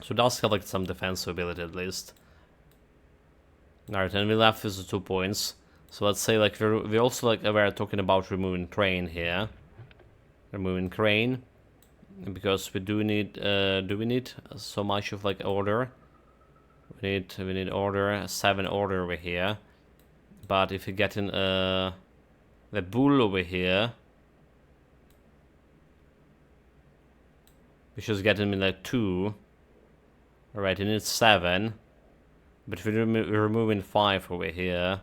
So it does have like some defensive ability at least. Alright, and we left with the 2 points. So let's say like we also like we're talking about removing Crane here. Removing Crane, because we do need we need so much of like order. We need order, 7 order over here. But if you get in the bull over here, we should get him in like 2. Alright, you need 7. But if we're removing 5 over here,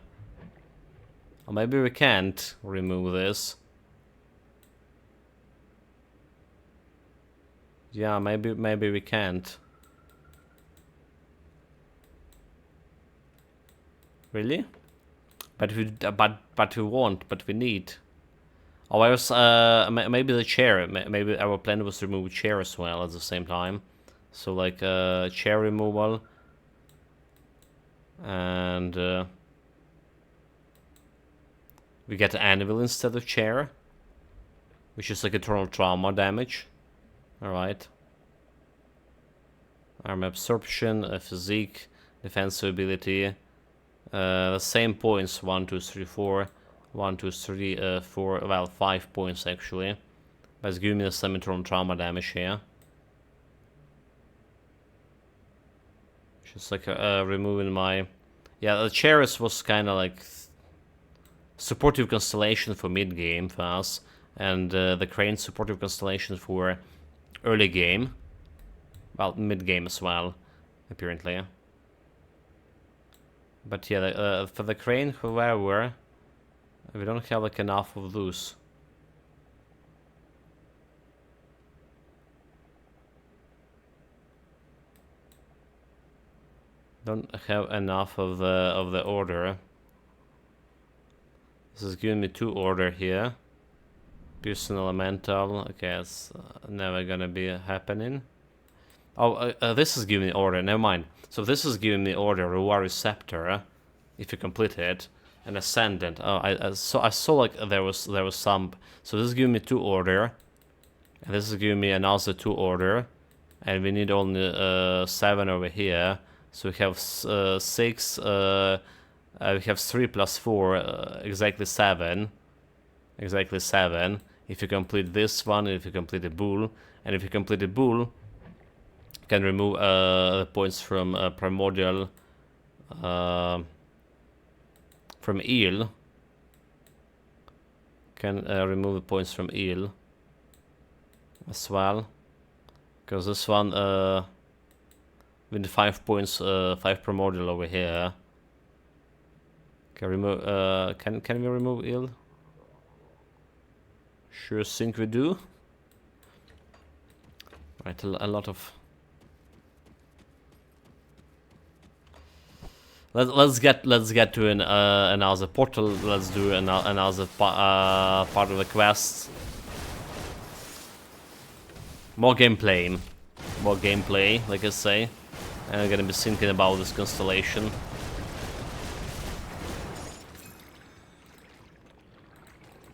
or maybe we can't remove this. Yeah, maybe we can't. Really? But we won't. But we need. Oh, I was maybe the chair. Maybe our plan was to remove chair as well at the same time. So like chair removal, and we get anvil instead of chair, which is like eternal trauma damage. All right. Arm absorption, physique, defensive ability. The same points: 1, 2, 3, 4. 1, 2, 3, 4. Well, 5 points actually. But it's giving me some eternal trauma damage here. Just like removing my... Yeah, the chairs was kind of like supportive constellation for mid-game for us, and the crane supportive constellation for early game. Well, mid-game as well, apparently. But yeah, for the crane, however, we don't have like enough of those. Don't have enough of the order. This is giving me 2 order here. Piercing elemental. Okay, it's never gonna be happening. Oh, this is giving me order. Never mind. So this is giving me order. Reward Scepter, if you complete it, and Ascendant. Oh, I saw like there was some. So this is giving me 2 order, and this is giving me another 2 order, and we need only 7 over here. So we have 6. We have 3 plus 4, exactly 7. Exactly 7. If you complete this one, if you complete the bull, and if you complete the bull, you can remove the points from primordial, from eel. Can remove the points from eel as well, because this one with the 5 points, 5 primordial over here. Can remove. Can we remove eel? Sure think we do. Right, a lot of. Let's get to another portal. Let's do another part of the quest. More gameplay, like I say. And I'm gonna be thinking about this constellation.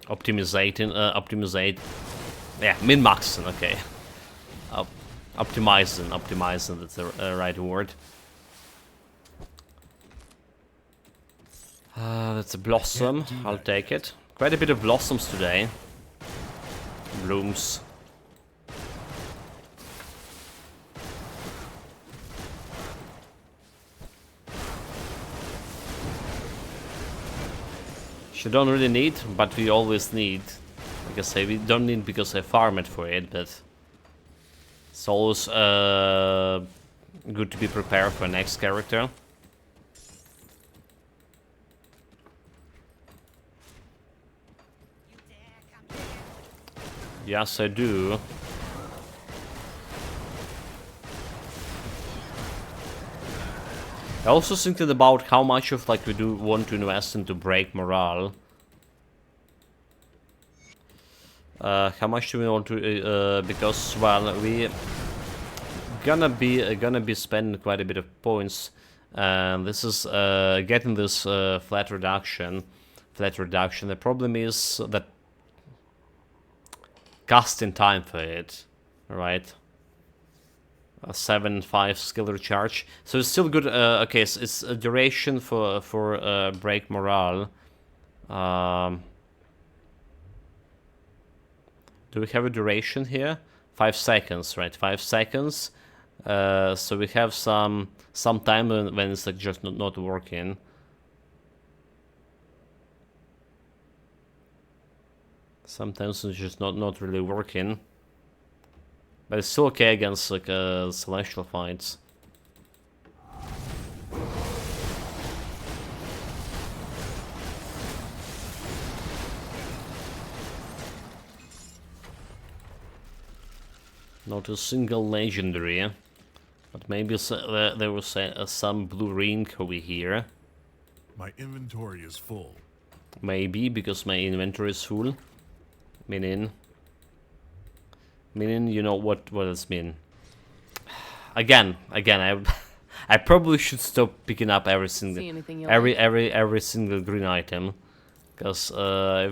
Optimizate. Yeah, min-maxing. Okay. Optimizing. That's the right word. That's a blossom. I'll take it. Quite a bit of blossoms today. Blooms. You don't really need, but we always need. Like I say, we don't need because I farm it for it, but it's always good to be prepared for next character. Yes, I do. I also thinking about how much of like we do want to invest into break morale. How much do we want to? Because well, we gonna be spending quite a bit of points, and this is getting this flat reduction. The problem is that casting time for it, right? 7-5 skill recharge, so it's still good. Okay, so it's a duration for break morale. Do we have a duration here? 5 seconds, right? 5 seconds. So we have some time when it's like just not working. Sometimes it's just not really working. But it's still okay against like celestial fights. Not a single legendary, but maybe there was some blue ring over here. My inventory is full. Maybe because my inventory is full. Meaning, you know what does mean. Again, I probably should stop picking up every single See anything you like? every single green item, because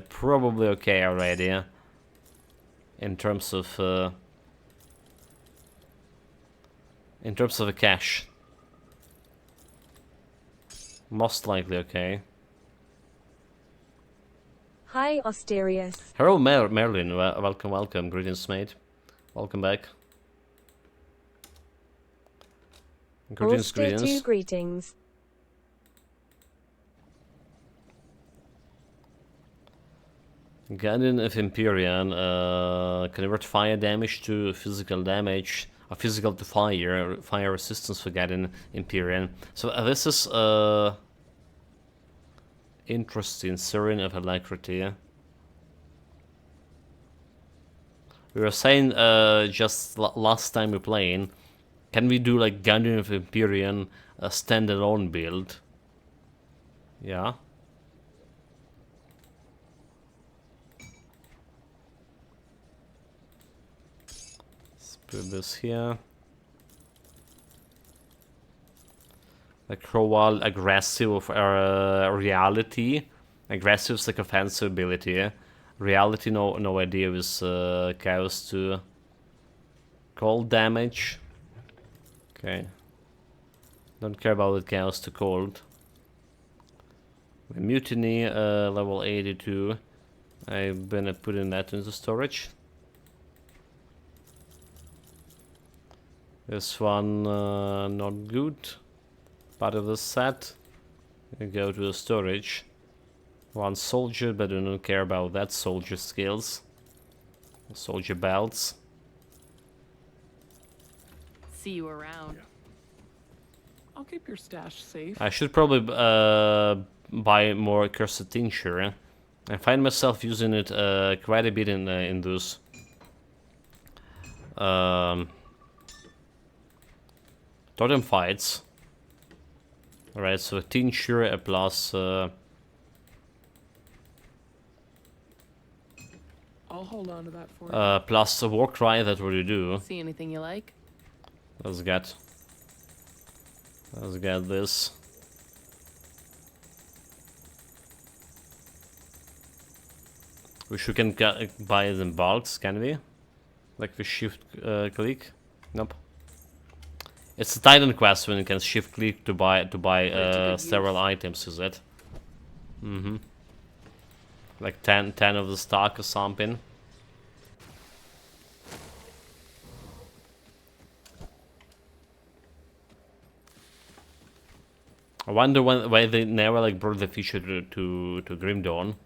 probably okay already in terms of a cash. Most likely okay. Hi, Austerius. Hello, Merlin. Welcome. Greetings, mate. Welcome back. Greetings. Greetings. Guardian of Empyrean convert fire damage to physical damage, or physical to fire resistance for Guardian Empyrean. So this is interesting. Serene of Alacrity. We were saying just last time we playing, can we do like Guardian of Empyrean a standalone build? Yeah. Let's put this here. Like Crowal aggressive of reality. Aggressive is like offensive ability. Reality no idea with chaos to cold damage. Okay. Don't care about the chaos to cold. Mutiny level 82. I'm gonna put in that into storage. This one not good. Part of the set. We go to the storage. One soldier, but I don't care about that. Soldier skills. Soldier belts. See you around. I'll keep your stash safe. I should probably buy more Cursed Tincture. I find myself using it quite a bit in those totem fights. Alright, so Tincture plus I'll hold on to that for you. plus a War Cry, that what you do. See anything you like? Let's get this. Wish we can buy it in bulks, can we? Like we shift click? Nope. It's a Titan quest when you can shift click to buy several items, is it? Mm-hmm. Like 10 of the stock or something. I wonder why they never like brought the feature to Grim Dawn.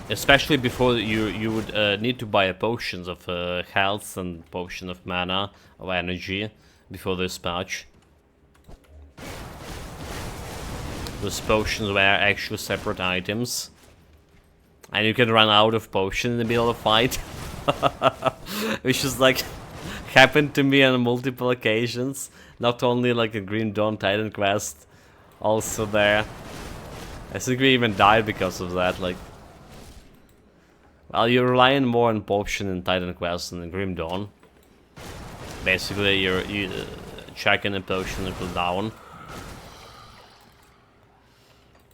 Especially before you would need to buy a potions of health and potion of mana of energy before this patch. Those potions were actually separate items, and you can run out of potion in the middle of a fight, which is like happened to me on multiple occasions. Not only like a Grim Dawn Titan quest, also there. I think we even died because of that. Like, well, you're relying more on potion in Titan quest than in Grim Dawn. Basically, you're checking a potion and pull down.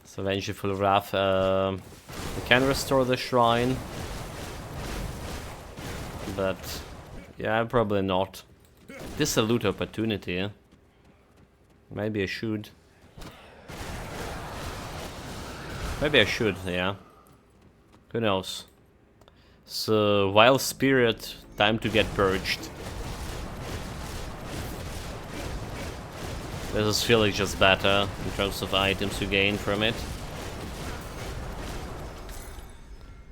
So Vengeful Wrath. We can restore the shrine, but yeah, probably not. This is a loot opportunity. Maybe I should. Maybe I should, yeah. Who knows? So, Wild Spirit, time to get purged. This is feeling just better in terms of items you gain from it.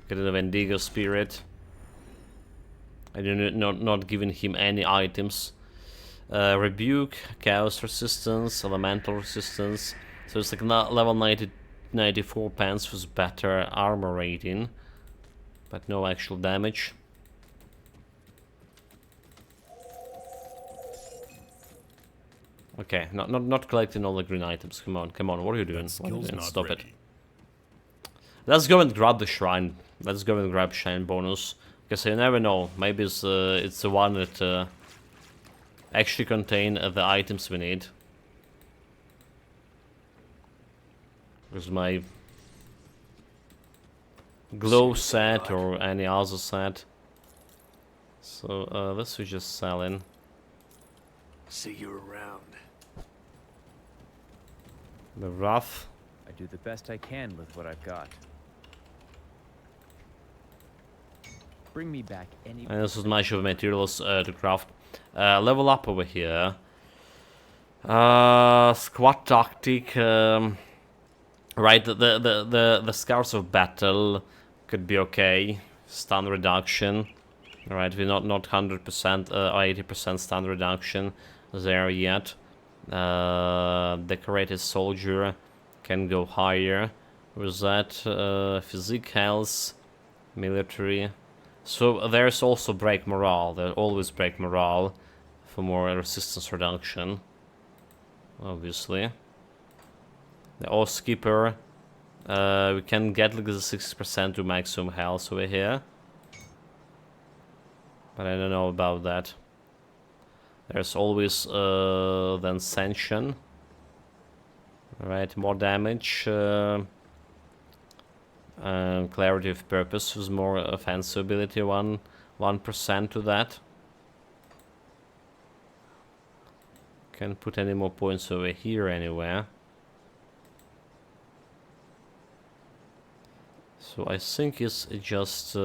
Get a Wendigo Spirit. I do not giving him any items. Rebuke, Chaos Resistance, Elemental Resistance. So it's like level 94 pants with better armor rating, but no actual damage. Okay, not collecting all the green items. Come on, what are you doing? What are you doing? Stop it. Let's go and grab the shrine. Let's go and grab shrine bonus. Because you never know. Maybe it's the one that actually contain the items we need. With my glow set or any other set. So this we just sell in. See you around. The rough. I do the best I can with what I've got. Bring me back any. And this is much of materials to craft. Level up over here. Squad tactic. Right, the scars of battle could be okay. Stun reduction. Right, we're not 100% or 80% stun reduction there yet. Decorated soldier can go higher with that. Physique health, military. So there's also break morale. There's always break morale for more resistance reduction. Obviously. The Oathkeeper. We can get like the 6% to maximum health over here. But I don't know about that. There's always then Sanction. Alright, more damage. And Clarity of Purpose with more offensive ability, 1% to that. Can't put any more points over here anywhere. So I think it's just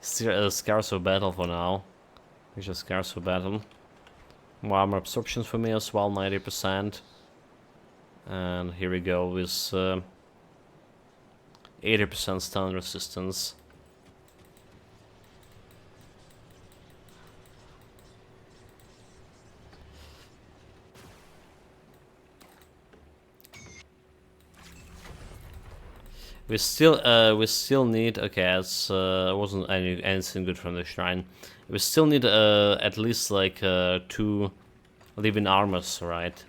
Scars of Battle for now. It's just Scars of Battle. More armor absorptions for me as well, 90%. And here we go with 80% stun resistance. We still need, okay, it's wasn't anything good from the shrine. We still need at least like 2 living armors, right,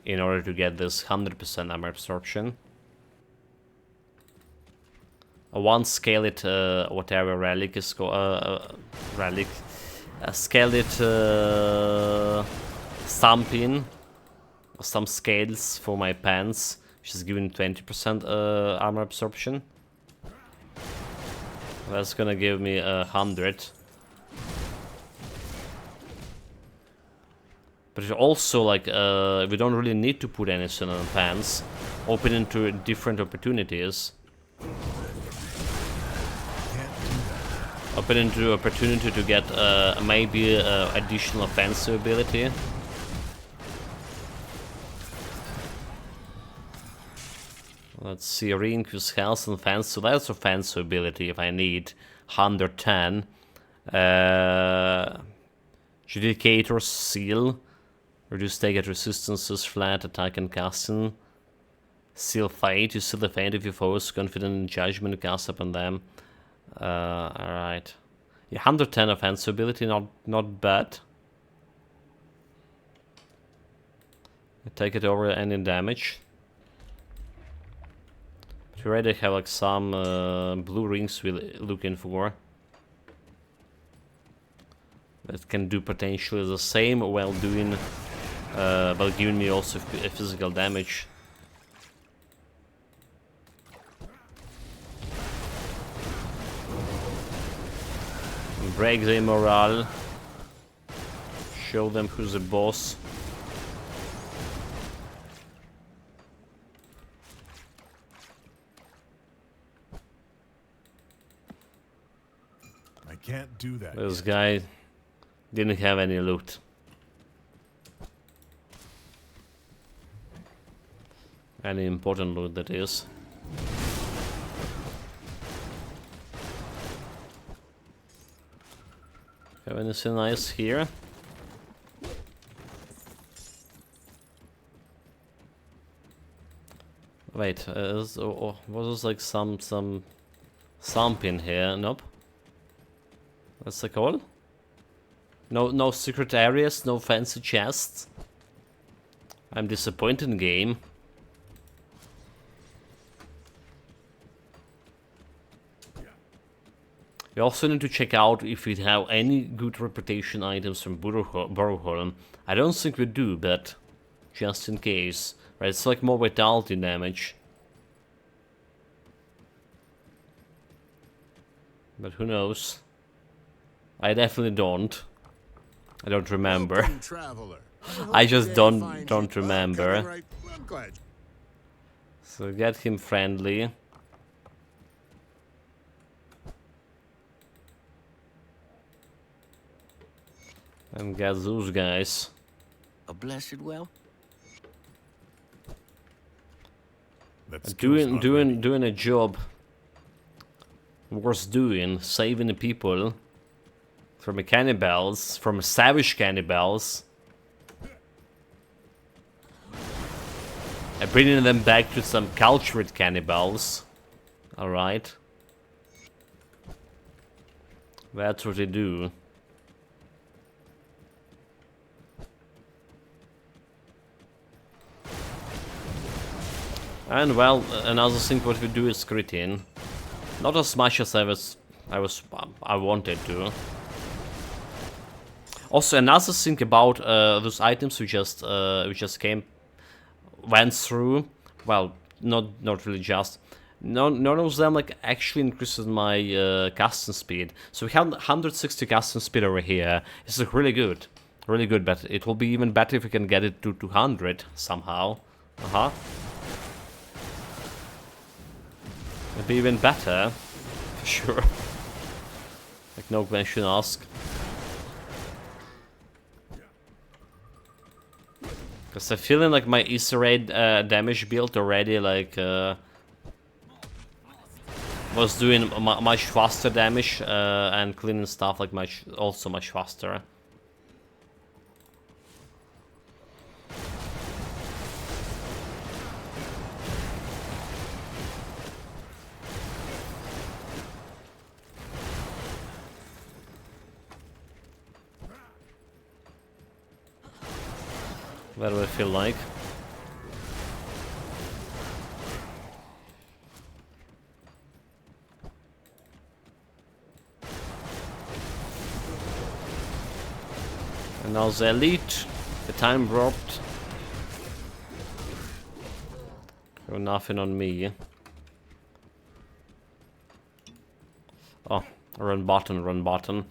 in order to get this 100% armor absorption. One scaled whatever relic is called, relic, scaled stamping, some scales for my pants. She's giving 20% armor absorption. That's gonna give me 100. But also, like, we don't really need to put anything on pants. Open into different opportunities. Open into opportunity to get maybe additional offensive ability. Let's see, re-increase health and offense, so that's offensive ability if I need 110. Judicator's Seal. Reduce target resistances, flat, attack and casting. Seal Fate, you seal the fate of your foes, confident in judgment, cast upon them. Alright. Yeah, 110 offensive ability, not bad. Take it over any damage. We already have like some blue rings we're looking for. That can do potentially the same while doing, while giving me also physical damage. Break their morale. Show them who's the boss. Can't do that. This guy didn't have any loot. Any important loot, that is. Have anything nice here? Wait, was this like something here? Nope. That's like all? No secret areas, no fancy chests. I'm disappointed in game. We also need to check out if we have any good reputation items from Borgholm. I don't think we do, but just in case. Right, it's like more vitality damage. But who knows? I definitely don't. I don't remember. Welcome, traveler. I just don't Find you. remember. Coming right. I'm glad. So get him friendly. And get those guys. A blessed well? That skill's not ready. Doing a job worth doing, saving the people from the cannibals, from savage cannibals, and bringing them back to some cultured cannibals. All right, that's what they do. And well, another thing what we do is crit in. Not as much as I wanted to. Also, another thing about those items we just went through. Well, not really just. None of them like actually increases my casting speed. So we have 160 casting speed over here. It's like really good, But it will be even better if we can get it to 200 somehow. It'd be even better, for sure. Like no question asked. Because I'm feeling like my Easter egg damage build already like was doing much faster damage and cleaning stuff like much faster. What do I feel like? And now the elite, the time dropped. Oh, nothing on me. Oh, run button.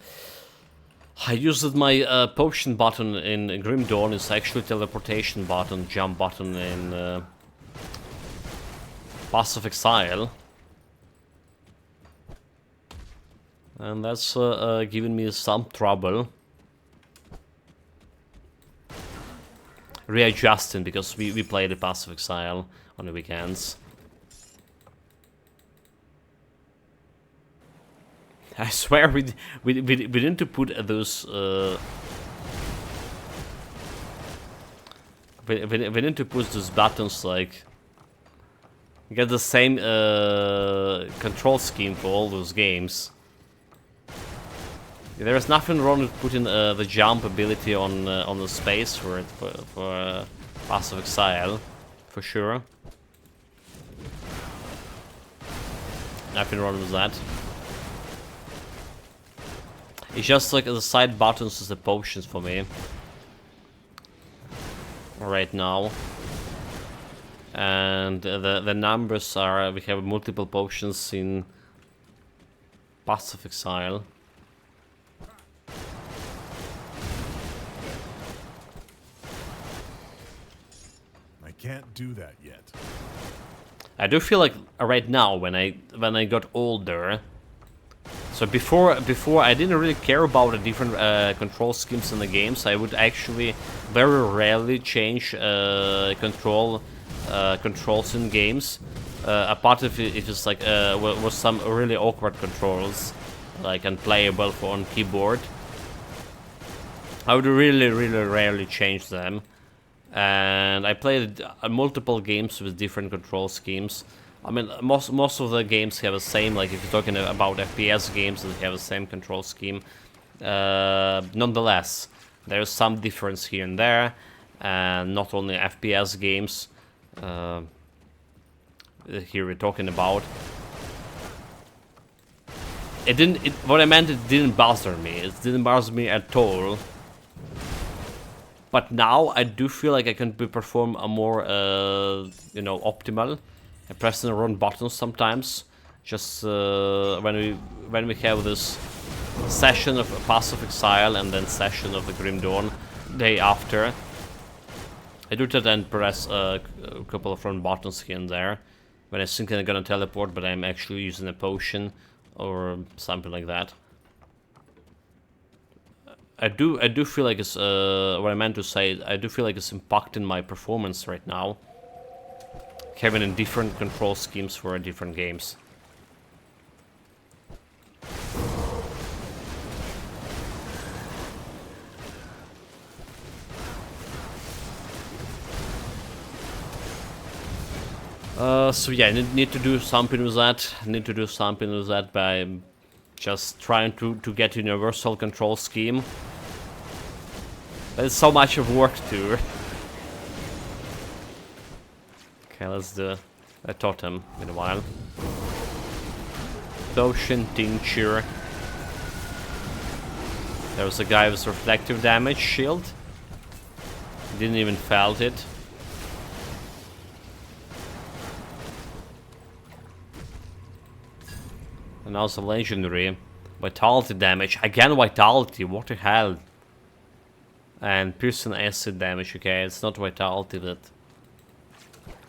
I used my potion button in Grim Dawn. It's actually teleportation button, jump button in Pass of Exile. And that's giving me some trouble. Readjusting, because we play the Pass of Exile on the weekends. I swear we need to put those we need to push those buttons like get the same control scheme for all those games. There is nothing wrong with putting the jump ability on the space for it for Pass of Exile, for sure. Nothing wrong with that. It's just like the side buttons is the potions for me right now, and the numbers are we have multiple potions in Pass of Exile. I can't do that yet. I do feel like right now when I got older. So before I didn't really care about the different control schemes in the games. I would actually very rarely change controls in games, apart if it's like was some really awkward controls, like unplayable on keyboard. I would really rarely change them, and I played multiple games with different control schemes. I mean, most of the games have the same, like if you're talking about FPS games, they have the same control scheme. Nonetheless, there's some difference here and there, and not only FPS games here we're talking about. it didn't. What I meant, it didn't bother me. It didn't bother me at all. But now I do feel like I can perform a more, you know, optimal. I press the wrong buttons sometimes. Just when we have this session of Pass of Exile and then session of the Grim Dawn day after. I do that and press a couple of wrong buttons here and there. When I think I'm gonna teleport, but I'm actually using a potion or something like that. I do feel like it's what I meant to say. I do feel like it's impacting my performance right now, having a different control schemes for different games. So yeah, need to do something with that. Need to do something with that by just trying to get universal control scheme. But it's so much of work too. Okay, let's do a totem in a while. Potion, tincture. There was a guy with reflective damage shield. Didn't even felt it. And also legendary. Vitality damage. Again vitality, what the hell? And piercing acid damage, okay, it's not vitality that...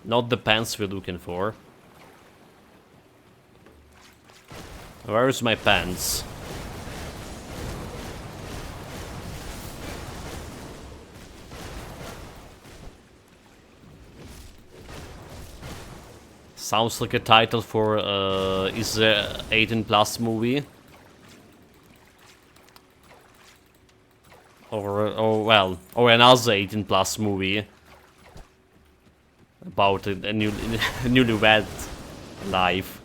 Not the pants we're looking for. Where's my pants? Sounds like a title for is the 18+ movie. Or well, or another 18+ movie about a newlywed life.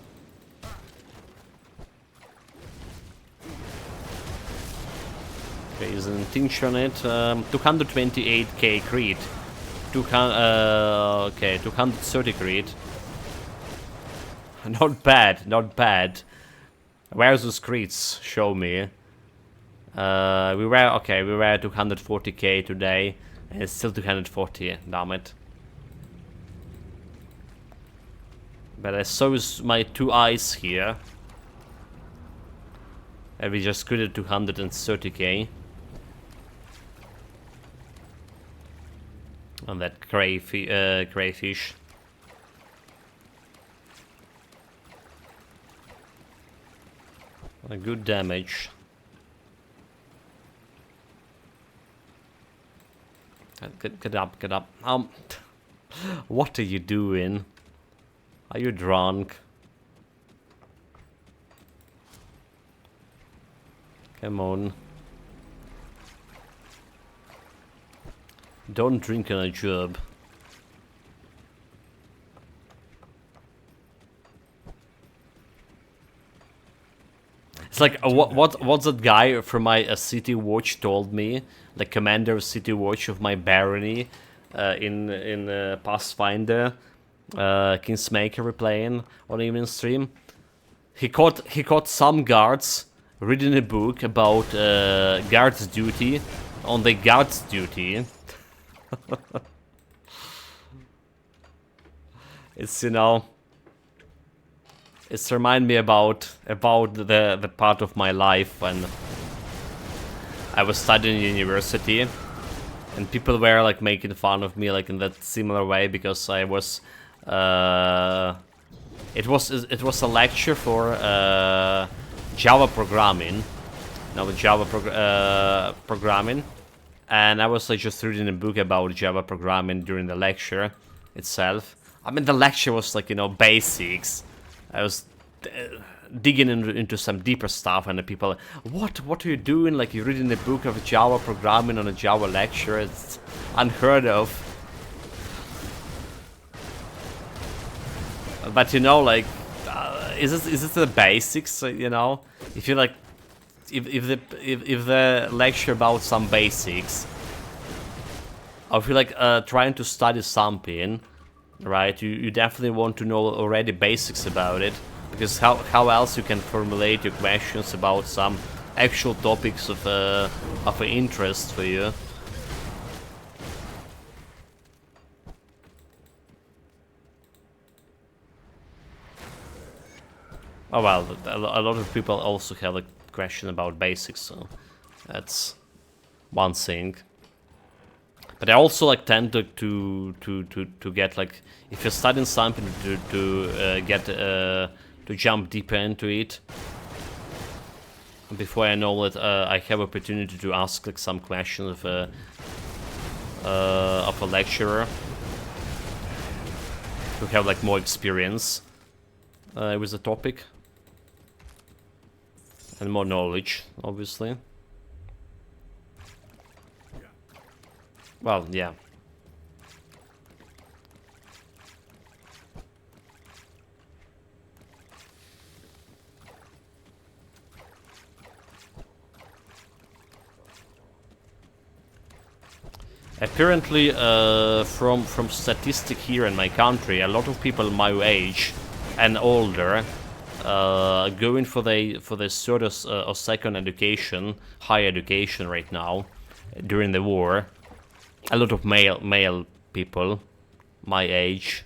Okay, isn't tincture on it. 228k crit. Okay, 230 crit. Not bad, not bad. Where's those crits? Show me. We were at 240k today, and it's still 240. Damn it! But I saw with my 2 eyes here, and we just got at 230k. On that crayfish. A good damage. Get up, get up. What are you doing? Are you drunk? Come on. Don't drink on a job. It's like what's that guy from my City Watch told me, the commander of City Watch of my barony in Pathfinder, Kingsmaker replaying on evening stream. He caught some guards reading a book about guards duty on the guards duty. It's, you know, it's remind me about the part of my life when I was studying in university, and people were like making fun of me like in that similar way because I was it was a lecture for Java programming, programming, and I was like just reading a book about Java programming during the lecture itself. I mean, the lecture was like, you know, basics. I was digging into some deeper stuff, and the people, what are you doing? Like, you're reading a book of Java programming on a Java lecture? It's unheard of. But you know, like, is this the basics? You know, if you like, if the lecture about some basics, or if you like trying to study something, right? You definitely want to know already basics about it. Because how else you can formulate your questions about some actual topics of interest for you? Oh well, a lot of people also have a question about basics, so that's one thing. But I also like tend to get like, if you're studying something, to jump deeper into it before I know that I have opportunity to ask like some questions of a lecturer to have like more experience with the topic and more knowledge, obviously. Well, yeah. Apparently, from statistic here in my country, a lot of people my age and older going for the third or second education, higher education right now during the war. A lot of male people my age.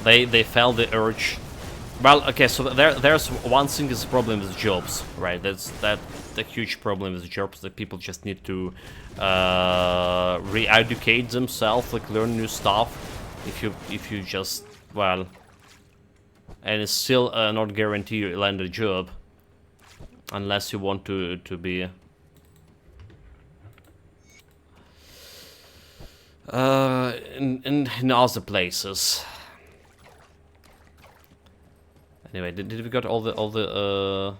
They felt the urge. Well, okay, so there's one thing is the problem with jobs, right? That's the huge problem with jobs, that people just need to re-educate themselves, like learn new stuff. If you just, well, and it's still not guarantee you land a job unless you want to be in other places. Anyway, did we got all the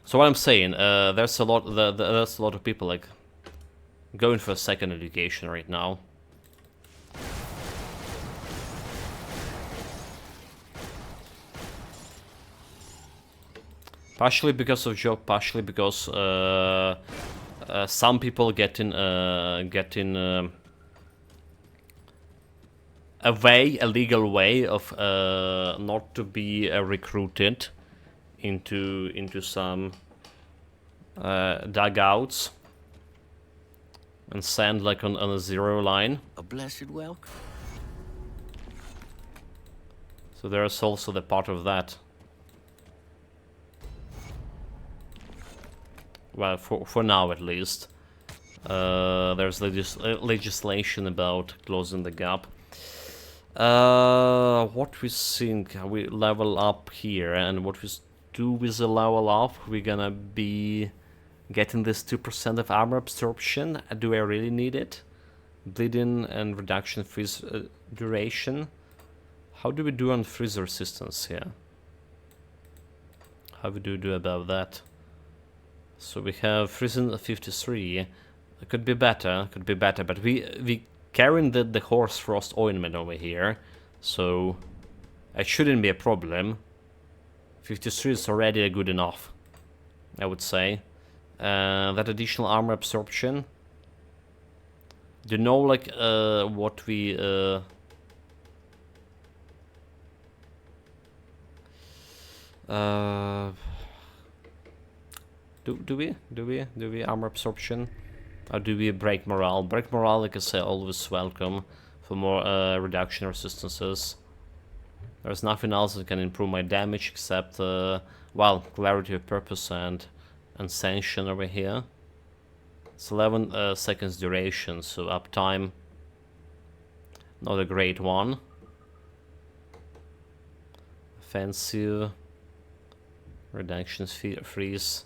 so what I'm saying, there's a lot of people like going for a second education right now. Partially because of job, partially because some people getting a legal way of not to be recruited into some dugouts and send like on a zero line. A blessed welcome. So there's also the part of that. Well, for now at least. There's legislation about closing the gap. What we think, we level up here, and what we do with the level up, we're gonna be getting this 2% of armor absorption. Do I really need it? Bleeding and reduction freeze duration. How do we do on freeze resistance here? How do we do about that? So we have freezing at 53. It could be better, but we carrying the horse frost ointment over here, so it shouldn't be a problem. 53 is already good enough, I would say. That additional armor absorption. Do you know like what we do we armor absorption? Or do we break morale? Break morale, like I say, always welcome for more reduction resistances. There's nothing else that can improve my damage except, well, clarity of purpose and sanction over here. It's 11 seconds duration, so uptime, not a great one. Offensive, reduction freeze.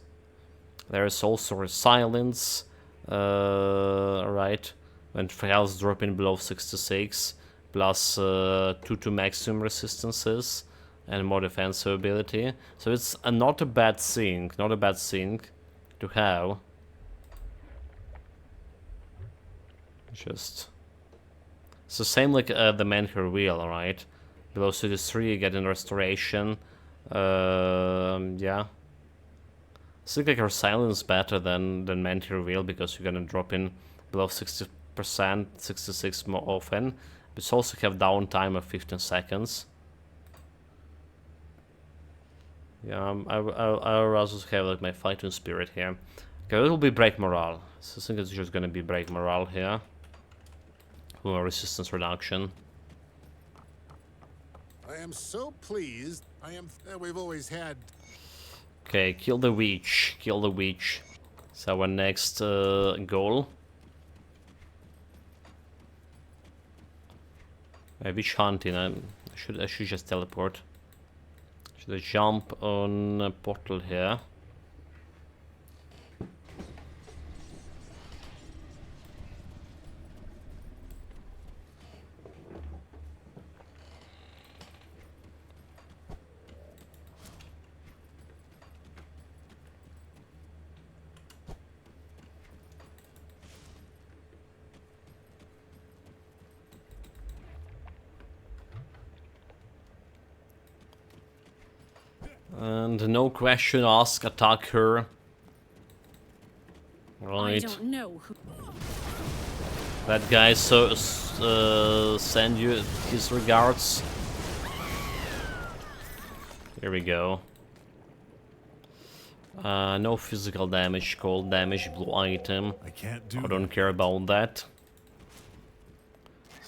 There is also resilience. Right, when health dropping below 66, plus 2 to maximum resistances and more defensive ability. So it's not a bad thing, to have. Just it's the same like the Menhir wheel, right? Below 33 you get in restoration. Yeah. I think like our silence better than Menhir wheel, because you're gonna drop in below 60%, 66 more often. We also have downtime of 15 seconds. Yeah, I will also have like my fighting spirit here. Okay, it will be break morale. So I think it's just gonna be break morale here. Or resistance reduction. I am so pleased. We've always had. Okay, kill the witch. Kill the witch. It's our next goal. Witch hunting. I should just teleport. Should I jump on a portal here? And no question asked, attack her. Right. I don't know who. That guy send you his regards. Here we go. No physical damage, cold damage, blue item. I can't do I don't care about that.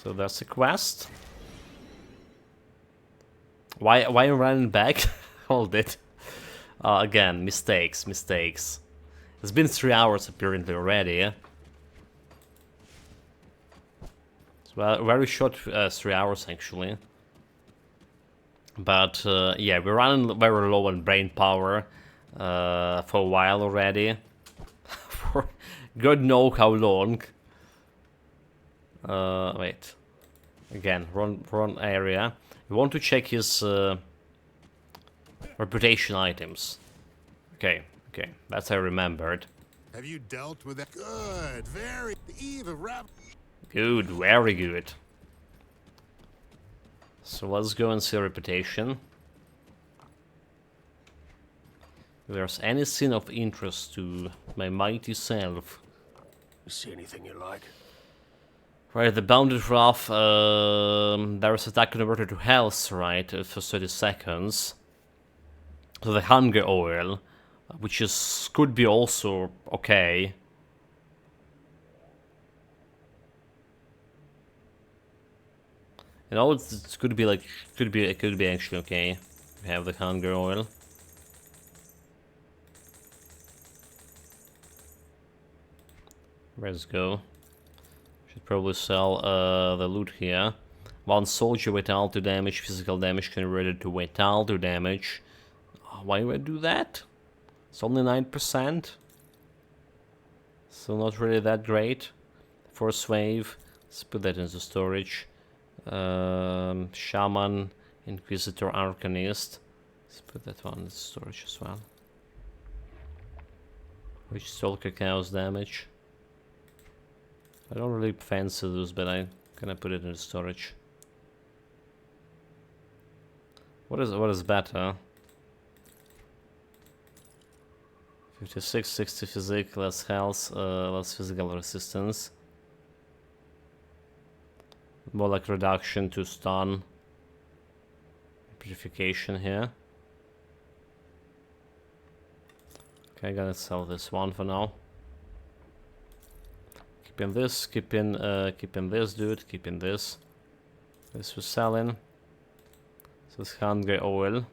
So that's a quest. Why you running back? Hold it. Again, mistakes. It's been 3 hours apparently already. It's very short 3 hours actually. But yeah, we're running very low on brain power for a while already. For God knows how long. Wait. Again, wrong area. We want to check his reputation items. Okay, that's I remembered. Have you dealt with that? Good, very. The eve of rap. Good, very good. So let's go and see reputation. If there's anything of interest to my mighty self. You see anything you like? Right, the Bounded Wrath, there is attack converted to health, right, for 30 seconds. So the Hunger Oil, which could be also okay. You know, it could be actually okay. We have the Hunger Oil. Let's go. Should probably sell the loot here. One soldier vital to damage, physical damage converted to vital to damage. Why would I do that? It's only 9%. So not really that great. Forcewave. Let's put that into storage. Shaman, Inquisitor, Arcanist. Let's put that one in storage as well. Which Stalker Chaos damage. I don't really fancy those, but I'm gonna put it in storage. What is better? 56, 60 physique, less health, less physical resistance. More like reduction to stun. Purification here. Okay, I'm gonna sell this one for now. Keeping this, keeping this, dude, keeping this. This was selling. So it's Hunger Oil.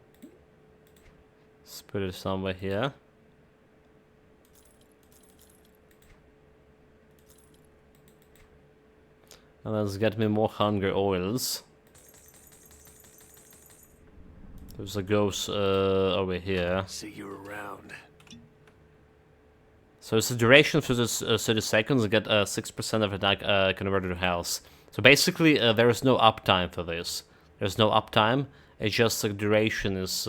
Let's put it somewhere here. And let's get me more Hunger Oils. There's a ghost over here. See you around. So it's the duration for this 30 seconds. Get 6% of attack converted to health. So basically, there is no uptime for this. There's no uptime. It's just the duration is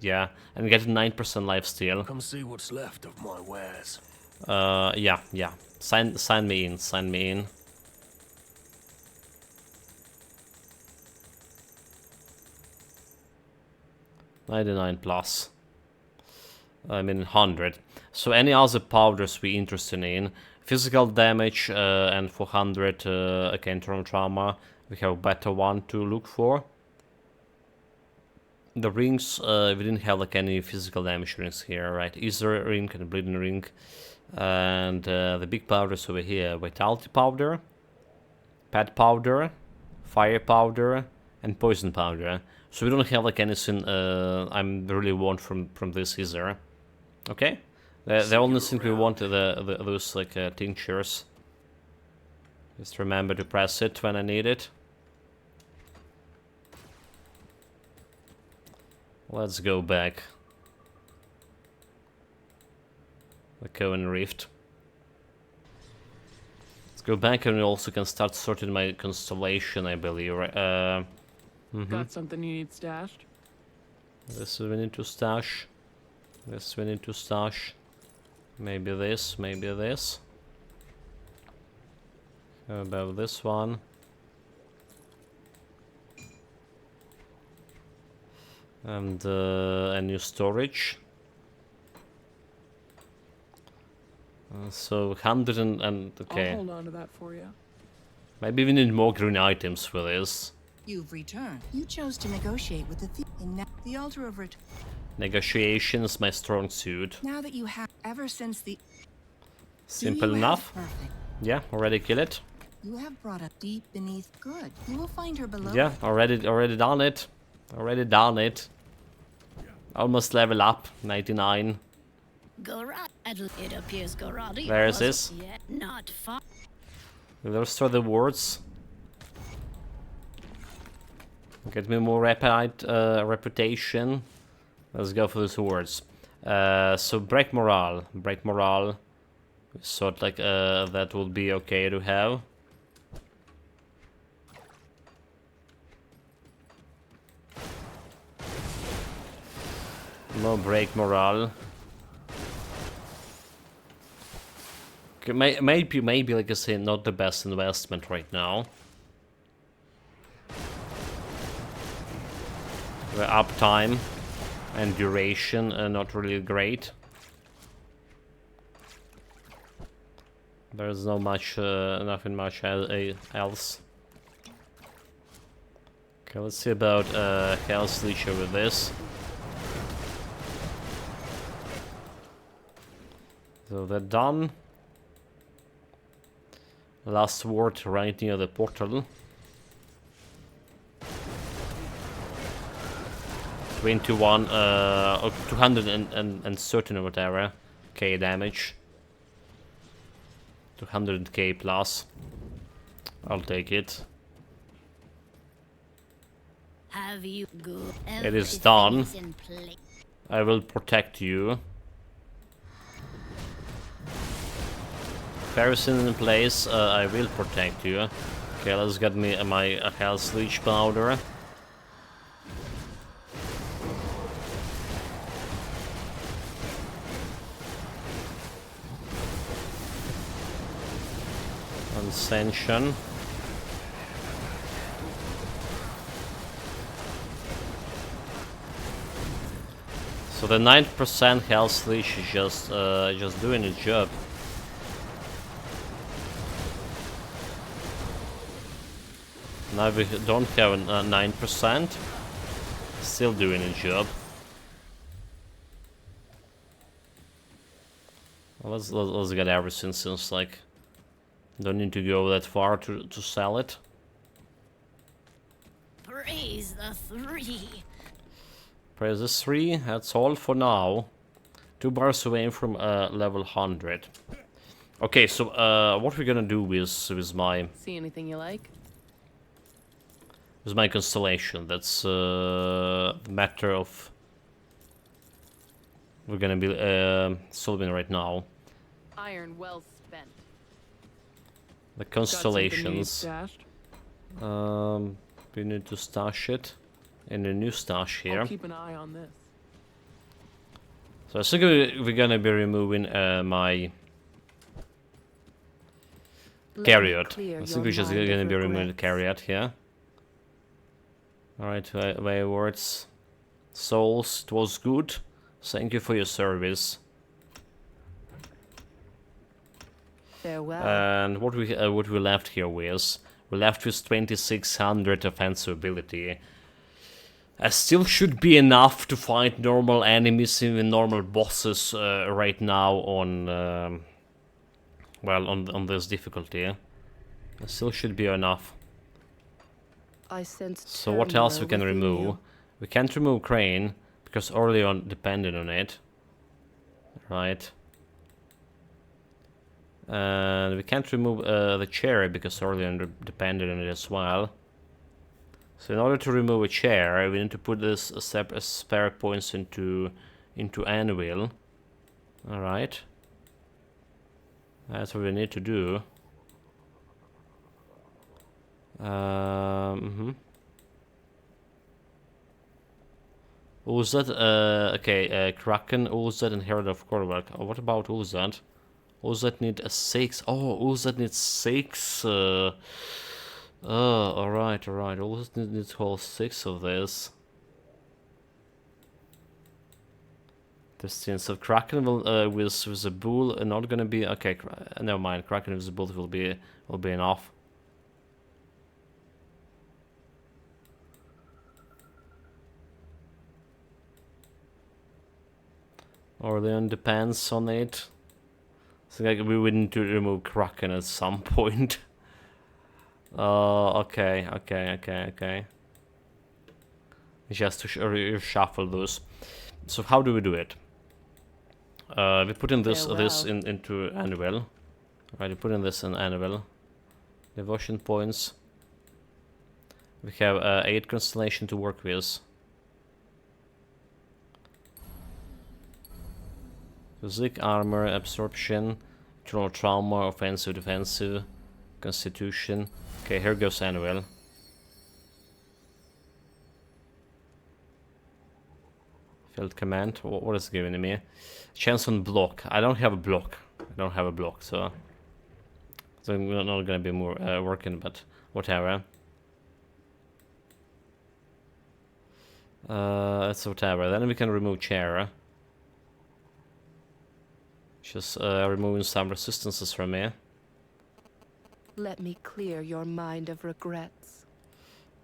yeah, and getting 9% lifesteal. Come see what's left of my wares. Yeah. Sign me in. 99 plus. I mean 100. So any other powders we interested in, physical damage and 400 okay, internal trauma, we have a better one to look for. The rings, we didn't have like any physical damage rings here, right? Ether ring and bleeding ring. And the big powders over here, vitality powder, pet powder, fire powder, and poison powder. So we don't have like anything I really want from this either. Okay, the only thing we want are those like tinctures. Just remember to press it when I need it. Let's go back. The Cohen Rift. Let's go back, and we also can start sorting my constellation, I believe, right? Got something you need stashed? This we need to stash. This we need to stash. Maybe this, maybe this. How about this one? And a new storage. So 100 and okay. I'll hold on to that for you. Maybe we need more green items for this. You've returned. You chose to negotiate with the altar of return. Negotiation is my strong suit. Now that you have, ever since the Simple enough. Perfect. Yeah, already kill it. You have brought up deep beneath. Good. You will find her below. Yeah, already done it. Already done it. Almost level up, 99. It appears Goradi. Where is this? Not far. Those are the words. Get me more reputation. Let's go for those words. So break morale. Break morale. Sort like that would be okay to have. No break morale. Okay, maybe like I say, not the best investment right now. The uptime and duration are not really great. There's no much, nothing much else. Okay, let's see about Hell's Leech over this. So they're done. Last word right near the portal. 21, 213 or whatever K damage. 200k plus. I'll take it. Have you good? It is done. I will protect you. Garrison in place, I will protect you. Okay, let's get me my Hell's Leech powder. Ascension. So the 9% Hell's Leech is just doing its job. Now we don't have a 9%. Still doing its job. Well, let's get everything, since like don't need to go that far to sell it. Praise the 3. Praise the 3. That's all for now. 2 bars away from level 100. Okay, so what we're gonna do with my See anything you like? with my constellation? That's the matter of we're gonna be solving right now. Iron well spent. The Got something you need constellations. stashed? We need to stash it in a new stash here. I'll keep an eye on this. So I think we're gonna be removing my carrot. I think we're just gonna be removing the carrot here. Alright, Waywards. Souls, it was good. Thank you for your service. Farewell. And what we left here with? We left with 2600 offensive ability. Still should be enough to fight normal enemies, even normal bosses right now on well, on this difficulty. Still should be enough. I sense So what else we can turmoil within remove? you. We can't remove Crane because early on depended on it, right? And we can't remove the Cherry because early on depended on it as well. So in order to remove a chair, we need to put this spare points into Anvil. All right, that's what we need to do. Ulzad, okay, Kraken, Ulzad, and Herald of Korvac. Oh, what about Ulzad? Ulzad need a 6. Oh, Ulzad needs 6. Alright. Ulzad needs whole 6 of this. So Kraken will with the bull not gonna be okay. Never mind. Kraken with the bull will be enough. Orlean depends on it. So like we would need to remove Kraken at some point. Okay. Just to reshuffle those. So how do we do it? We put in this into Anvil. Right, we put in this in Anvil. Devotion points. We have 8 constellation to work with. Physique, armor, absorption, eternal trauma, offensive, defensive, constitution. Okay, here goes Anvil. Field command. What is it giving me? Chance on block. I don't have a block. So I'm not gonna be more working, but whatever. That's whatever. Then we can remove chair. Just removing some resistances from here. Let me clear your mind of regrets.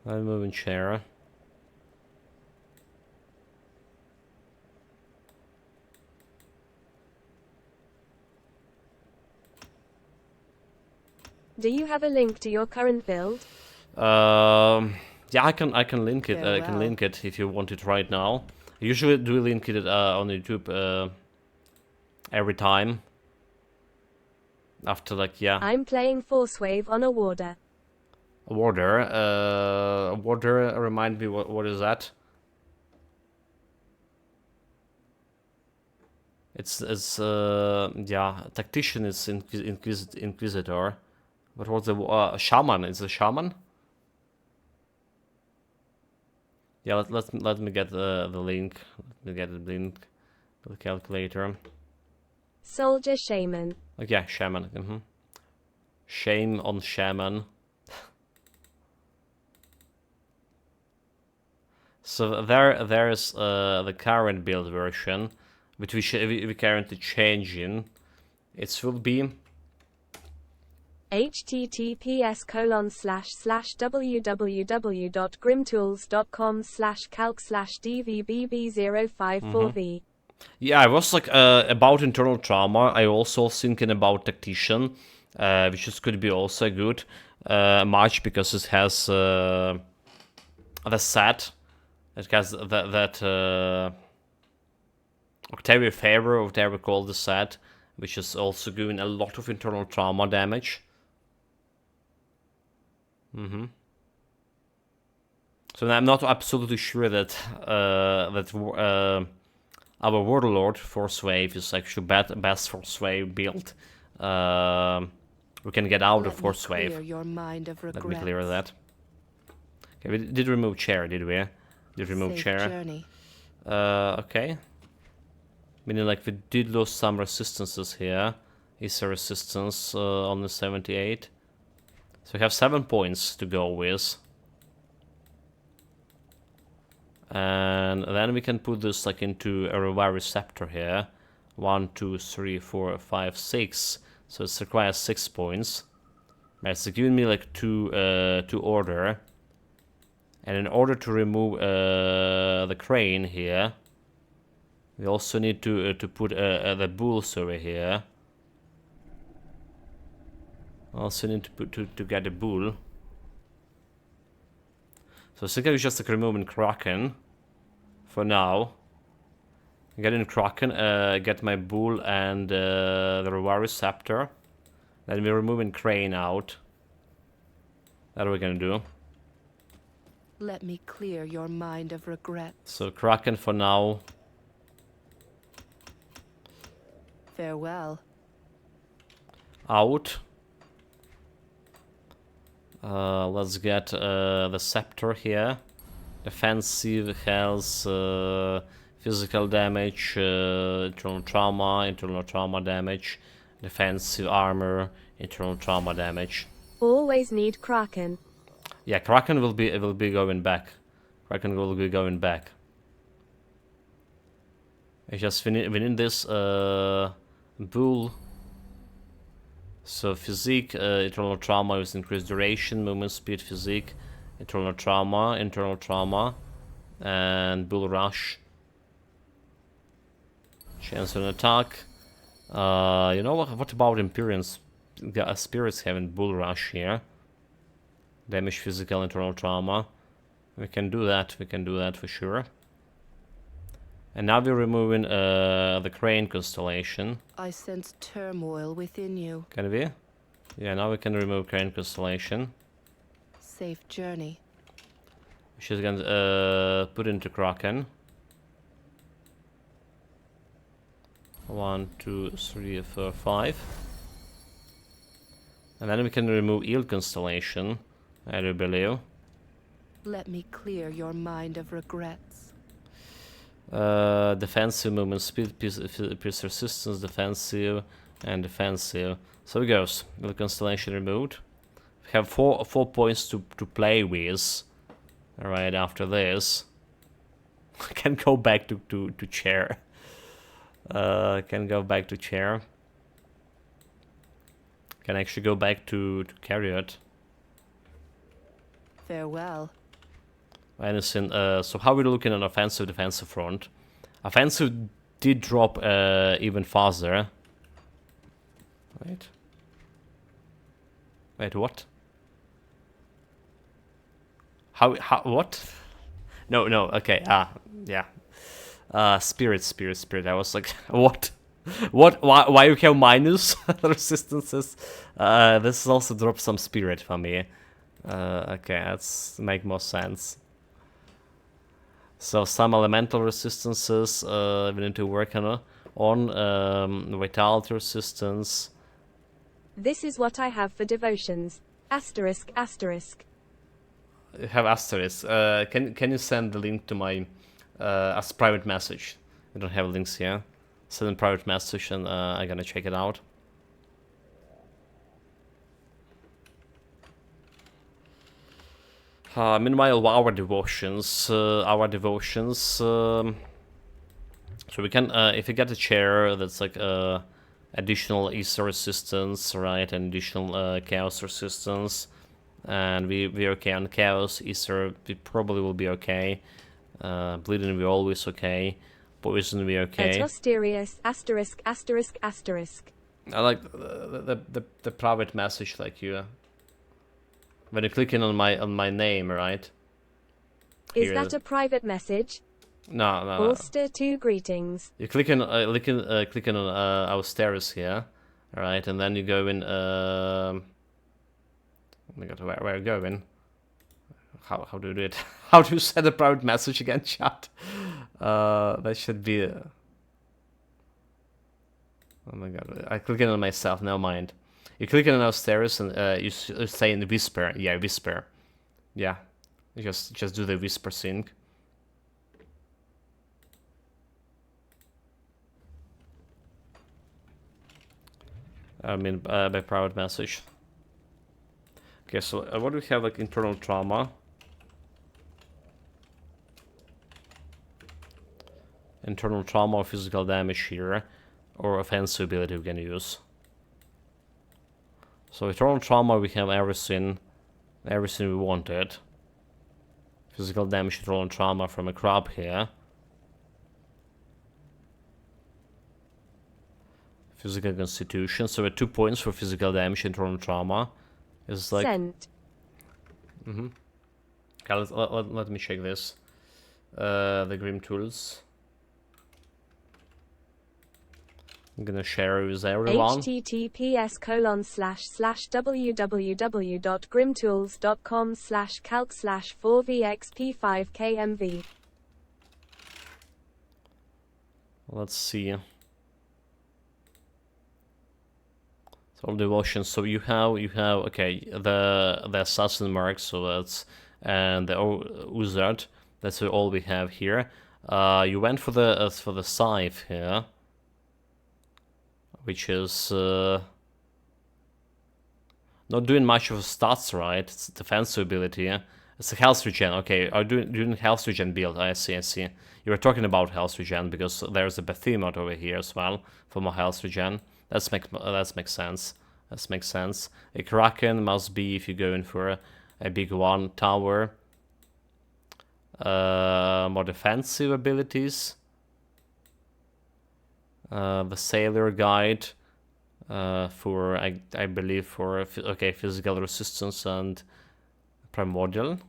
Removing chair. Do you have a link to your current build? Yeah, I can link it. I can link it if you want it right now. I usually do link it on YouTube every time. After like I'm playing Forcewave on a warder. A warder. Remind me what is that? It's tactician is inquisitor. But what's the shaman? Is a shaman? Yeah, let me get the link. Let me get the link to the calculator. Soldier shaman. Okay, shaman. Shame on shaman. So there's the current build version, which we currently changing. It will be https://www.grimtools.com/calc/dvbb054v. Yeah, I was like about internal trauma. I also thinking about tactician, which could be also good match because it has the set. It has that Octavia Favor, or whatever called the set, which is also doing a lot of internal trauma damage. So I'm not absolutely sure that our Warlord Forcewave is actually best Forcewave build. We can get out of Forcewave. Let me clear that. Okay, we did remove chair, did we? Did remove chair. Okay. Meaning like we did lose some resistances here. Is a resistance on the 78. So we have 7 points to go with. And then we can put this like into a revive receptor here. 1, 2, 3, 4, 5, 6. So it requires 6 points. Right, it's giving me like 2 to order. And in order to remove the crane here, we also need to put the bulls over here. Also need to put to get a bull. So I think I was just like removing Kraken for now. Get in Kraken, get my bull and the revive receptor. Then we're removing crane out. That we're gonna do. Let me clear your mind of regret. So Kraken for now. Farewell. Out. Let's get the scepter here. Defensive, health, physical damage, internal trauma damage, defensive armor, internal trauma damage. Always need Kraken. Yeah, Kraken will be going back. Kraken will be going back. I just within this bull. So physique, internal trauma with increased duration, movement speed, physique, internal trauma, and bull rush. Chance on attack. You know what about Imperials? Spirits having bull rush here. Damage physical, internal trauma. We can do that for sure. And now we're removing the crane constellation. I sense turmoil within you. Can we? Yeah, now we can remove crane constellation. Safe journey. She's gonna put into Kraken. 1, 2, 3, 4, 5. And then we can remove eel constellation, I do believe. Let me clear your mind of regrets. Defensive, movement speed, pierce resistance, defensive, and defensive. So it goes. The constellation removed. We have four points to play with. Alright, after this. I can go back to chair. Can go back to chair. Can actually go back to Carriot. Farewell. Anything, so how are we looking on offensive defensive front? Offensive did drop even faster. Wait, what? How, what? No, okay, yeah. Spirit. I was like, what? What? Why you have minus resistances? This also drops some spirit for me. Okay, that's make more sense. So some elemental resistances we need to work on vitality resistance. This is what I have for devotions. Asterisk, asterisk. You have asterisk. Can you send the link to my as private message? I don't have links here. Send a private message and I'm gonna check it out. Meanwhile, our devotions. So we can, if you get a chair that's like additional Ether resistance, right, and additional Chaos resistance, and we're okay on Chaos. Ether, we probably will be okay. Bleeding, we're always okay. Poison, we're okay. Asterisk, asterisk, asterisk, asterisk. I like the private message, like you. When you're clicking on my name, right? Is that a private message? No. Ulster 2 greetings. You're clicking on our stairs here, alright, and then you go in. Oh my god, where are you going? How do you do it? How do you send a private message again, chat? That should be. Oh my god, I click on myself. Never mind. You click on our stairs and you say in the whisper. Yeah, whisper. Yeah, you just do the whisper sync. I mean, by private message. Okay, so what do we have, like internal trauma? internal trauma or physical damage here, or offensive ability we can use. So eternal trauma, we have everything we wanted. Physical damage, eternal trauma from a crab here. Physical constitution, so we're 2 points for physical damage, internal trauma. It's like... Sent. Okay, let me check this. The Grim Tools. I'm gonna share it with everyone. https://www.grimtools.com/calc/4vxp5kmv. Let's see. So devotion. So you have okay, the assassin mark, so that's, and the wizard. That's all we have here. You went for the scythe here, which is not doing much of stats, right? It's a defensive ability. It's a health regen. Okay, are doing health regen build. I see. You were talking about health regen because there's a behemoth over here as well for more health regen. That makes sense. That makes sense. A kraken must be if you're going for a big one. Tower. More defensive abilities. The sailor guide. For I believe for physical resistance and primordial.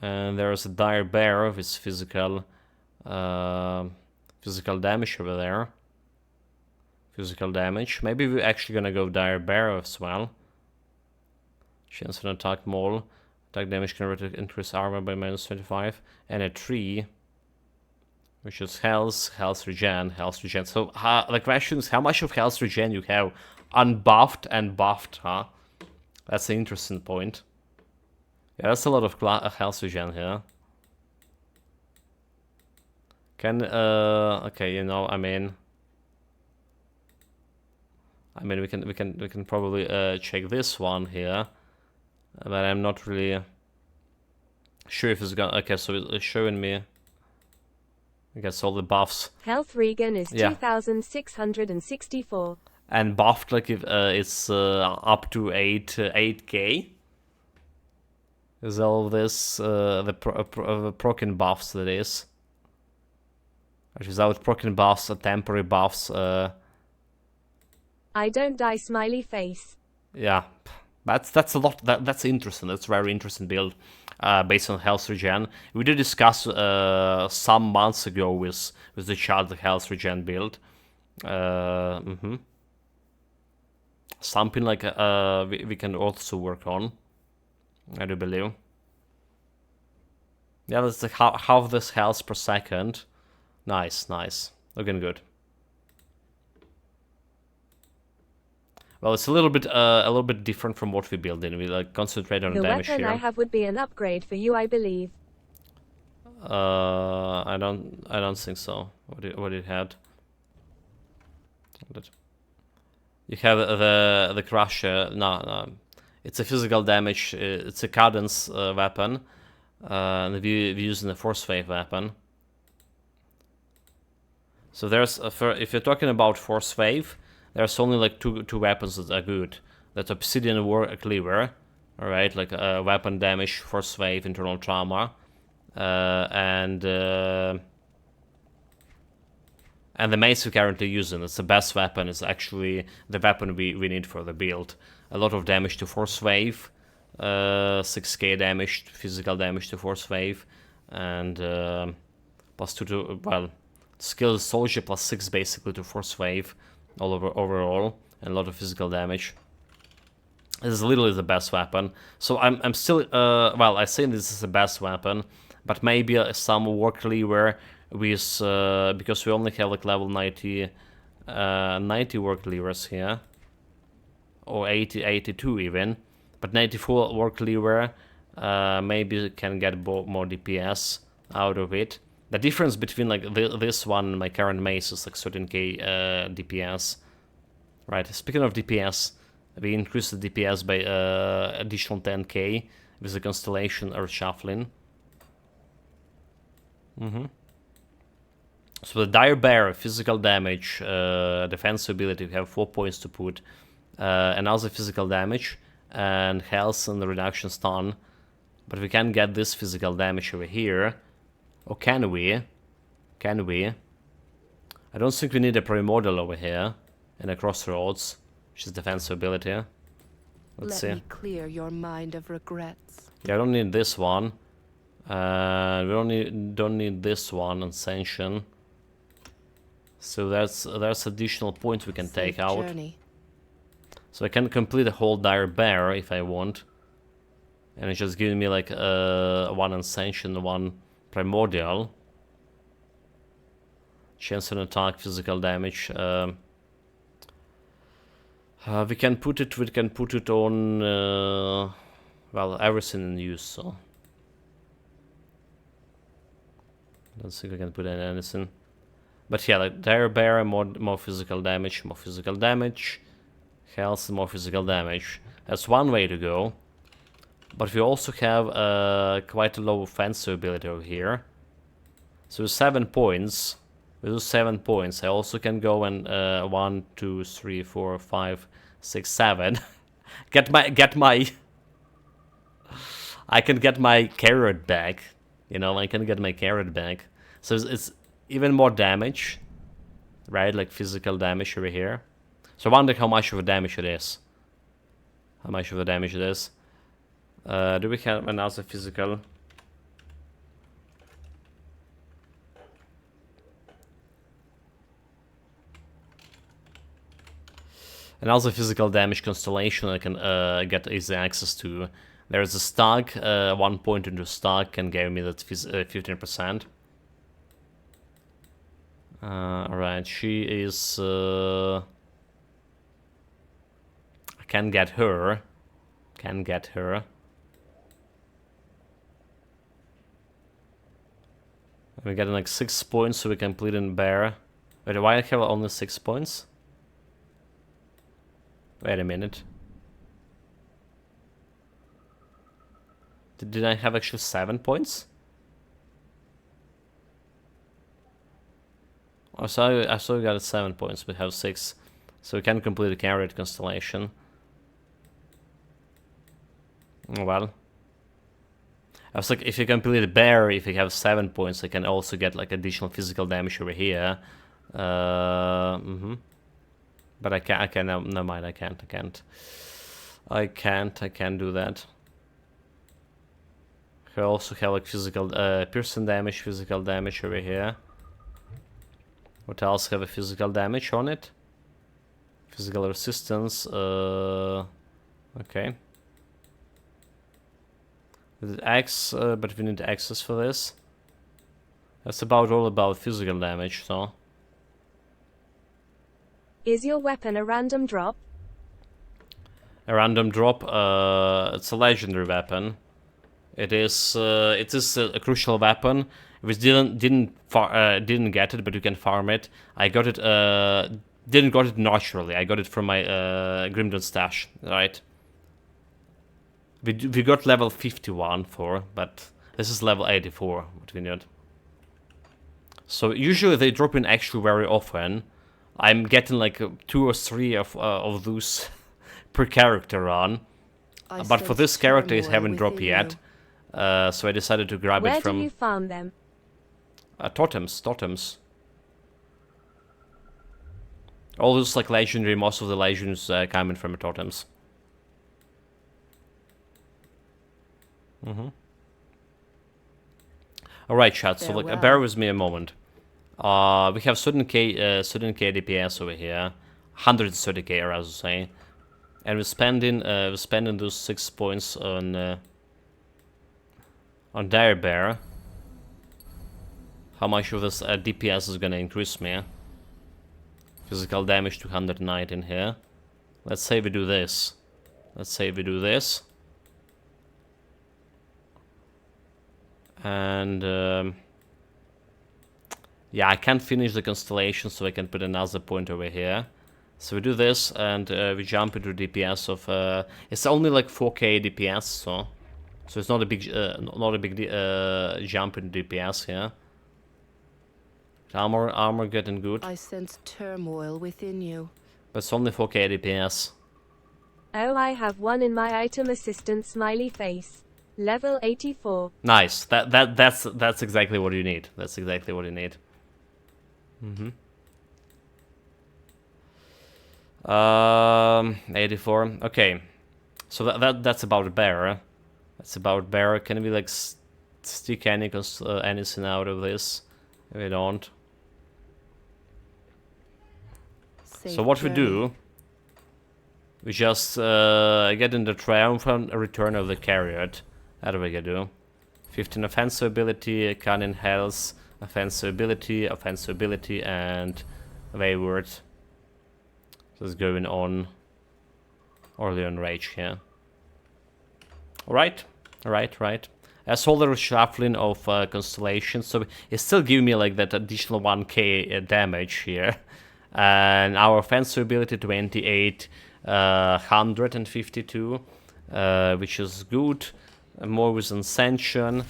And there's a dire bear with physical damage over there. Physical damage. Maybe we're actually gonna go dire bear as well. Chance of an attack mole. Attack damage converted increase armor by -25. And a tree, which is health regen. So the question is, how much of health regen you have unbuffed and buffed, huh? That's an interesting point. Yeah, that's a lot of health regen here. Okay, you know, I mean we can probably check this one here, but I'm not really sure if it's gonna. Okay, so it's showing me. I guess all the buffs. Health regen is 2,664. And buffed, like if it's up to 8k. Is all of this the proccing buffs that is? Which without proccing buffs, temporary buffs. I don't die, smiley face. Yeah, that's a lot. That's interesting. That's a very interesting build. Based on health regen, we did discuss some months ago with the child health regen build. Something like we can also work on, I do believe. Yeah, that's like half this health per second. Nice, looking good. Well, it's a little bit different from what we build in. We like concentrate on damage here. The weapon I have would be an upgrade for you, I believe. I don't think so. What it had? You have the crusher. No, it's a physical damage. It's a cadence weapon. And we're using the Forcewave weapon. So there's if you're talking about Forcewave, there's only like two weapons that are good. That's Obsidian War Cleaver, alright, like weapon damage, Forcewave, internal trauma, and the mace we're currently using. It's the best weapon. It's actually the weapon we need for the build. A lot of damage to Forcewave, 6k damage, physical damage to Forcewave, and plus 2 to, well, skill soldier plus 6 basically to Forcewave. Overall, and a lot of physical damage. This is literally the best weapon. So I'm still well, I say this is the best weapon, but maybe some war cleaver with because we only have like level 90 war cleavers here, or 82 even, but 94 war cleaver maybe can get more DPS out of it. The difference between like this one and my current mace is like 13k DPS. Right, speaking of DPS, we increased the DPS by additional 10k with the Constellation Earth Shuffling. So the Dire Bear, physical damage, defense ability, we have 4 points to put. Another physical damage, and health and the reduction stun. But we can get this physical damage over here. Or can we? Can we? I don't think we need a Primordial over here. In a Crossroads, which is defense ability. Let's see. Let me clear your mind of regrets. Yeah, I don't need this one. We don't need this one, Ascension. So there's additional points we can take out. Journey. So I can complete the whole Dire Bear if I want. And it's just giving me like 1 Ascension, 1 Primordial. Chance on attack, physical damage. We can put it on well, everything in use, so don't think I can put in anything. But yeah, like Dire Bear, more physical damage, health, more physical damage. That's one way to go. But we also have quite a low offensive ability over here. So 7 points. With those 7 points, I also can go and 1, 2, 3, 4, 5, 6, 7. get my. I can get my carrot back. You know, I can get my carrot back. So it's even more damage, right? Like physical damage over here. So I wonder how much of a damage it is. How much of a damage it is. Do we have another physical? Another physical damage constellation I can get easy access to. There's a stag, 1 point into stag can give me that 15%. Alright, she is... I can get her. We're getting like 6 points so we can complete in bear. Wait, why I have only 6 points? Wait a minute. Did I have actually 7 points? I saw we got 7 points, we have 6. So we can complete the carrot constellation. Oh, well. I was like, if you complete the bear, if you have 7 points, I can also get like additional physical damage over here. But I can't, no mind, I can't do that. I also have like physical, piercing damage, physical damage over here. What else have a physical damage on it? Physical resistance, okay. With X, but we need access for this. That's all about physical damage, so. Is your weapon a random drop? A random drop, it's a legendary weapon. It is a crucial weapon. We didn't get it, but you can farm it. I got it, didn't got it naturally. I got it from my Grimdon stash, right? We got level 51 for, but this is level 84, what we need. So usually they drop in actually very often. I'm getting like 2 or 3 of those per character run. But for this character it haven't dropped yet. So I decided to grab it from... Where do you farm them? Totems. All those like legendary, most of the legends coming from totems. Alright, chat, so like, bear with me a moment. We have certain K DPS over here. 130k, or as I say. And we're spending those 6 points on Dire Bear. How much of this DPS is gonna increase me? Physical damage to 119 here. Let's say we do this. And yeah, I can't finish the constellation, so I can put another point over here. So we do this, and we jump into DPS of it's only like 4k DPS, so it's not a big jump in DPS here. Armor getting good. I sense turmoil within you. But it's only 4k DPS. Oh, I have one in my item assistant smiley face. Level 84. Nice. That's exactly what you need. That's exactly what you need. 84. Okay. So that's about bear. That's about bear. Can we like stick anything out of this? We don't. So what we do? We just get in the triumphant return of the chariot. That we can do. 15 offensive ability, cannon health, offensive ability, and wayward. So it's going on early on rage here. Alright. As all the reshuffling of constellations, so it's still giving me like that additional 1k damage here. And our offensive ability 28, 152, which is good. More with Ascension,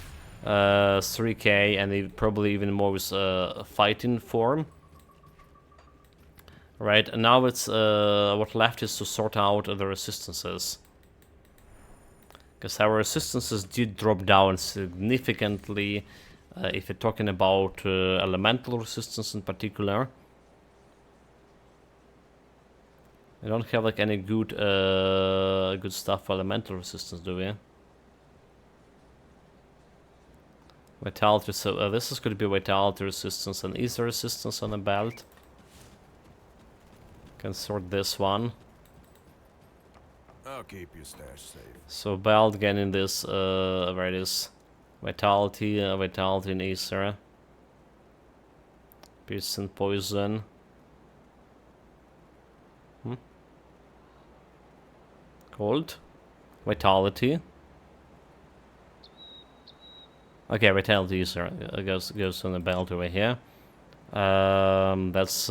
3k, and probably even more with fighting form. Right, and now it's what left is to sort out the resistances. Because our resistances did drop down significantly, if you're talking about elemental resistance in particular. We don't have like any good good stuff for elemental resistance, do we? Vitality, so this is going to be vitality resistance and ether resistance on the belt. Can sort this one. I'll keep your stash safe. So belt getting this, where it is, vitality and ether. Pierce and poison. Cold. Vitality. Okay, vitality ether goes on the belt over here. That's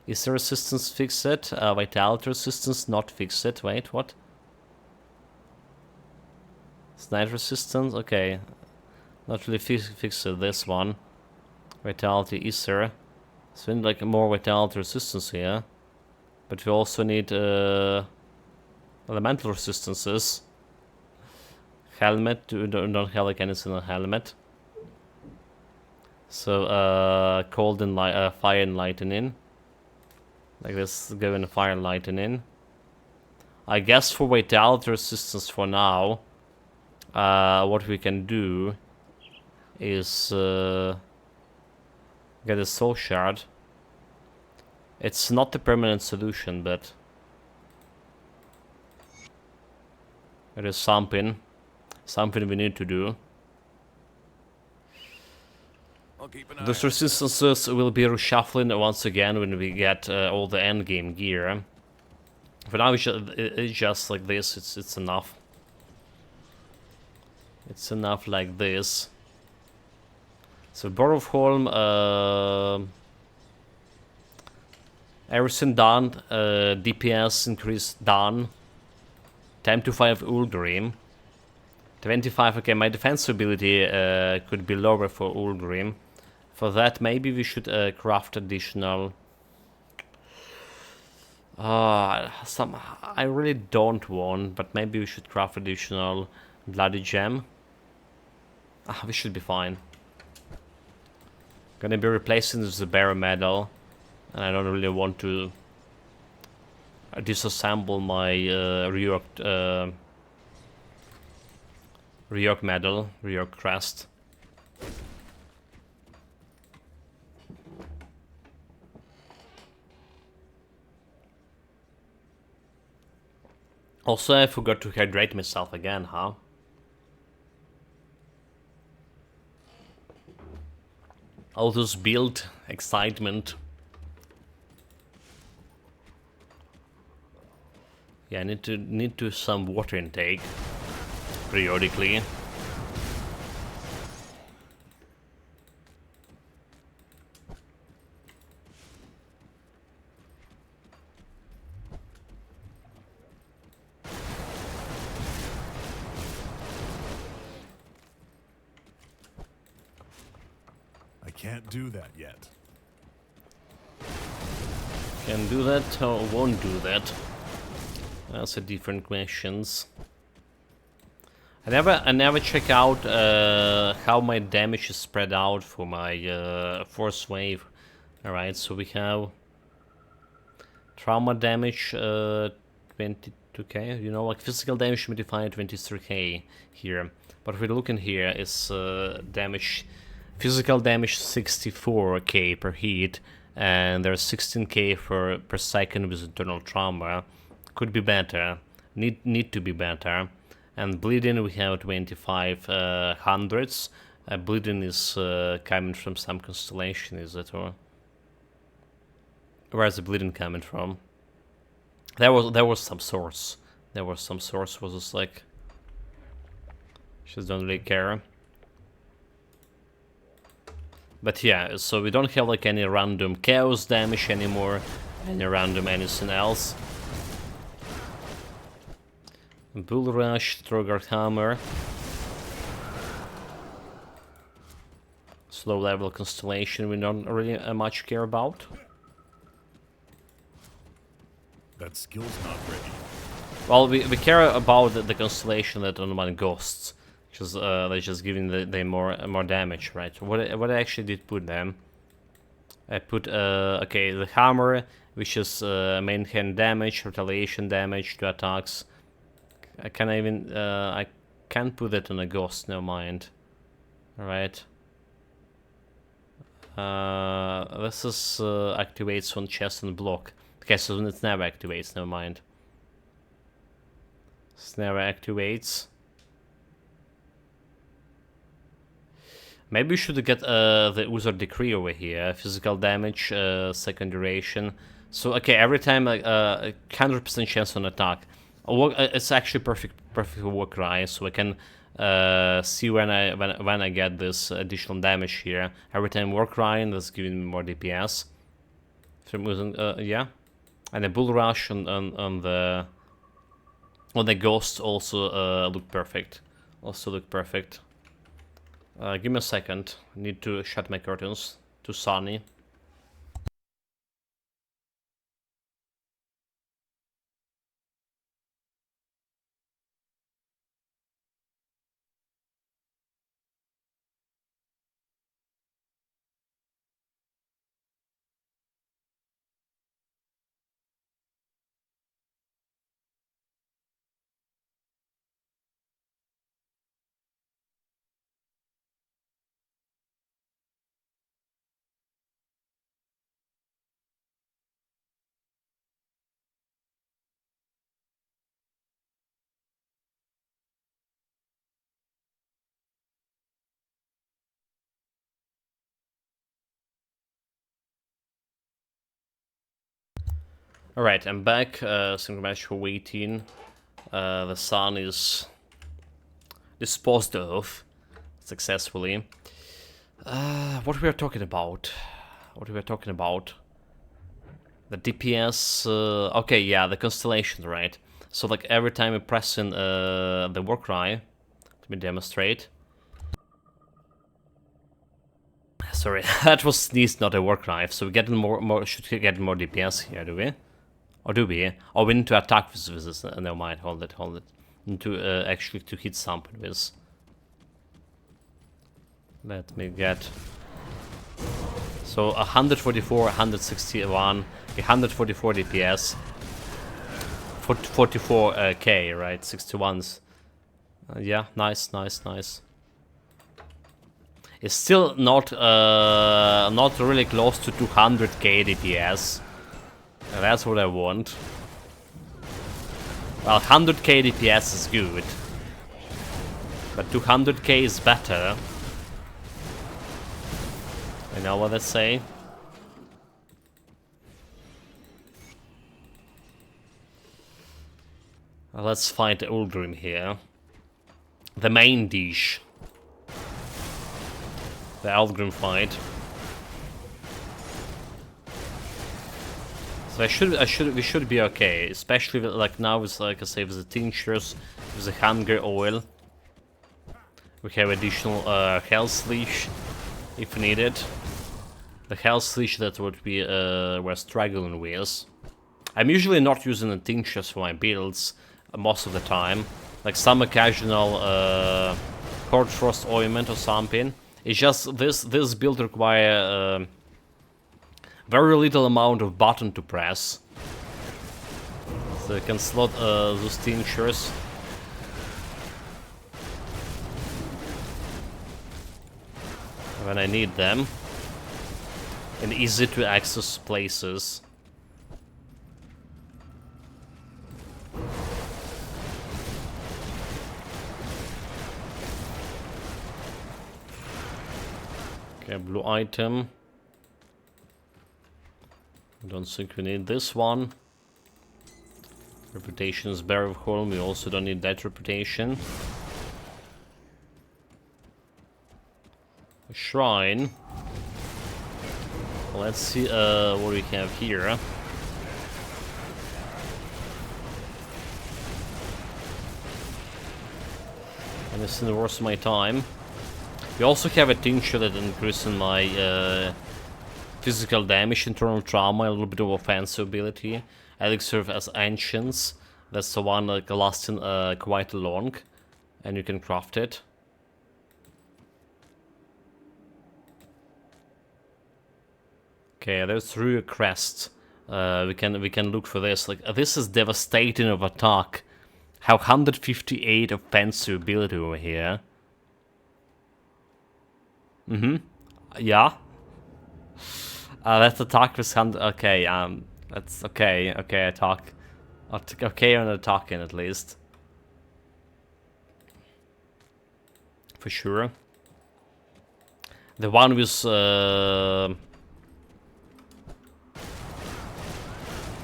ether resistance fix it. Vitality resistance not fix it. Wait, what? Snide resistance. Okay, not really fix it. This one. Vitality ether. So we need like more vitality resistance here. But we also need elemental resistances. Helmet, we don't have like anything on helmet. So cold and fire and lightning. Like this, going fire and lightning. I guess for vitality resistance for now, what we can do is get a soul shard. It's not a permanent solution, but it is something we need to do. Those resistances will be reshuffling once again when we get all the endgame gear. For now, it's just like this. It's enough. It's enough like this. So Borrowholm, everything done. DPS increase done. Time to 5 Ulgrim. 25. Okay, my defense ability could be lower for Ulgrim. For that, maybe we should craft additional. I really don't want, but maybe we should craft additional bloody gem. We should be fine. Gonna be replacing this with the bearer medal, and I don't really want to disassemble my Reorg medal, Reorg crest. Also, I forgot to hydrate myself again, huh? All this build excitement. Yeah, I need to some water intake periodically. Can't do that yet. Can do that or won't do that. That's a different questions. I never check out how my damage is spread out for my Forcewave. Alright, so we have trauma damage 22k, you know, like physical damage modifier 23k here. But we're looking here is damage, physical damage 64k per hit, and there's 16k per second with internal trauma. Could be better, need to be better. And bleeding we have 2500s. Bleeding is coming from some constellation, is it, or where's the bleeding coming from? There was some source. There was some source. Was just like, just don't really care. But yeah, so we don't have like any random chaos damage anymore, any random anything else. Bull Rush, Trogard Hammer. Slow level constellation we don't really much care about. That skill's not ready. Well, we care about the constellation that on one ghosts. Because they're just giving them more damage, right? What I actually did put them. I put okay, the hammer, which is main hand damage, retaliation damage to attacks. I can't put that on a ghost, never mind. Alright. This is activates on chest and block. Okay, so it never activates, never mind. This never activates. Maybe we should get the User Decree over here. Physical damage, second duration. So okay, every time 100% chance on attack. It's actually perfect Warcry, so I can see when I get this additional damage here. Every time Warcry, that's giving me more DPS. From using yeah, and the Bull Rush on the Ghosts also look perfect. Give me a second. I need to shut my curtains. Too sunny. Alright, I'm back. Single match for waiting. The sun is disposed of successfully. What we are talking about? The DPS. Okay, yeah, the constellation, right? So like every time I press in the Warcry, let me demonstrate. Sorry, that was sneezed, not a Warcry. So we get should get more DPS here, do we? Or do we? Or we need to attack with this. Never mind, hold it. Need to actually to hit something with. Let me get. So 144, 161, 144 DPS. 44k, right? 61s. Yeah, nice. It's still not really close to 200k DPS. That's what I want. Well, 100k DPS is good, but 200k is better. You know what I say? Well, let's fight the Uldrim here. The main dish. The Uldrim fight. So we should be okay, especially with, like now with, like I say, with the tinctures, with the hunger oil. We have additional health leash if needed. the health leash that would be we're struggling with. I'm usually not using the tinctures for my builds most of the time. Like some occasional Cold Frost ointment or something. It's just this build requires very little amount of button to press. So you can slot those tinctures. When I need them. In easy to access places. Okay, blue item. Don't think we need this one. Reputation is Bear of Holm, we also don't need that reputation. A shrine. Let's see what we have here. And this is worth my time. We also have a tincture that increases my physical damage, internal trauma, a little bit of offensive ability. Elixir as Ancients. That's the one like lasting quite long, and you can craft it. Okay, there's through a crest. We can look for this. Like this is devastating of attack. Have 158 offensive ability over here. Yeah. That attack was 100. Okay, that's okay. Okay, attack. Okay, on attacking at least. For sure. The one with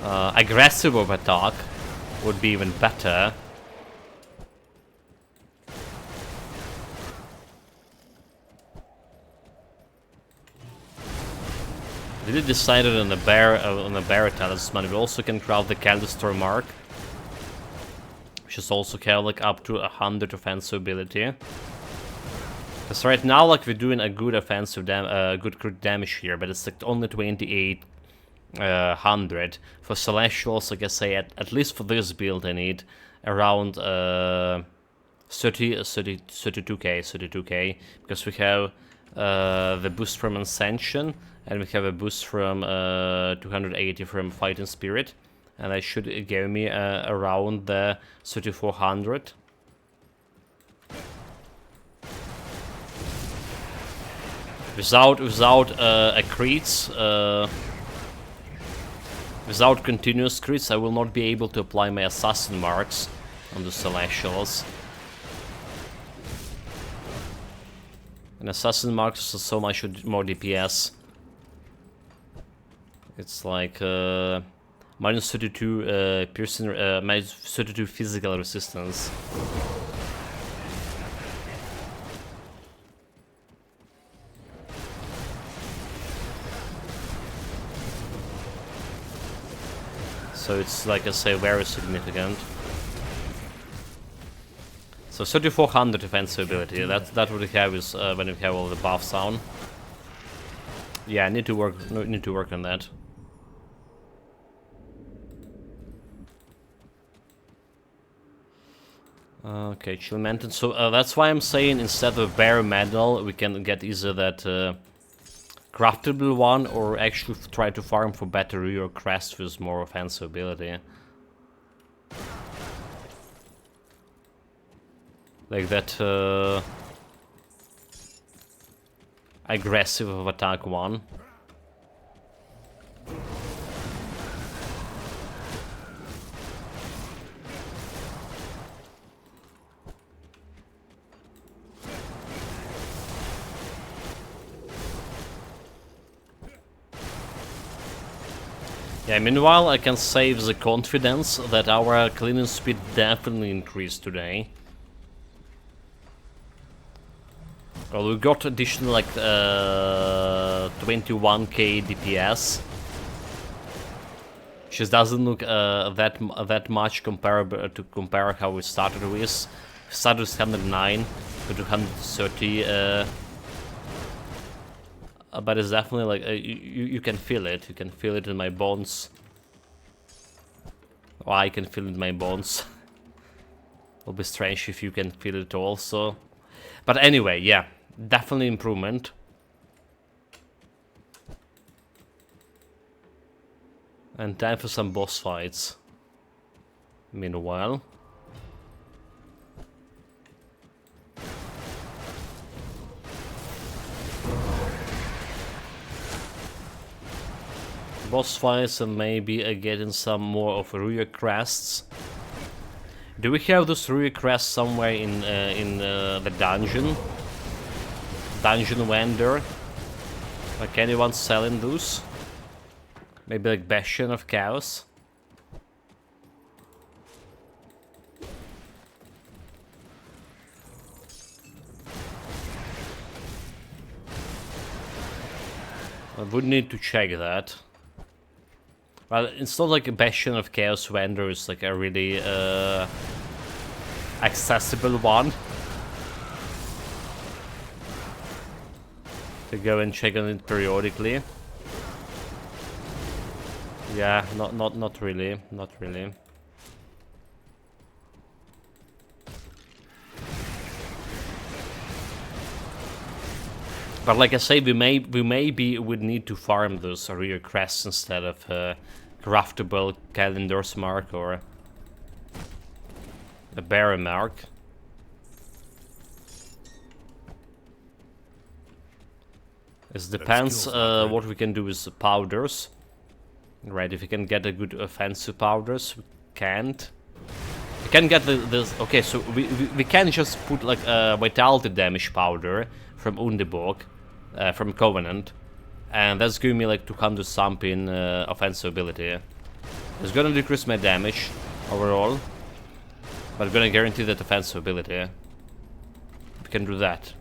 aggressive of attack would be even better. We did decided on the bear talisman. We also can craft the Caldestor mark, which is also have like up to 100 offensive ability. Because right now, like we're doing a good offensive good crit damage here, but it's like only 2800 for celestials. Like I say, at least for this build, I need around 32k, because we have the boost from Ascension. And we have a boost from 280 from Fighting Spirit. And that should give me around the 3400. Without a crits, without continuous crits, I will not be able to apply my assassin marks on the Celestials. And assassin marks is so much more DPS. It's like minus 32 piercing, minus 32 physical resistance. So it's like I say, very significant. So 3400 defensive ability. That what we have is when we have all the buffs down. Yeah, I need to work on that. Okay, Chill Mountain. So that's why I'm saying instead of bare metal, we can get either that craftable one, or actually try to farm for battery or crest with more offensive ability. Like that aggressive of attack one. Yeah, meanwhile I can save the confidence that our cleaning speed definitely increased today. Well, we got additional like 21k DPS, which doesn't look that much comparable to compare how we started with. We started with 109 to 230 but it's definitely like you can feel it. You can feel it in my bones. Or I can feel it in my bones. It'll be strange if you can feel it also. But anyway, yeah, definitely improvement. And time for some boss fights. Meanwhile. Boss fights and maybe getting some more of rear crests. Do we have those rear crests somewhere in the dungeon? Dungeon vendor? Like anyone selling those? Maybe like Bastion of Chaos? I would need to check that. Well, it's not like a Bastion of Chaos vendor is like a really accessible one. To go and check on it periodically. Yeah, not really, not really. But like I say, we maybe would need to farm those rear crests instead of craftable calendar's mark or a bear mark. It depends what we can do with the powders. Right, if we can get a good offensive powders, we can't. We can get the okay, so we can just put like a vitality damage powder from Undeborg. From Covenant, and that's giving me like 200 something offensive ability. It's gonna decrease my damage overall, but gonna guarantee that offensive ability. We can do that.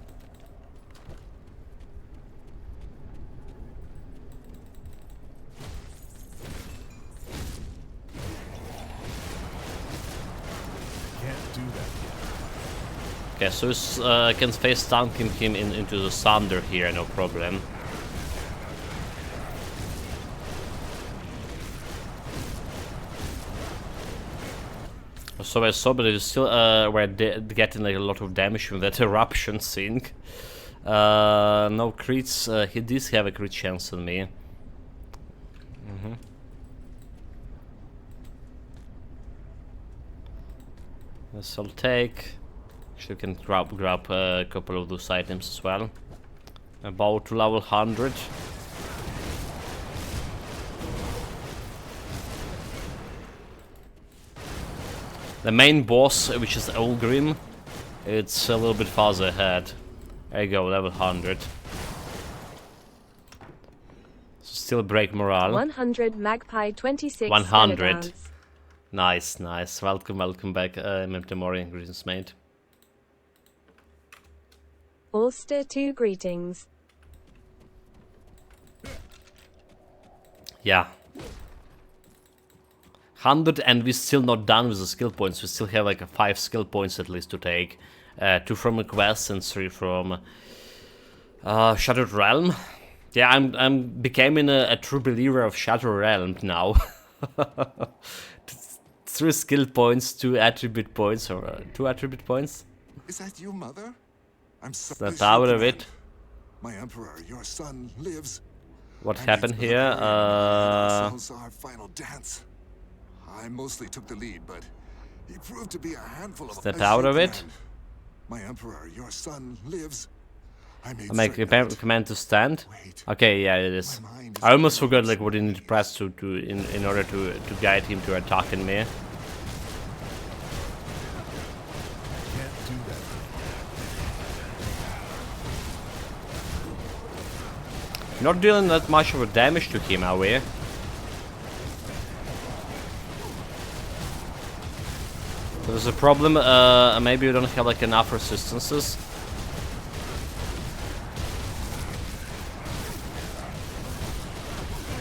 Can't do that. Okay, so I can face tanking him into the thunder here, no problem. So I saw, but it still we're getting like a lot of damage from that eruption thing. No crits. He did have a crit chance on me. This I'll take. Actually, we can grab a couple of those items as well. About to level 100. The main boss, which is Olgrim, it's a little bit farther ahead. There you go, level 100. Still break morale. 100 Magpie 26. 100. Nice, nice. Welcome back, Memtemori. Greetings, mate. Ulster 2 greetings. Yeah. 100, and we're still not done with the skill points. We still have like 5 skill points at least to take. 2 from a quest and 3 from Shattered Realm. Yeah, I'm becoming a true believer of Shattered Realm now. 3 skill points, 2 attribute points, or 2 attribute points. Is that you, Mother? I'm so Snap out of it. My Emperor, your son, lives. What happened here? Our final dance. I mostly took the lead, but he proved to be a handful of. Step out of it. My Emperor, your son, lives. I make a command to stand. Okay, yeah, it is. I almost forgot like what you need to press to in order to guide him to attacking me. Not dealing that much of a damage to him, are we? There's a problem, maybe we don't have like enough resistances.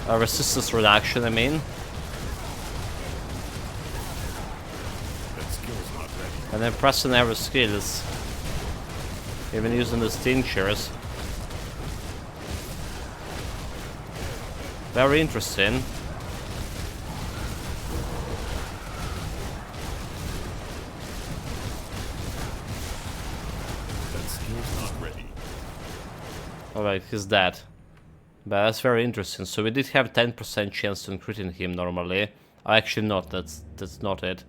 Resistance reduction, I mean. And then pressing every skills. Even using the tinctures. Very interesting. That skill's not ready. Alright, he's dead. But that's very interesting. So we did have 10% chance to crit in him normally. Actually not, that's not it.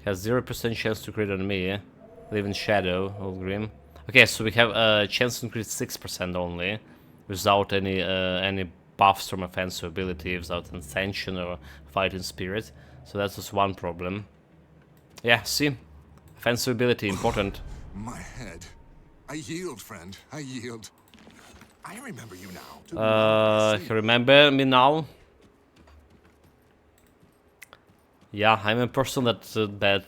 Has 0% chance to crit on me. Live in shadow of Grim. Okay, so we have a chance to crit 6% only. Without any buffs from offensive ability, without Ascension or Fighting Spirit. So that's just one problem. Yeah, see? Offensive ability, important. My head. I yield, friend. I yield. I remember you now. You remember me now? Yeah, I'm a person that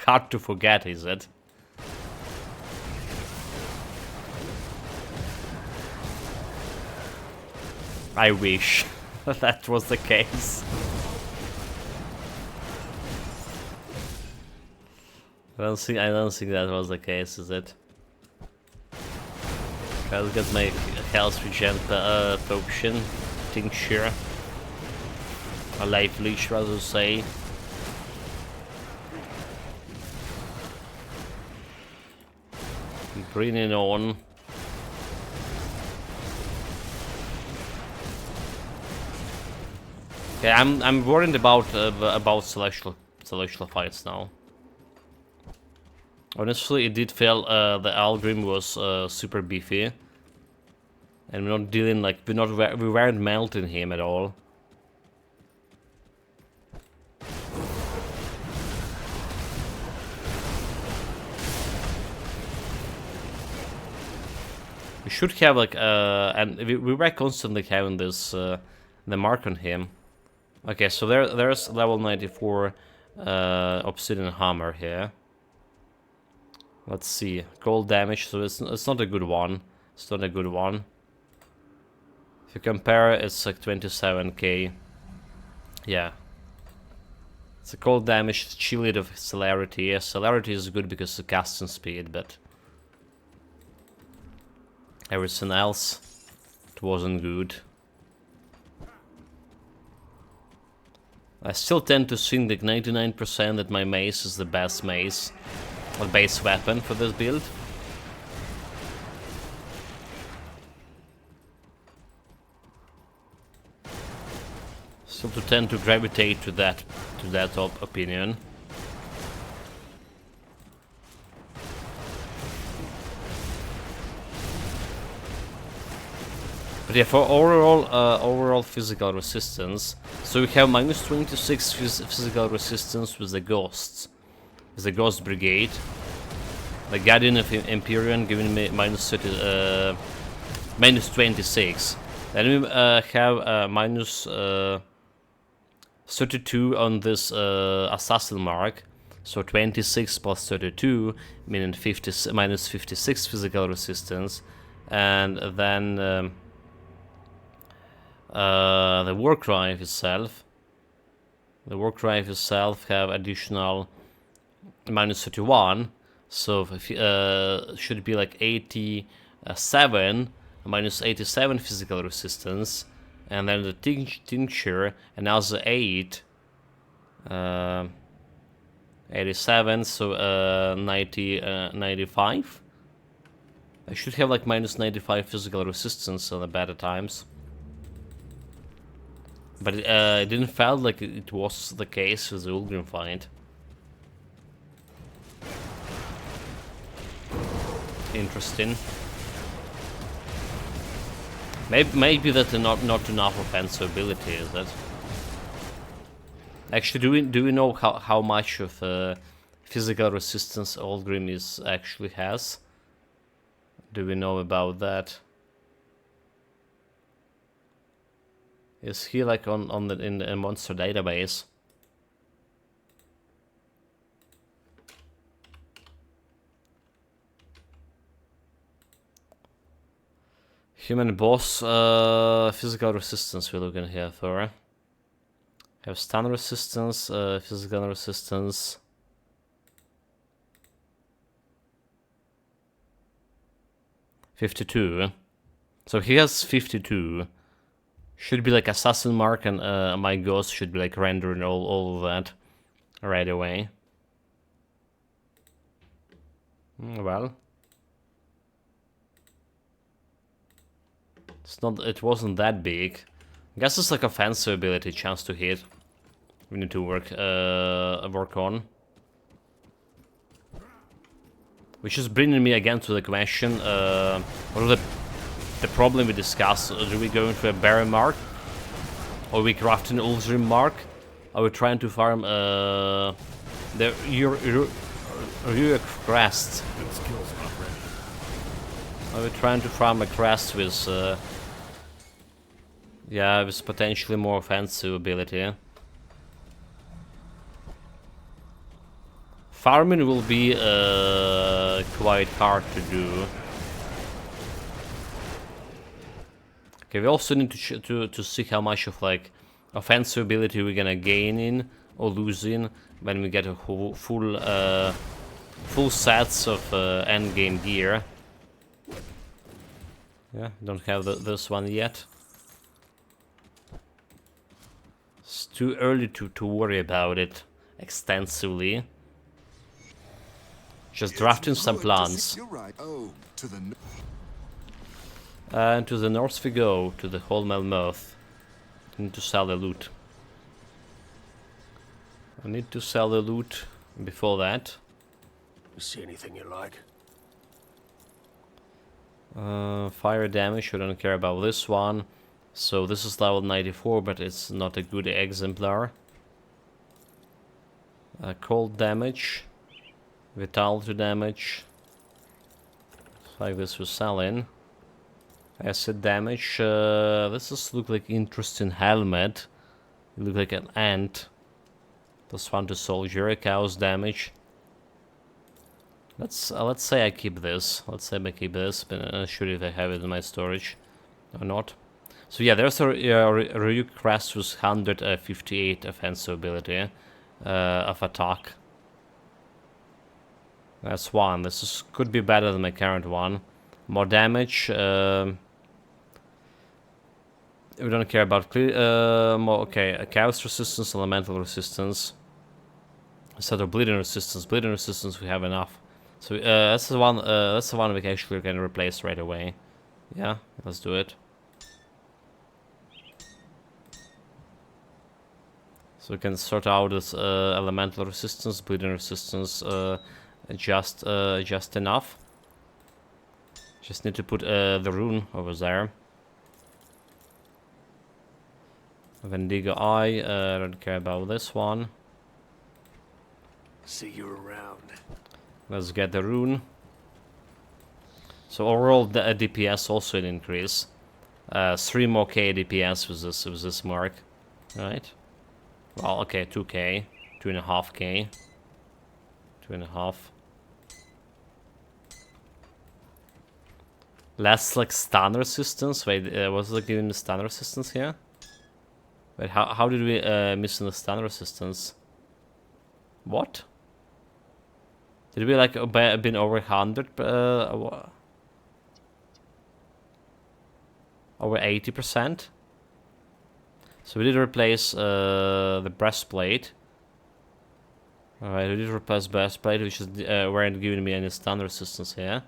hard to forget, is it? I wish that was the case. I don't think that was the case, is it? I'll get my health regen potion, tincture, a life leech, rather say. Bring it on. Okay, I'm worried about celestial fights now. Honestly, it did feel the Algrim was super beefy, and we're not dealing like we weren't melting him at all. We should have like and we were constantly having this the mark on him. Okay, so there's level 94 obsidian hammer here. Let's see, cold damage, so it's not a good one. It's not a good one. If you compare, it's like 27k. Yeah. It's a cold damage, chilled of celerity. Yeah, celerity is good because of casting speed, but everything else, it wasn't good. I still tend to think like 99% that my mace is the best mace. A base weapon for this build. Still to tend to gravitate to that opinion. But yeah, for overall physical resistance, so we have minus 26 physical resistance with the ghosts. The Ghost Brigade. The Guardian of Empyrean giving me minus 26. Then we have minus 32 on this Assassin mark. So 26 plus 32, meaning minus 56 physical resistance. And then the Warcry itself. The Warcry itself have additional minus 31, so should be like 87, minus 87 physical resistance, and then the tincture, another 8, 87, so 95. I should have like minus 95 physical resistance on the better times. But it didn't feel like it was the case with the Ulgrim fight. Interesting. Maybe that's not enough offensive ability, is it? Actually, do we know how much of physical resistance Ulgrim actually has? Do we know about that? Is he like in the monster database? Human boss, physical resistance we're looking here for. Have stun resistance, physical resistance. $52. So he has 52. Should be like assassin mark, and my ghost should be like rendering all of that right away. Well, it wasn't that big. I guess it's like offensive ability, chance to hit. We need to work on. Which is bringing me again to the question: what was the problem we discussed? Do we go into a Baron mark, or we craft an Ulzrim mark? Are we trying to farm the Rurik crest? Are we trying to farm a crest with yeah, with potentially more offensive ability? Farming will be quite hard to do. Okay, we also need to see how much of like offensive ability we're gonna gain in or lose in when we get a full sets of endgame gear. Yeah, don't have this one yet. It's too early to worry about it extensively. Just drafting some plans. And to the north we go, to the Hall Melmoth. Need to sell the loot. I need to sell the loot before that. You see anything you like? Fire damage, we don't care about this one. So this is level 94, but it's not a good exemplar. Cold damage. Vitality damage. Like this we're selling. Acid damage. This does look like interesting helmet. You look like an ant. +1 to soldier. Chaos damage. Let's say I keep this. Let's say I keep this, but I'm not sure if I have it in my storage or not. So yeah, there's a Ryuk crest with 158 offensive ability of attack. That's one. This could be better than my current one. More damage. We don't care about clear. More okay. Chaos resistance, elemental resistance. Instead of bleeding resistance. Bleeding resistance we have enough. So that's the one. That's the one we actually can replace right away. Yeah, let's do it. So we can sort out this elemental resistance, bleeding resistance, just enough. Just need to put the rune over there. Vendigo Eye, I don't care about this one. See you around. Let's get the rune. So overall, the DPS also an increase. 3 more K DPS with this mark, right? Well, okay, 2K, 2.5K, 2.5. Less like stun resistance. Wait, was it giving the stun resistance here? Wait, how did we miss the stun resistance? What? Did we like been over 100? Over 80%? So we did replace the breastplate. Alright, we did replace breastplate, which is weren't giving me any stun resistance here.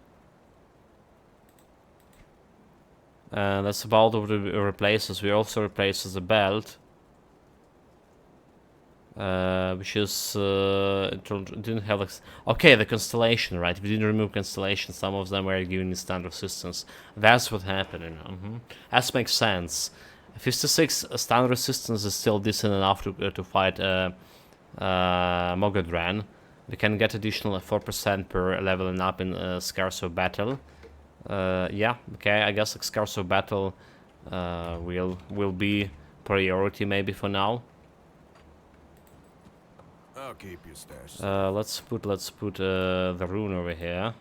And that's about what we replaces. We also replaces the belt, which is didn't have like okay, the constellation, right? We didn't remove constellation. Some of them were giving me stun resistance. That's what happened. You know? That makes sense. 56 stun resistance is still decent enough to fight Mogodran. We can get additional 4% per leveling up in Scarso Battle. Yeah, okay, I guess like Scarso Battle will be priority maybe for now. I'll keep your stash. Let's put the rune over here.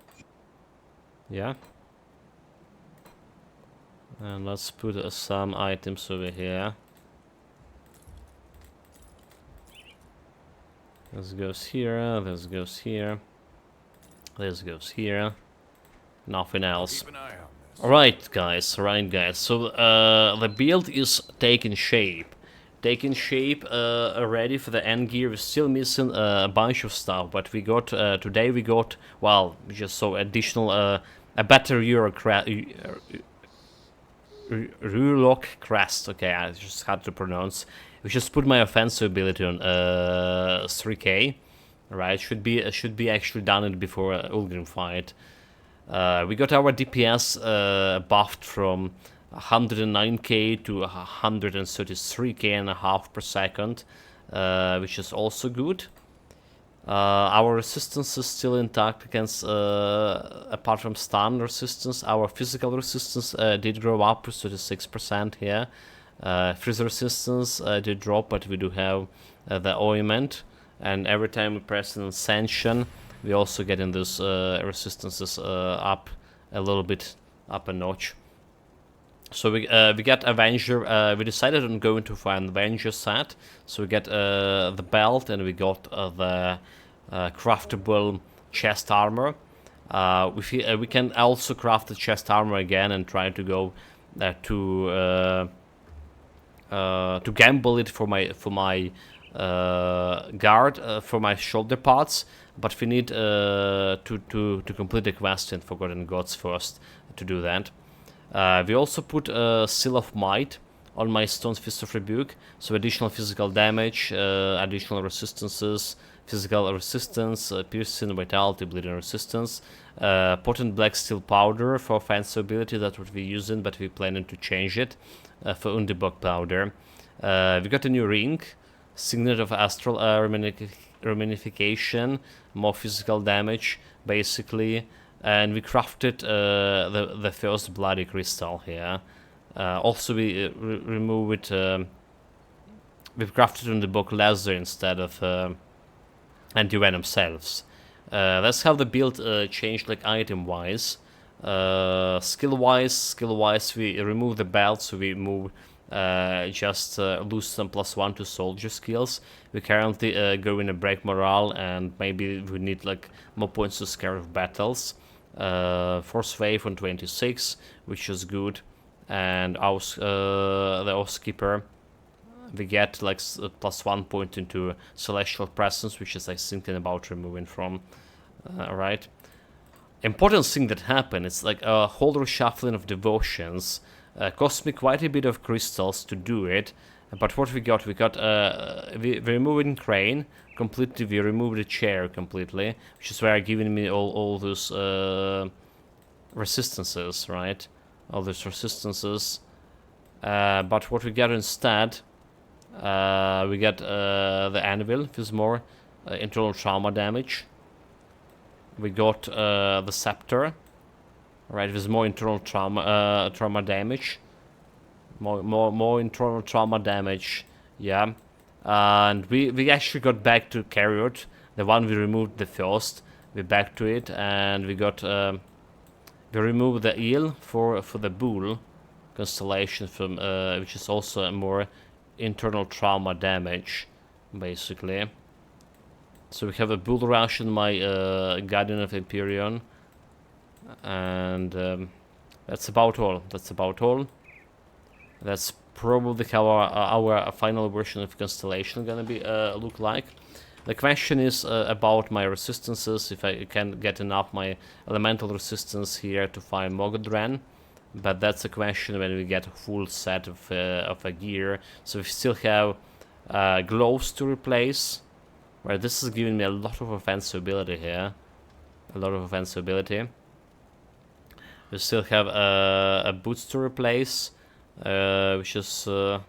Yeah. And let's put some items over here. This goes here, this goes here, this goes here. Nothing else. Keep an eye on Right, guys. So the build is taking shape. Ready for the end gear. We're still missing a bunch of stuff, but we got today. We got, well, we just saw additional a better Rulock crest. Okay, I just had to pronounce. We just put my offensive ability on 3k. Right, should be actually done it before Ulgrim fight. We got our DPS buffed from 109k to 133k and a half per second, which is also good. Our resistance is still intact against, apart from stun resistance. Our physical resistance did grow up to 36% here. Freeze resistance did drop, but we do have the ointment. And every time we press an ascension, we also getting this resistances up a little bit, up a notch. So we get Avenger. We decided on going to find Avenger set. So we get the belt, and we got the craftable chest armor. We can also craft the chest armor again and try to go to gamble it for my guard, for my shoulder parts. But we need to complete the quest in Forgotten Gods first to do that. We also put Seal of Might on my Stone's Fist of Rebuke, so additional physical damage, additional resistances, physical resistance, piercing, vitality, bleeding resistance, potent black steel powder for offensive ability. That's what we're using, but we're planning to change it for Undibok powder. We got a new ring, Signet of Astral Reminification, more physical damage, basically. And we crafted the first bloody crystal here. Also, we remove it. We've crafted on the book laser instead of anti-venom selves. That's how the build changed, like item-wise. Skill-wise, we remove the belt, so we move just lose some +1 to soldier skills. We currently go in a break morale, and maybe we need like more points to scare of battles. Forcewave on 26, which is good, and our the Oathkeeper, we get like +1 point into Celestial Presence, which is I thinking about removing from. Right. Important thing that happened, it's like a whole reshuffling of devotions. Cost me quite a bit of crystals to do it, but what we got we removed crane completely. We removed the chair completely, which is where giving me all those resistances, right? All those resistances. But what we got instead, we got the anvil with more internal trauma damage. We got the scepter, right, with more internal trauma damage. More internal trauma damage, yeah. And we actually got back to Carriot, the one we removed the first. We back to it, and we got we removed the eel for the bull constellation from which is also a more internal trauma damage, basically. So we have a bull rush in my Guardian of Empyrean, and that's about all. That's probably how our final version of Constellation gonna be look like. The question is about my resistances, if I can get enough my elemental resistance here to find Mogodran. But that's a question when we get a full set of a gear. So we still have gloves to replace. Right, this is giving me a lot of offensive ability here. We still have a boots to replace, which is... I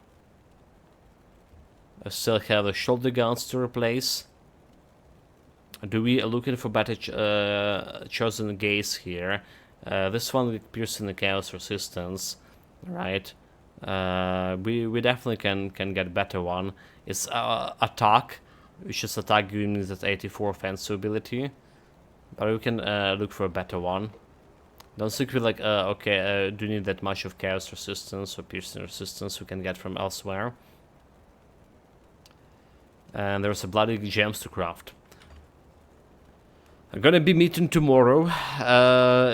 still have the shoulder guns to replace. Do we are looking for better chosen gaze here? This one with piercing the chaos resistance, right? We definitely can get a better one. It's attack, which is attack giving me that 84 offensive ability, but we can look for a better one. Don't think we like okay, do need that much of chaos resistance or piercing resistance we can get from elsewhere. And there's a bloody gems to craft. I'm gonna be meeting tomorrow.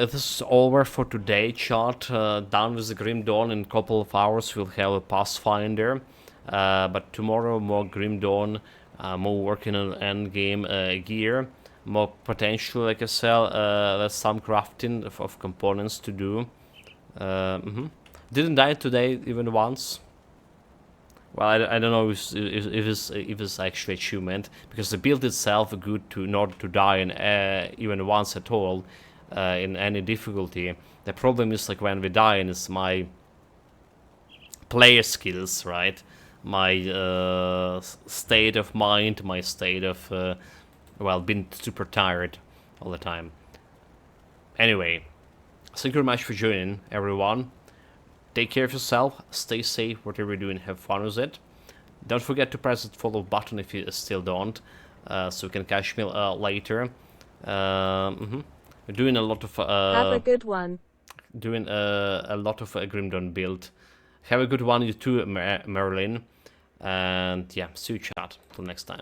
This is over for today, chat. Down with the Grim Dawn in a couple of hours. We'll have a Pathfinder. But tomorrow, more Grim Dawn, more working on endgame gear, more potential, like I said, there's some crafting of components to do. Didn't die today even once. Well, I don't know if it's actually achievement, because the build itself is good to not to die in, even once at all in any difficulty. The problem is like when we die, and it's my player skills, right? My state of mind, my state of well, being super tired all the time. Anyway, thank you very much for joining, everyone. Take care of yourself, stay safe, whatever you're doing, have fun with it. Don't forget to press the follow button if you still don't, so you can catch me later. We're doing a lot of... have a good one. Doing a lot of Grim Dawn build. Have a good one, you too, Marilyn. And yeah, see you chat. Till next time.